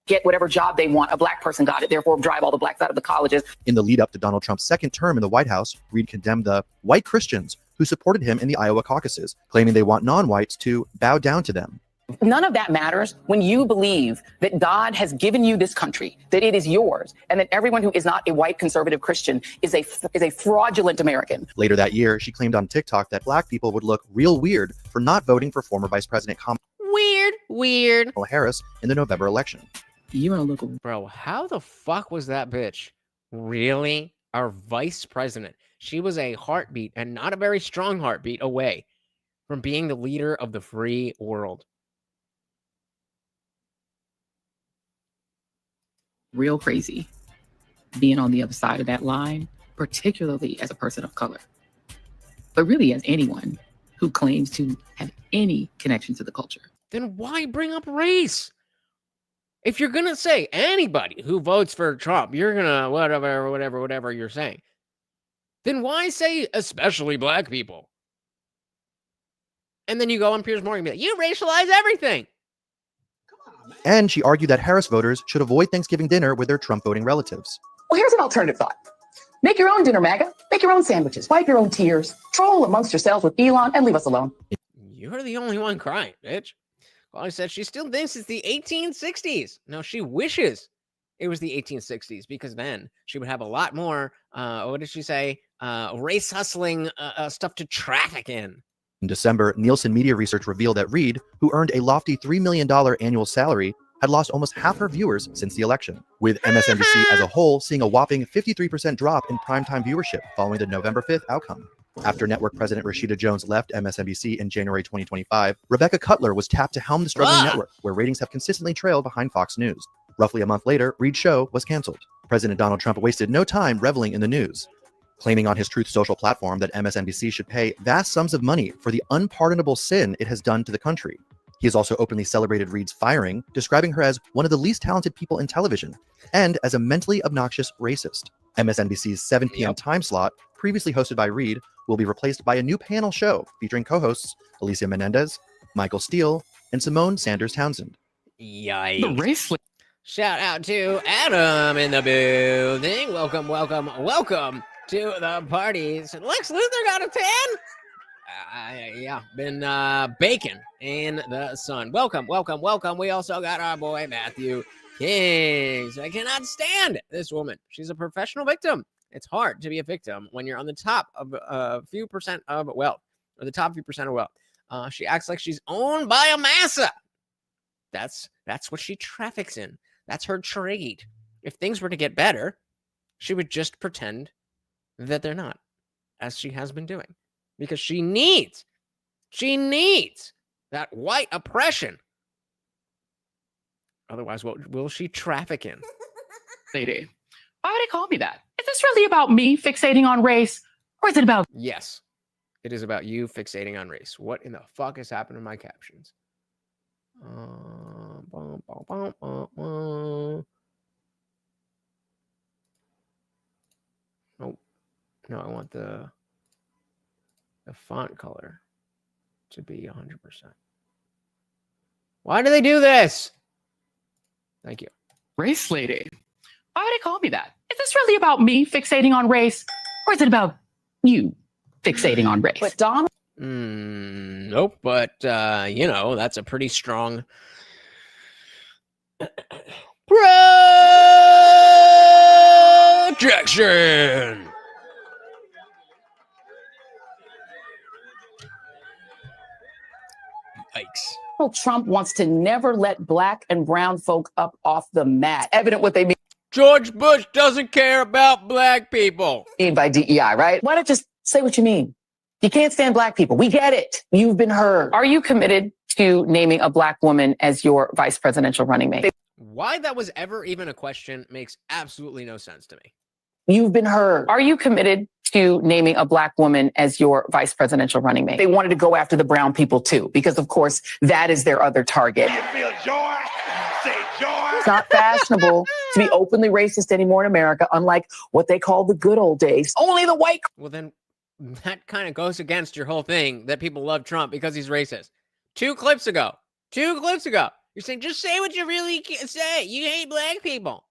Get whatever job they want. A black person got it, therefore drive all the blacks out of the colleges. In the lead up to Donald Trump's second term in the White House, Reid condemned the white Christians who supported him in the Iowa caucuses, claiming they want non-whites to bow down to them. None of that matters when you believe that God has given you this country, that it is yours, and that everyone who is not a white conservative Christian is a fraudulent American. Later that year, she claimed on TikTok that black people would look real weird for not voting for former Vice President Kamala Harris in the November election. You want to look, bro, how the fuck was that bitch really our vice president? She was a heartbeat, and not a very strong heartbeat, away from being the leader of the free world. Real crazy being on the other side of that line, particularly as a person of color, but really as anyone who claims to have any connection to the culture. Then why bring up race? If you're going to say anybody who votes for Trump, you're going to whatever you're saying, then why say especially black people? And then you go on Piers Morgan and be like, you racialize everything. And she argued that Harris voters should avoid Thanksgiving dinner with their Trump voting relatives. Well, here's an alternative thought. Make your own dinner, MAGA. Make your own sandwiches. Wipe your own tears. Troll amongst yourselves with Elon and leave us alone. You're the only one crying, bitch. Well, I said she still thinks it's the 1860s. No, she wishes it was the 1860s, because then she would have a lot more, what did she say? Race hustling stuff to traffic in. In December, Nielsen Media Research revealed that Reid, who earned a lofty $3 million annual salary, had lost almost half her viewers since the election, with MSNBC as a whole seeing a whopping 53% drop in primetime viewership following the November 5th outcome. After network president Rashida Jones left MSNBC in January 2025, Rebecca Cutler was tapped to helm the struggling network, where ratings have consistently trailed behind Fox News. Roughly a month later, Reid's show was canceled. President Donald Trump wasted no time reveling in the news, claiming on his Truth Social platform that MSNBC should pay vast sums of money for the unpardonable sin it has done to the country. He has also openly celebrated Reid's firing, describing her as one of the least talented people in television and as a mentally obnoxious racist. MSNBC's 7 p.m. time slot, previously hosted by Reid, will be replaced by a new panel show featuring co-hosts Alicia Menendez, Michael Steele, and Simone Sanders Townsend. Yikes. The race. Shout out to Adam in the building. Welcome, welcome, welcome to the parties. Lex Luthor got a 10. Yeah, been baking in the sun. Welcome, welcome, welcome. We also got our boy Matthew Kings. I cannot stand this woman. She's a professional victim. It's hard to be a victim when you're on the top of a few percent of wealth, or the top few percent of wealth. She acts like she's owned by a massa. That's what she traffics in. That's her trade. If things were to get better, she would just pretend that they're not, as she has been doing. Because she needs that white oppression. Otherwise, what will she traffic in? Lady, why would they call me that? Is this really about me fixating on race? Or is it about... Yes, it is about you fixating on race. What in the fuck has happened to my captions? Oh, no, I want the font color to be 100%. Why do they do this? Thank you. Race lady. Why would they call me that? Is this really about me fixating on race? Or is it about you fixating on race? But Donald... Nope, but, that's a pretty strong... projection! Yikes. Donald Trump wants to never let black and brown folk up off the mat. Evident what they mean. George Bush doesn't care about black people. By DEI, right? Why not just say what you mean? You can't stand black people. We get it. You've been heard. Are you committed to naming a black woman as your vice presidential running mate? Why that was ever even a question makes absolutely no sense to me. You've been heard. Are you committed to naming a black woman as your vice presidential running mate? They wanted to go after the brown people too, because of course that is their other target. You feel joy? Say joy. It's not fashionable to be openly racist anymore in America, unlike what they call the good old days. Only the white. Well, then that kind of goes against your whole thing that people love Trump because he's racist. Two clips ago, you're saying, just say what you really say. You hate black people.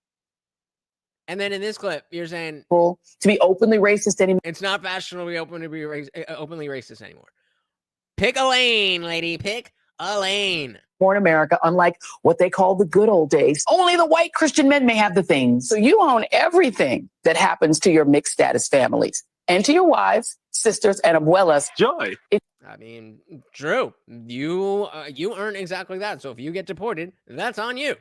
And then in this clip, you're saying to be openly racist anymore. It's not fashionable to be openly racist anymore. Pick a lane, lady. Pick a lane. More in America, unlike what they call the good old days. Only the white Christian men may have the things. So you own everything that happens to your mixed status families and to your wives, sisters, and abuelas. Joy. I mean, true. You earn exactly that. So if you get deported, that's on you.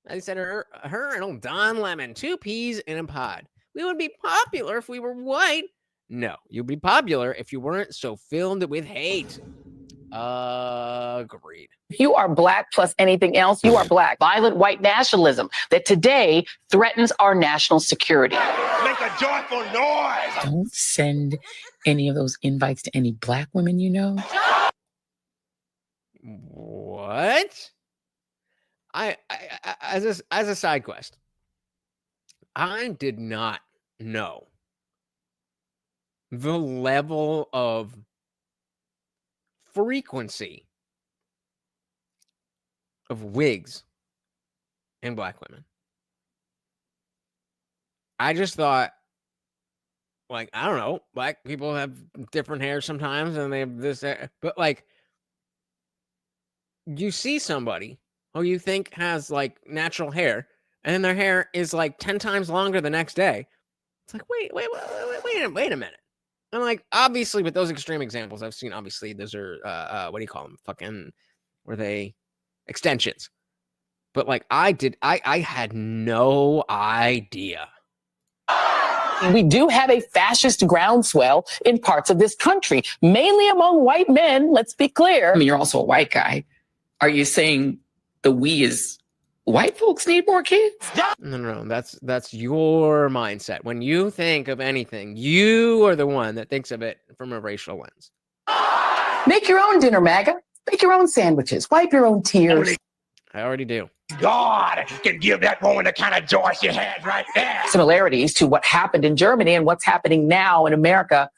I said her and old Don Lemon, 2 peas in a pod. We would be popular if we were white. No, you'd be popular if you weren't so filled with hate. Agreed. If you are black plus anything else, you are black. Violent white nationalism that today threatens our national security. Make a joyful noise. Don't send any of those invites to any black women you know. What? I as a side quest, I did not know the level of frequency of wigs in black women. I just thought, like, I don't know, black people have different hair sometimes and they have this hair, but like, you see somebody who you think has like natural hair and then their hair is like 10 times longer the next day. It's like, wait a minute. And like, obviously with those extreme examples I've seen, obviously those are, what do you call them? Fucking, were they extensions? But like I had no idea. We do have a fascist groundswell in parts of this country, mainly among white men. Let's be clear. I mean, you're also a white guy. Are you saying the we is white folks need more kids? No. That's your mindset. When you think of anything, you are the one that thinks of it from a racial lens. Make your own dinner, MAGA. Make your own sandwiches. Wipe your own tears. I already do. God can give that woman the kind of joy she had right there. Similarities to what happened in Germany and what's happening now in America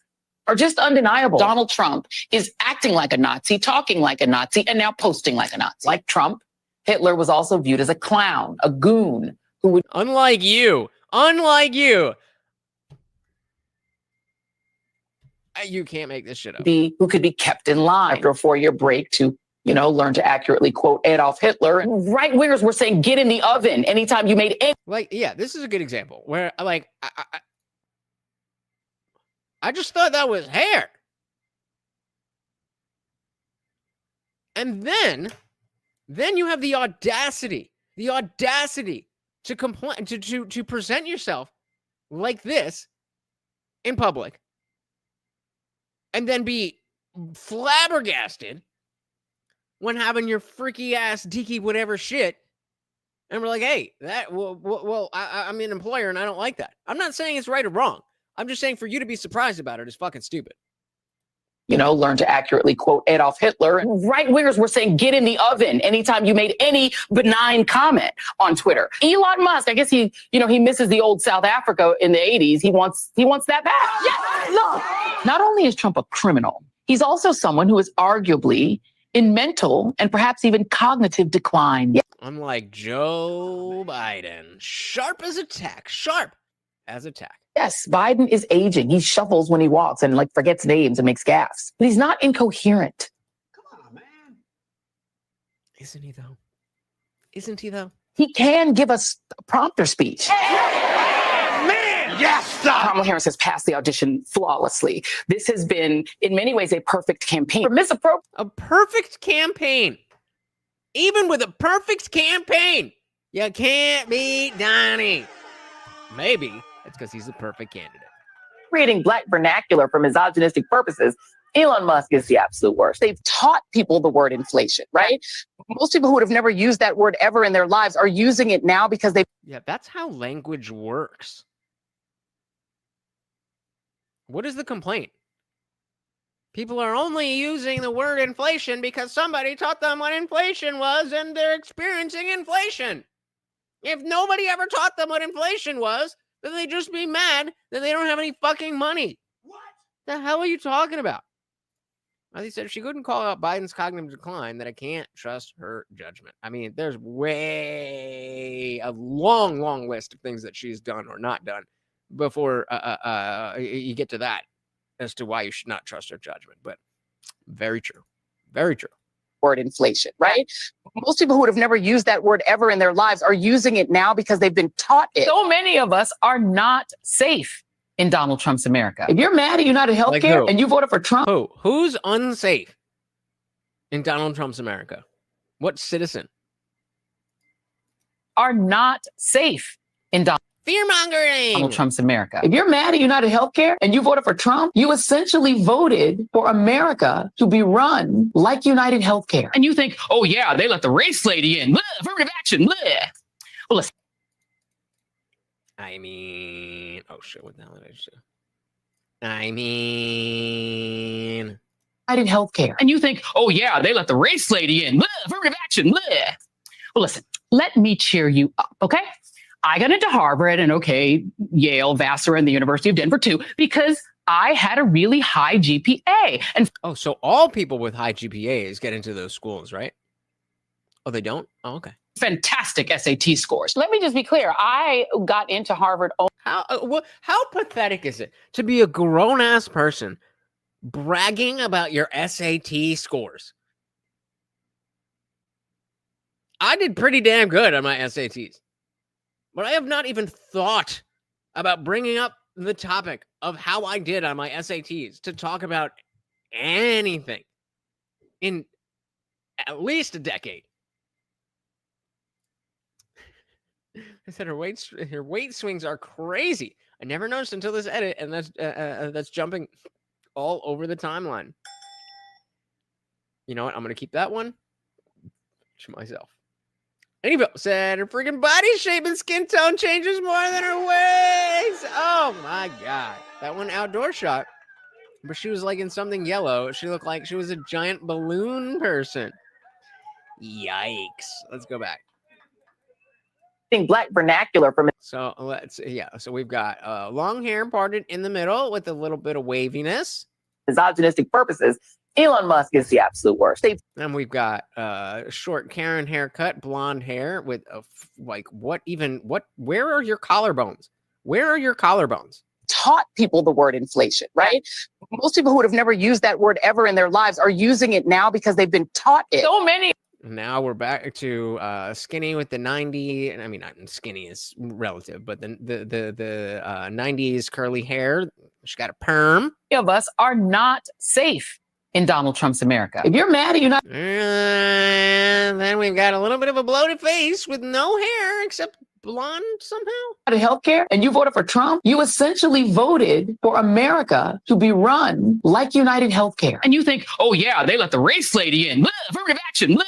are just undeniable. Donald Trump is acting like a Nazi, talking like a Nazi, and now posting like a Nazi. Like Trump Hitler was also viewed as a clown, a goon who would. Unlike you, you can't make this shit up. Who could be kept in line after a 4-year break to, learn to accurately quote Adolf Hitler. Right wingers were saying, get in the oven anytime you made any. This is a good example where I just thought that was hair. And then you have the audacity to complain, to present yourself like this in public and then be flabbergasted when having your freaky ass deaky whatever shit. And we're like, hey, I'm an employer and I don't like that. I'm not saying it's right or wrong. I'm just saying for you to be surprised about it is fucking stupid. Learn to accurately quote Adolf Hitler. Right wingers were saying, get in the oven anytime you made any benign comment on Twitter. Elon Musk, I guess he misses the old South Africa in the 80s. He wants that back. Yes, look. Not only is Trump a criminal, he's also someone who is arguably in mental and perhaps even cognitive decline. Unlike Joe Biden, sharp as a tack. Yes, Biden is aging. He shuffles when he walks and forgets names and makes gaffes. But he's not incoherent. Come on, man. Isn't he though? He can give us a prompter speech. Man, yes! Kamala Harris has passed the audition flawlessly. This has been, in many ways, a perfect campaign. A perfect campaign. Even with a perfect campaign, you can't beat Donnie. Maybe it's because he's a perfect candidate. Creating black vernacular for misogynistic purposes, Elon Musk is the absolute worst. They've taught people the word inflation, right? Most people who would have never used that word ever in their lives are using it now because they... Yeah, that's how language works. What is the complaint? People are only using the word inflation because somebody taught them what inflation was and they're experiencing inflation. If nobody ever taught them what inflation was, then they'd just be mad that they don't have any fucking money. What the hell are you talking about? Well, he said if she couldn't call out Biden's cognitive decline, that I can't trust her judgment. I mean, there's a long list of things that she's done or not done before you get to that as to why you should not trust her judgment. But very true. Very true. Word inflation, right? Most people who would have never used that word ever in their lives are using it now because they've been taught it. So many of us are not safe in Donald Trump's America. If you're mad at United Healthcare and you voted for Trump. Who's unsafe in Donald Trump's America? What citizen? Are not safe in fear-mongering. Donald Trump's America. If you're mad at United Healthcare and you voted for Trump, you essentially voted for America to be run like United Healthcare. And you think, oh yeah, they let the race lady in. Blah, affirmative action. Blah. Well, listen. I mean, oh shit, what the hell did I just do? I mean, United Healthcare. And you think, oh yeah, they let the race lady in. Blah, affirmative action. Blah. Well, listen, let me cheer you up, okay? I got into Harvard and Yale, Vassar, and the University of Denver too, because I had a really high GPA. And so all people with high GPAs get into those schools, right? Oh, they don't? Oh, okay. Fantastic SAT scores. Let me just be clear. I got into Harvard. How pathetic is it to be a grown-ass person bragging about your SAT scores? I did pretty damn good on my SATs. But I have not even thought about bringing up the topic of how I did on my SATs to talk about anything in at least a decade. I said her weight swings are crazy. I never noticed until this edit, and that's jumping all over the timeline. You know what? I'm going to keep that one to myself. Anyway, said her freaking body shape and skin tone changes more than her waist. Oh my God. That one outdoor shot. But she was like in something yellow. She looked like she was a giant balloon person. Yikes. Let's go back. Black vernacular from So so we've got long hair parted in the middle with a little bit of waviness. Misogynistic purposes. Elon Musk is the absolute worst. And we've got short Karen haircut, blonde hair with a where are your collarbones? Where are your collarbones? Taught people the word inflation, right? Most people who would have never used that word ever in their lives are using it now because they've been taught it. So many. Now we're back to skinny with the 90, and I mean, not skinny is relative, but the 90s curly hair. She got a perm. Of us are not safe in Donald Trump's America. If you're mad at you not, and then we've got a little bit of a bloated face with no hair except blonde somehow. out of healthcare and you voted for Trump, you essentially voted for America to be run like United Healthcare. And you think, oh yeah, they let the race lady in. Blah, affirmative action. Blah.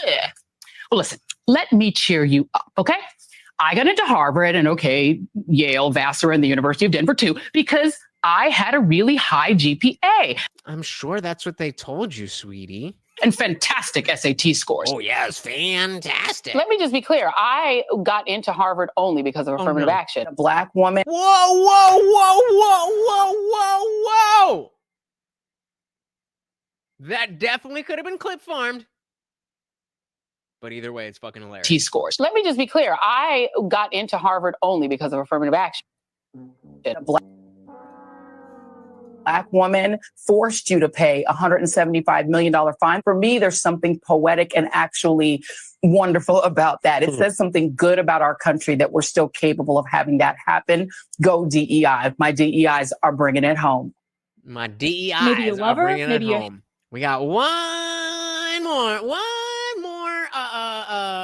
Well, listen, let me cheer you up, okay? I got into Harvard and Yale, Vassar, and the University of Denver too, because I had a really high GPA. I'm sure that's what they told you, sweetie. And fantastic SAT scores. Oh, yes, fantastic. Let me just be clear. I got into Harvard only because of affirmative action. A Black woman. Whoa, whoa, whoa, whoa, whoa, whoa, whoa. That definitely could have been clip farmed. But either way, it's fucking hilarious. T-scores. Let me just be clear. I got into Harvard only because of affirmative action. A Black woman forced you to pay a $175 million fine. For me, there's something poetic and actually wonderful about that. It says something good about our country that we're still capable of having that happen. Go DEI. My DEIs are bringing it home. My DEIs maybe you love are her, bringing maybe it home. We got one more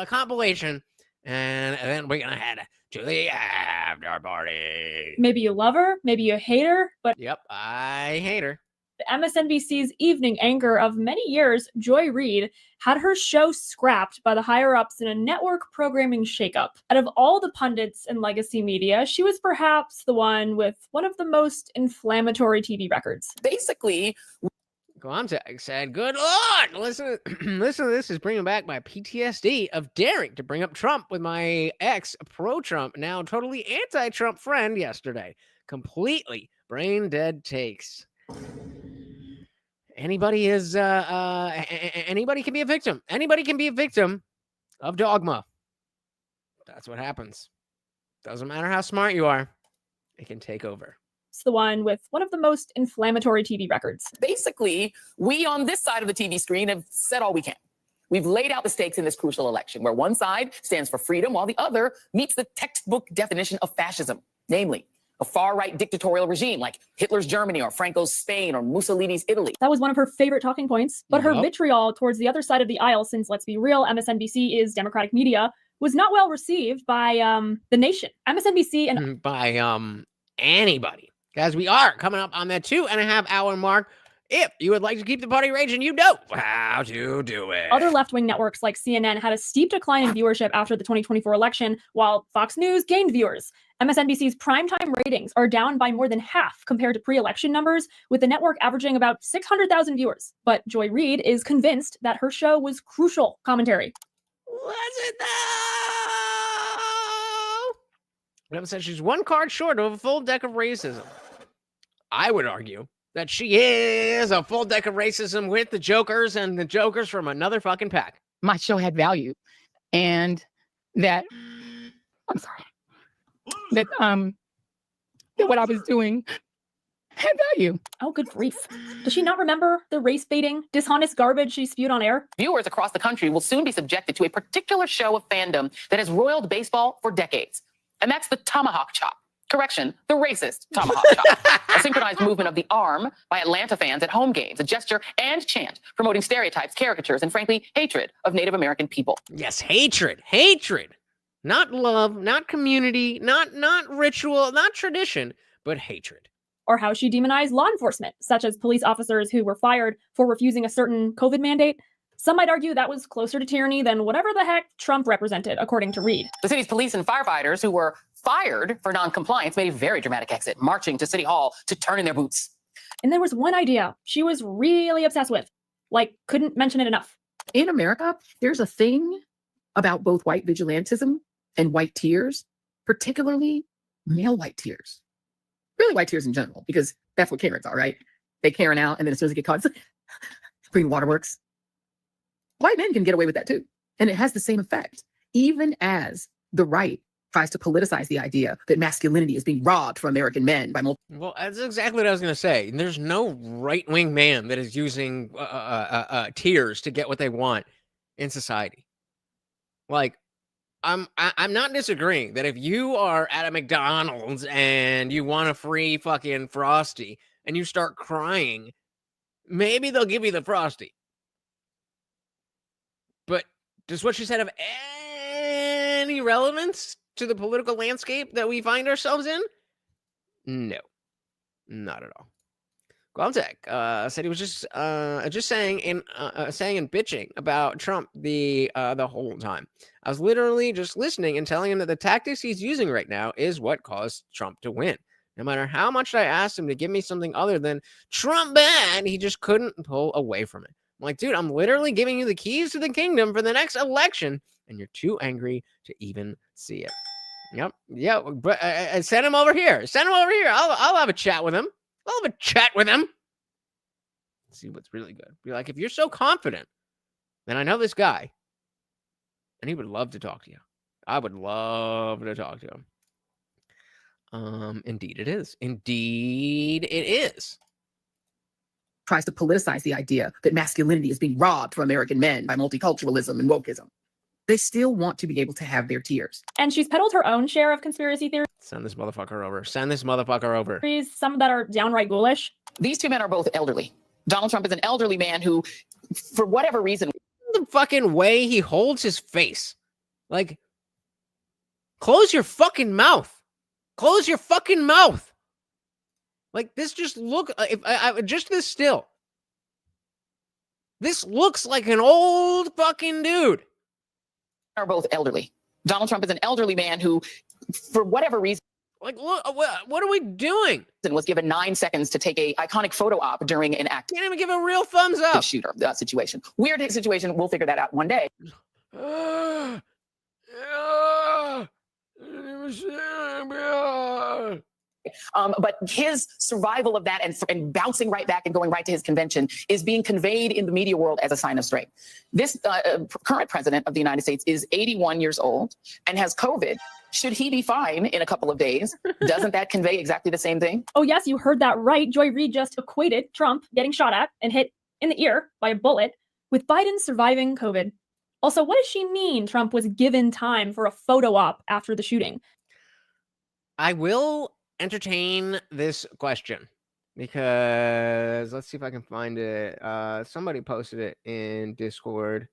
compilation, and then we're gonna head to the after party. Maybe you love her, maybe you hate her, but Yep, I hate her. the MSNBC's evening anchor of many years, Joy Reid, had her show scrapped by the higher-ups in a network programming shakeup. Out of all the pundits in legacy media, she was perhaps the one with one of the most inflammatory TV records. Basically, Guamtag said, good Lord, listen to this is bringing back my PTSD of daring to bring up Trump with my ex pro-Trump, now totally anti-Trump friend yesterday. Completely brain dead takes. Anybody can be a victim. Anybody can be a victim of dogma. That's what happens. Doesn't matter how smart you are. It can take over. It's the one with one of the most inflammatory TV records. basically, we on this side of the TV screen have said all we can. We've laid out the stakes in this crucial election, where one side stands for freedom, while the other meets the textbook definition of fascism, namely a far-right dictatorial regime like Hitler's Germany or Franco's Spain or Mussolini's Italy. That was one of her favorite talking points, but her vitriol towards the other side of the aisle, since let's be real, MSNBC is Democratic media, was not well received by the nation. MSNBC and by anybody. Guys, we are coming up on that 2.5 hour mark. If you would like to keep the party raging, you know how to do it. other left-wing networks like CNN had a steep decline in viewership after the 2024 election, while Fox News gained viewers. MSNBC's primetime ratings are down by more than half compared to pre-election numbers, with the network averaging about 600,000 viewers. But Joy Reid is convinced that her show was crucial commentary. Was it though? Never said she's one card short of a full deck of racism. I would argue that she is a full deck of racism with the jokers and the jokers from another fucking pack. My show had value, and that that what I was doing had value. Oh, good grief. Does she not remember the race-baiting, dishonest garbage she spewed on air? Viewers across the country will soon be subjected to a particular show of fandom that has roiled baseball for decades, and that's the tomahawk chop. Correction, the racist tomahawk chop. A synchronized movement of the arm by Atlanta fans at home games, a gesture and chant promoting stereotypes, caricatures, and frankly, hatred of Native American people. Yes, hatred. Hatred. Not love, not community, not ritual, not tradition, but hatred. Or how she demonized law enforcement, such as police officers who were fired for refusing a certain COVID mandate. Some might argue that was closer to tyranny than whatever the heck Trump represented, according to Reid. The city's police and firefighters who were fired for non-compliance made a very dramatic exit, marching to City Hall to turn in their boots. And there was one idea she was really obsessed with, couldn't mention it enough. In America, there's a thing about both white vigilantism and white tears, particularly male white tears. Really white tears in general, because that's what Karens are, right? They Karen out, and then as soon as they get caught, it's like, Clean waterworks. White men can get away with that too. And it has the same effect, even as the right tries to politicize the idea that masculinity is being robbed from American men by multiple. Well, that's exactly what I was going to say. There's no right-wing man that is using tears to get what they want in society. Like, I'm not disagreeing that if you are at a McDonald's and you want a free fucking Frosty and you start crying, maybe they'll give you the Frosty. But does what she said have any relevance to the political landscape that we find ourselves in? No, not at all. Guamtech said he was just saying and bitching about Trump the whole time. I was literally just listening and telling him that the tactics he's using right now is what caused Trump to win. No matter how much I asked him to give me something other than Trump bad, he just couldn't pull away from it. I'm like, dude, I'm literally giving you the keys to the kingdom for the next election, and you're too angry to even see it. Yep. Yeah. But send him over here. Send him over here. I'll have a chat with him. I'll have a chat with him. See what's really good. Be like, if you're so confident, then I know this guy, and he would love to talk to you. I would love to talk to him. Indeed it is. Indeed it is. Tries to politicize the idea that masculinity is being robbed from American men by multiculturalism and wokeism. They still want to be able to have their tears. And she's peddled her own share of conspiracy theories. Send this motherfucker over. Send this motherfucker over. Some that are downright ghoulish. These two men are both elderly. Donald Trump is an elderly man who, for whatever reason, the fucking way he holds his face. Like, close your fucking mouth. Close your fucking mouth. Like, this just look, just this still. This looks like an old fucking dude. Are both elderly. Donald Trump is an elderly man who, for whatever reason, like, look, what are we doing? Was given 9 seconds to take a iconic photo op during an act. Can't even give a real thumbs up. Shooter situation. Weird situation. We'll figure that out one day. But his survival of that and bouncing right back and going right to his convention is being conveyed in the media world as a sign of strength. This current president of the United States is 81 years old and has COVID. Should he be fine in a couple of days? Doesn't that convey exactly the same thing? Oh, yes, you heard that right. Joy Reid just equated Trump getting shot at and hit in the ear by a bullet with Biden surviving COVID. Also, what does she mean Trump was given time for a photo op after the shooting? I will entertain this question because let's see if I can find it. Somebody posted it in Discord.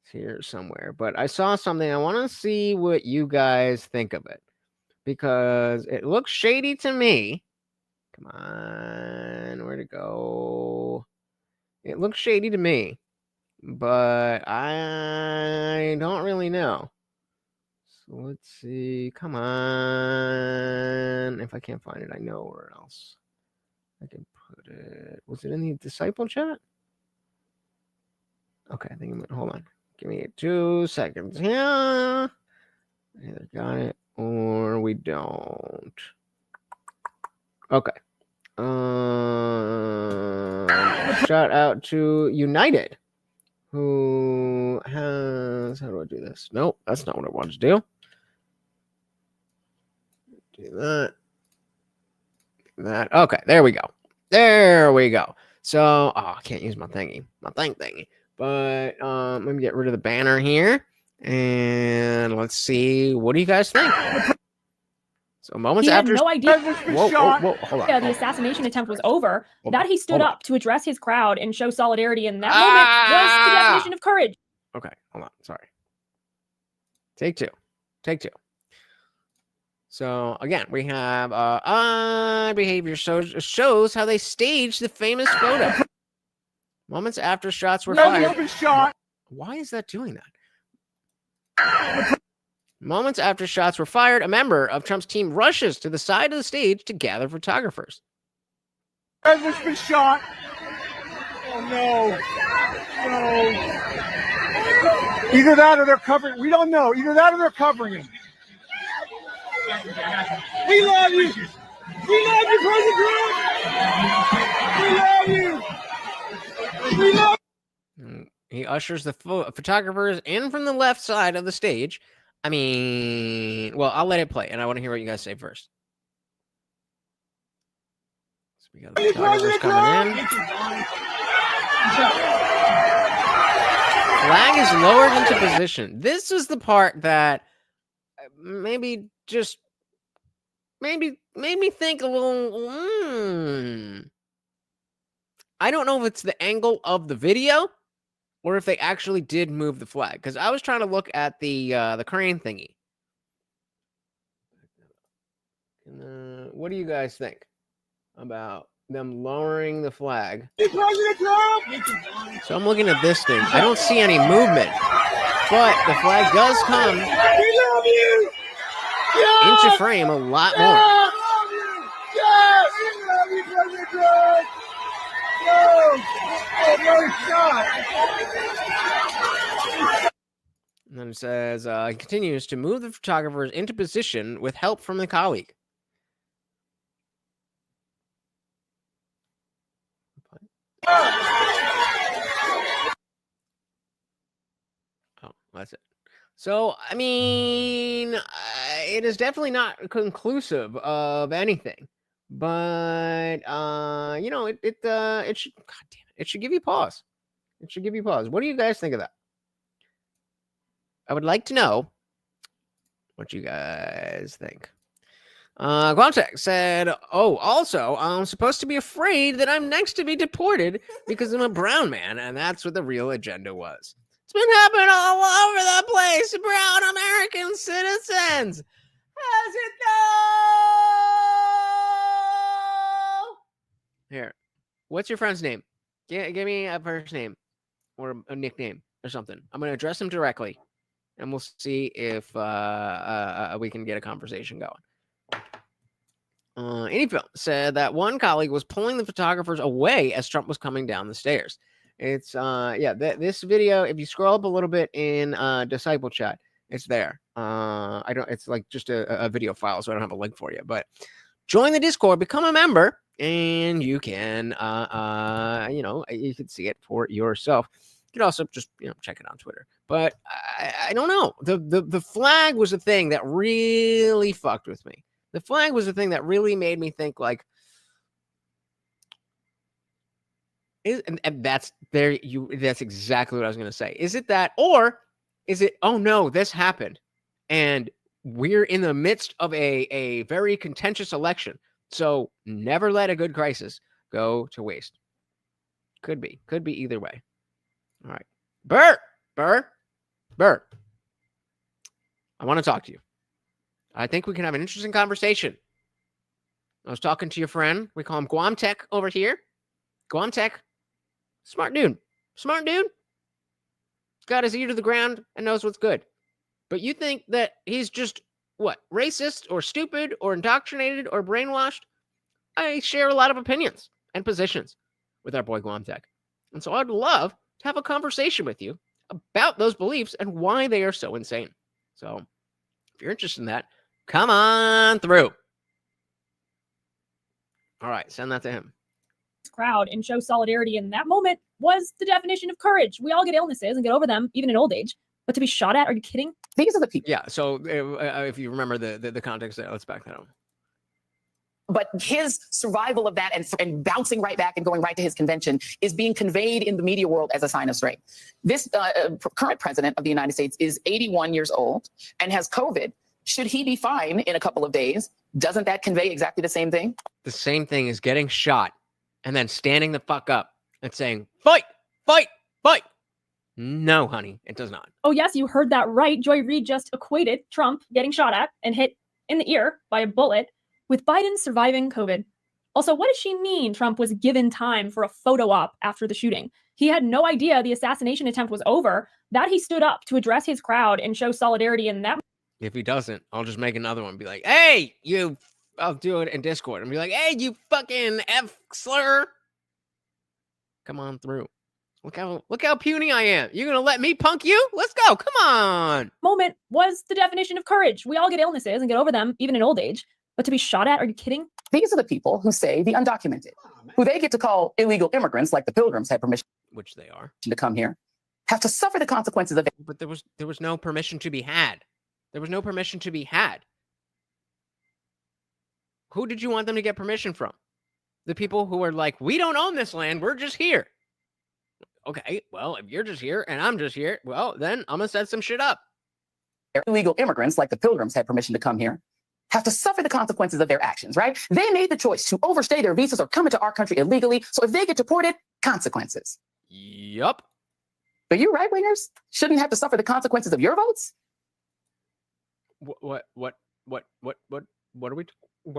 It's here somewhere, but I saw something. I want to see what you guys think of it because it looks shady to me. Come on, where'd it go? It looks shady to me, but I don't really know. So let's see. Come on. If I can't find it, I know where else I can put it. Was it in the disciple chat? Okay, I think I'm gonna hold on. Give me 2 seconds. Yeah. Either got it or we don't. Okay. Shout out to United, who has, how do I do this? Nope, that's not what I wanted to do. Do that. That. Okay, there we go. There we go. So, I can't use my thingy. My thingy. But let me get rid of the banner here. And let's see. What do you guys think? So moments after no idea whoa, hold on. The assassination attempt was over, that he stood up to address his crowd and show solidarity in that moment was the definition of courage. Okay, hold on. Sorry. Take two. So again, we have odd behavior shows how they staged the famous photo. Moments after shots were fired. Why is that doing that? Moments after shots were fired, a member of Trump's team rushes to the side of the stage to gather photographers. President's been shot. Oh no. No. Either that or they're covering. We don't know. Either that or they're covering him. We love you. We love you, President Trump. We love you. We love He ushers the photographers in from the left side of the stage. I mean, well, I'll let it play, and I want to hear what you guys say first. So we got the photographers coming in. Flag is lowered into position. This is the part that maybe just made me think a little. I don't know if it's the angle of the video or if they actually did move the flag, because I was trying to look at the crane thingy. What do you guys think about them lowering the flag? So I'm looking at this thing. I don't see any movement, but the flag does come into frame a lot more. And then it says, he continues to move the photographers into position with help from the colleague. Oh, that's it. So, I mean, it is definitely not conclusive of anything, but you know, it should, God damn it, it should give you pause. It should give you pause. What do you guys think of that? I would like to know what you guys think. Guamtech said, oh, also, I'm supposed to be afraid that I'm next to be deported because I'm a brown man, and that's what the real agenda was. It's been happening all over the place. Brown American citizens. How's it go? Here. What's your friend's name? Give me a first name or a nickname or something. I'm going to address him directly, and we'll see if we can get a conversation going. Anyfilm said that one colleague was pulling the photographers away as Trump was coming down the stairs. It's yeah, this video, if you scroll up a little bit in Disciple Chat, it's there. It's like just a video file, so I don't have a link for you, but join the Discord, become a member, and you can you know, you can see it for yourself. You can also just, you know, check it on Twitter. But I don't know. The flag was the thing that really fucked with me. The flag was the thing that really made me think, like, and that's there. That's exactly what I was going to say. Is it that, or is it, oh no, this happened, and we're in the midst of a very contentious election, so never let a good crisis go to waste. Could be either way. All right, Burr. I want to talk to you. I think we can have an interesting conversation. I was talking to your friend. We call him Guamtech over here. Guamtech. Smart dude. Got his ear to the ground and knows what's good. But you think that he's just, what, racist or stupid or indoctrinated or brainwashed? I share a lot of opinions and positions with our boy Guamtech. And so I'd love to have a conversation with you about those beliefs and why they are so insane. So if you're interested in that, come on through. All right, send that to him. Crowd and show solidarity in that moment was the definition of courage. We all get illnesses and get over them, even in old age. But to be shot at, are you kidding? These are the people. Yeah, so if you remember the context there, let's back that up. But his survival of that and bouncing right back and going right to his convention is being conveyed in the media world as a sign of strength. This current president of the United States is 81 years old and has COVID. Should he be fine in a couple of days? Doesn't that convey exactly the same thing? The same thing is getting shot and then standing the fuck up and saying, fight, fight, fight. No, honey, it does not. Oh, yes, you heard that right. Joy Reid just equated Trump getting shot at and hit in the ear by a bullet with Biden surviving COVID. Also, what does she mean Trump was given time for a photo op after the shooting? He had no idea the assassination attempt was over, that he stood up to address his crowd and show solidarity in that. If he doesn't, I'll just make another one. Be like, hey, you, I'll do it in Discord and be like, hey, you fucking F slur. Come on through. Look how puny I am. You're going to let me punk you? Let's go. Come on. Moment was the definition of courage. We all get illnesses and get over them, even in old age. But to be shot at, are you kidding? These are the people who say the undocumented, who they get to call illegal immigrants, like the Pilgrims had permission, which they are, to come here. have to suffer the consequences of it. But there was no permission to be had. There was no permission to be had. Who did you want them to get permission from? The people who are like, we don't own this land, we're just here. Okay, well, if you're just here and I'm just here, well, then I'm gonna set some shit up. Illegal immigrants, like the Pilgrims, had permission to come here, have to suffer the consequences of their actions, right? They made the choice to overstay their visas or come into our country illegally. So if they get deported, consequences. Yup. But you right-wingers shouldn't have to suffer the consequences of your votes? What are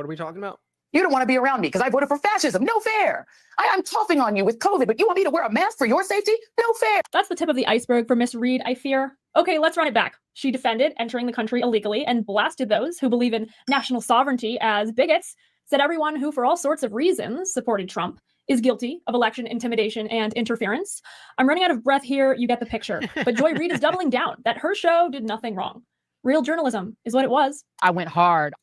we talking about? You don't want to be around me because I voted for fascism. No fair. I'm coughing on you with COVID, but you want me to wear a mask for your safety? No fair. That's the tip of the iceberg for Miss Reid, I fear. Okay, let's run it back. She defended entering the country illegally and blasted those who believe in national sovereignty as bigots, said everyone who, for all sorts of reasons, supported Trump is guilty of election intimidation and interference. I'm running out of breath here. You get the picture. But Joy Reid is doubling down that her show did nothing wrong. Real journalism is what it was. I went hard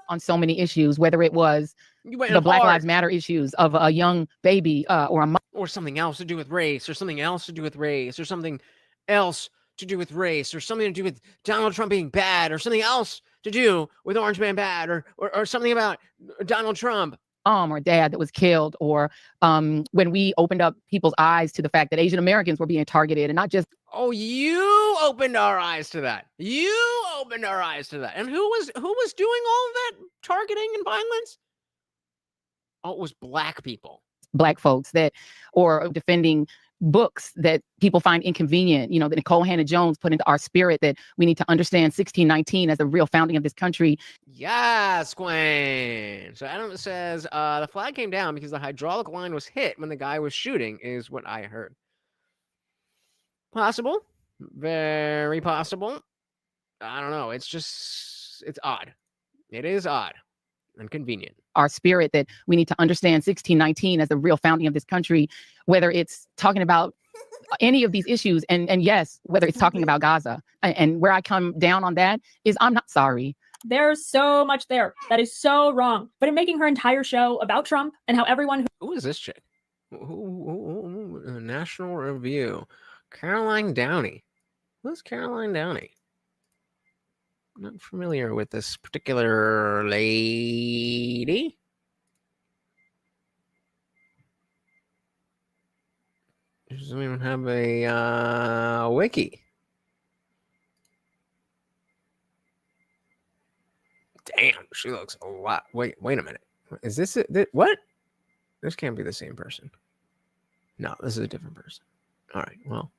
on so many issues, whether it was the Black Lives Matter issues of a young baby or something else to do with race, or something else to do with race, or something else to do with race, or something to do with Donald Trump being bad, or something else to do with Orange Man bad, or something about Donald Trump. Or dad that was killed, or when we opened up people's eyes to the fact that Asian Americans were being targeted, and not just. Oh, you opened our eyes to that. You opened our eyes to that. And who was doing all of that targeting and violence? Oh, it was black people. Black folks that, or defending books that people find inconvenient, you know, that Nicole Hannah-Jones put into our spirit that we need to understand 1619 as the real founding of this country. Yes, Queen. So Adam says, the flag came down because the hydraulic line was hit when the guy was shooting, is what I heard. Possible. Very possible. I don't know. It's odd. It is odd and convenient. Our spirit that we need to understand 1619 as the real founding of this country, whether it's talking about any of these issues, and yes, whether it's talking about Gaza. And where I come down on that is I'm not sorry. There's so much there that is so wrong. But in making her entire show about Trump and how everyone who is this chick? National Review. Caroline Downey. Who's Caroline Downey? I'm not familiar with this particular lady. She doesn't even have a wiki. Damn, she looks a lot. Wait a minute. Is this it? What? This can't be the same person. No, this is a different person. All right, well.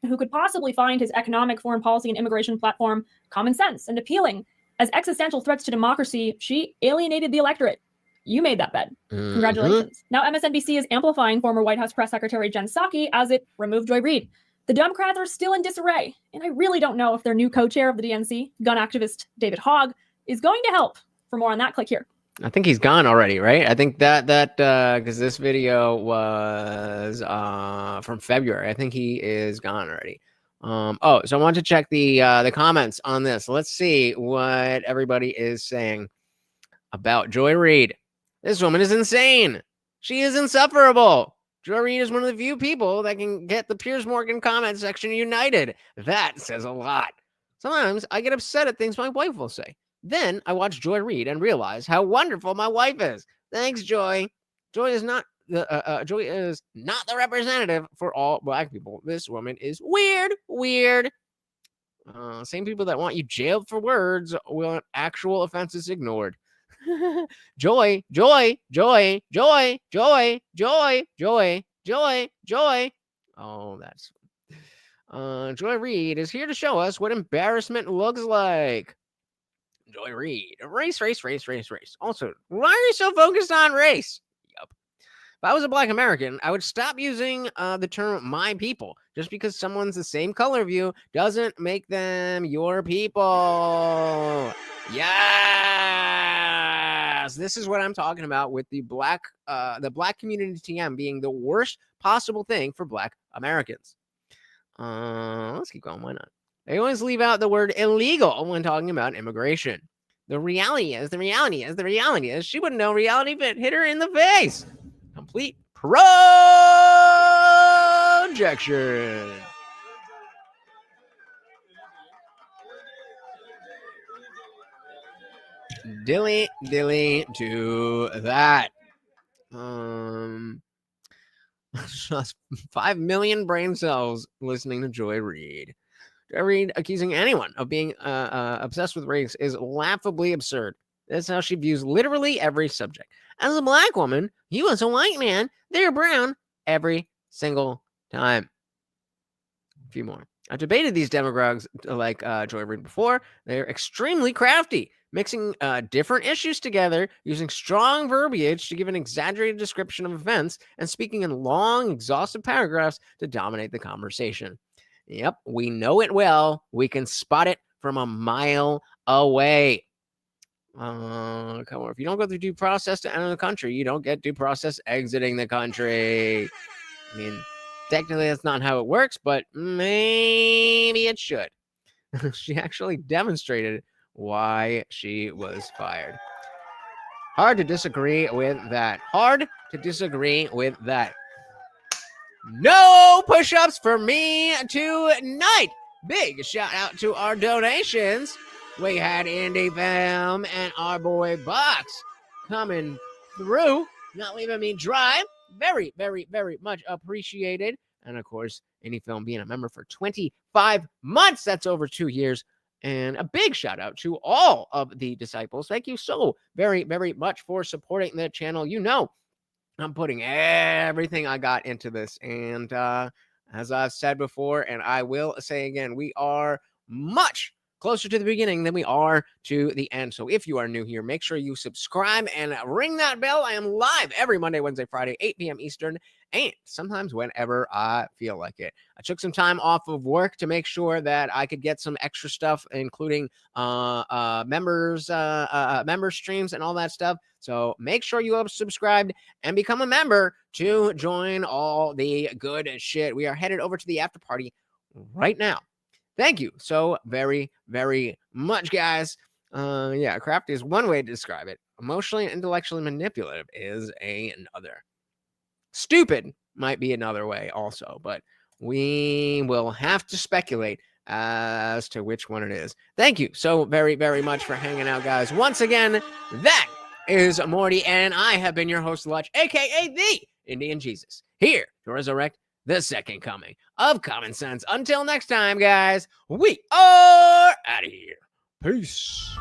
Who could possibly find his economic, foreign policy, and immigration platform common sense and appealing as existential threats to democracy, she alienated the electorate. You made that bet. Congratulations. Now MSNBC is amplifying former White House Press Secretary Jen Psaki as it removed Joy Reid. The Democrats are still in disarray, and I really don't know if their new co-chair of the DNC, gun activist David Hogg, is going to help. For more on that, click here. I think he's gone already, right? I think that because this video was from February. I think he is gone already. So I want to check the comments on this. Let's see what everybody is saying about Joy Reid. This woman is insane. She is insufferable. Joy Reid is one of the few people that can get the Piers Morgan comment section united. That says a lot. Sometimes I get upset at things my wife will say. Then I watch Joy Reid and realize how wonderful my wife is. Thanks, Joy. Joy is not the representative for all black people. This woman is weird. Same people that want you jailed for words want actual offenses ignored. Joy. Oh, that's Joy Reid is here to show us what embarrassment looks like. Joy Reid. Race. Also, why are you so focused on race? Yup. If I was a black American, I would stop using the term my people. Just because someone's the same color of you doesn't make them your people. Yes. This is what I'm talking about with the black community TM being the worst possible thing for black Americans. Let's keep going. Why not? They always leave out the word illegal when talking about immigration. The reality is, she wouldn't know reality if it hit her in the face. Complete projection. Dilly to that. Just 5 million brain cells listening to Joy Reid. Joy Reid accusing anyone of being obsessed with race is laughably absurd. That's how she views literally every subject. As a black woman, you as a white man, they're brown every single time. A few more. I've debated these demagogues like Joy Reid before. They're extremely crafty, mixing different issues together, using strong verbiage to give an exaggerated description of events, and speaking in long, exhaustive paragraphs to dominate the conversation. Yep, we know it well. We can spot it from a mile away. Come on. If you don't go through due process to enter the country, you don't get due process exiting the country. I mean, technically that's not how it works, but maybe it should. She actually demonstrated why she was fired. Hard to disagree with that. Hard to disagree with that. No push-ups for me tonight. Big shout out to our donations. We had Indie Fam and our boy Box coming through, not leaving me dry. Very, very, very much appreciated. And of course, Indie Film being a member for 25 months. That's over 2 years. And a big shout out to all of the disciples. Thank you so very, very much for supporting the channel. You know, I'm putting everything I got into this. And as I've said before, and I will say again, we are much closer to the beginning than we are to the end. So if you are new here, make sure you subscribe and ring that bell. I am live every Monday, Wednesday, Friday, 8 p.m. Eastern, and sometimes whenever I feel like it. I took some time off of work to make sure that I could get some extra stuff, including member streams and all that stuff. So make sure you have subscribed and become a member to join all the good shit. We are headed over to the after party right now. Thank you so very, very much, guys. Yeah, crafty is one way to describe it. Emotionally and intellectually manipulative is another. Stupid might be another way also, but we will have to speculate as to which one it is. Thank you so very, very much for hanging out, guys. Once again, that is Morty, and I have been your host, Lutch, a.k.a. the Indian Jesus, here to resurrect the second coming of common sense. Until next time, guys, we are out of here. Peace.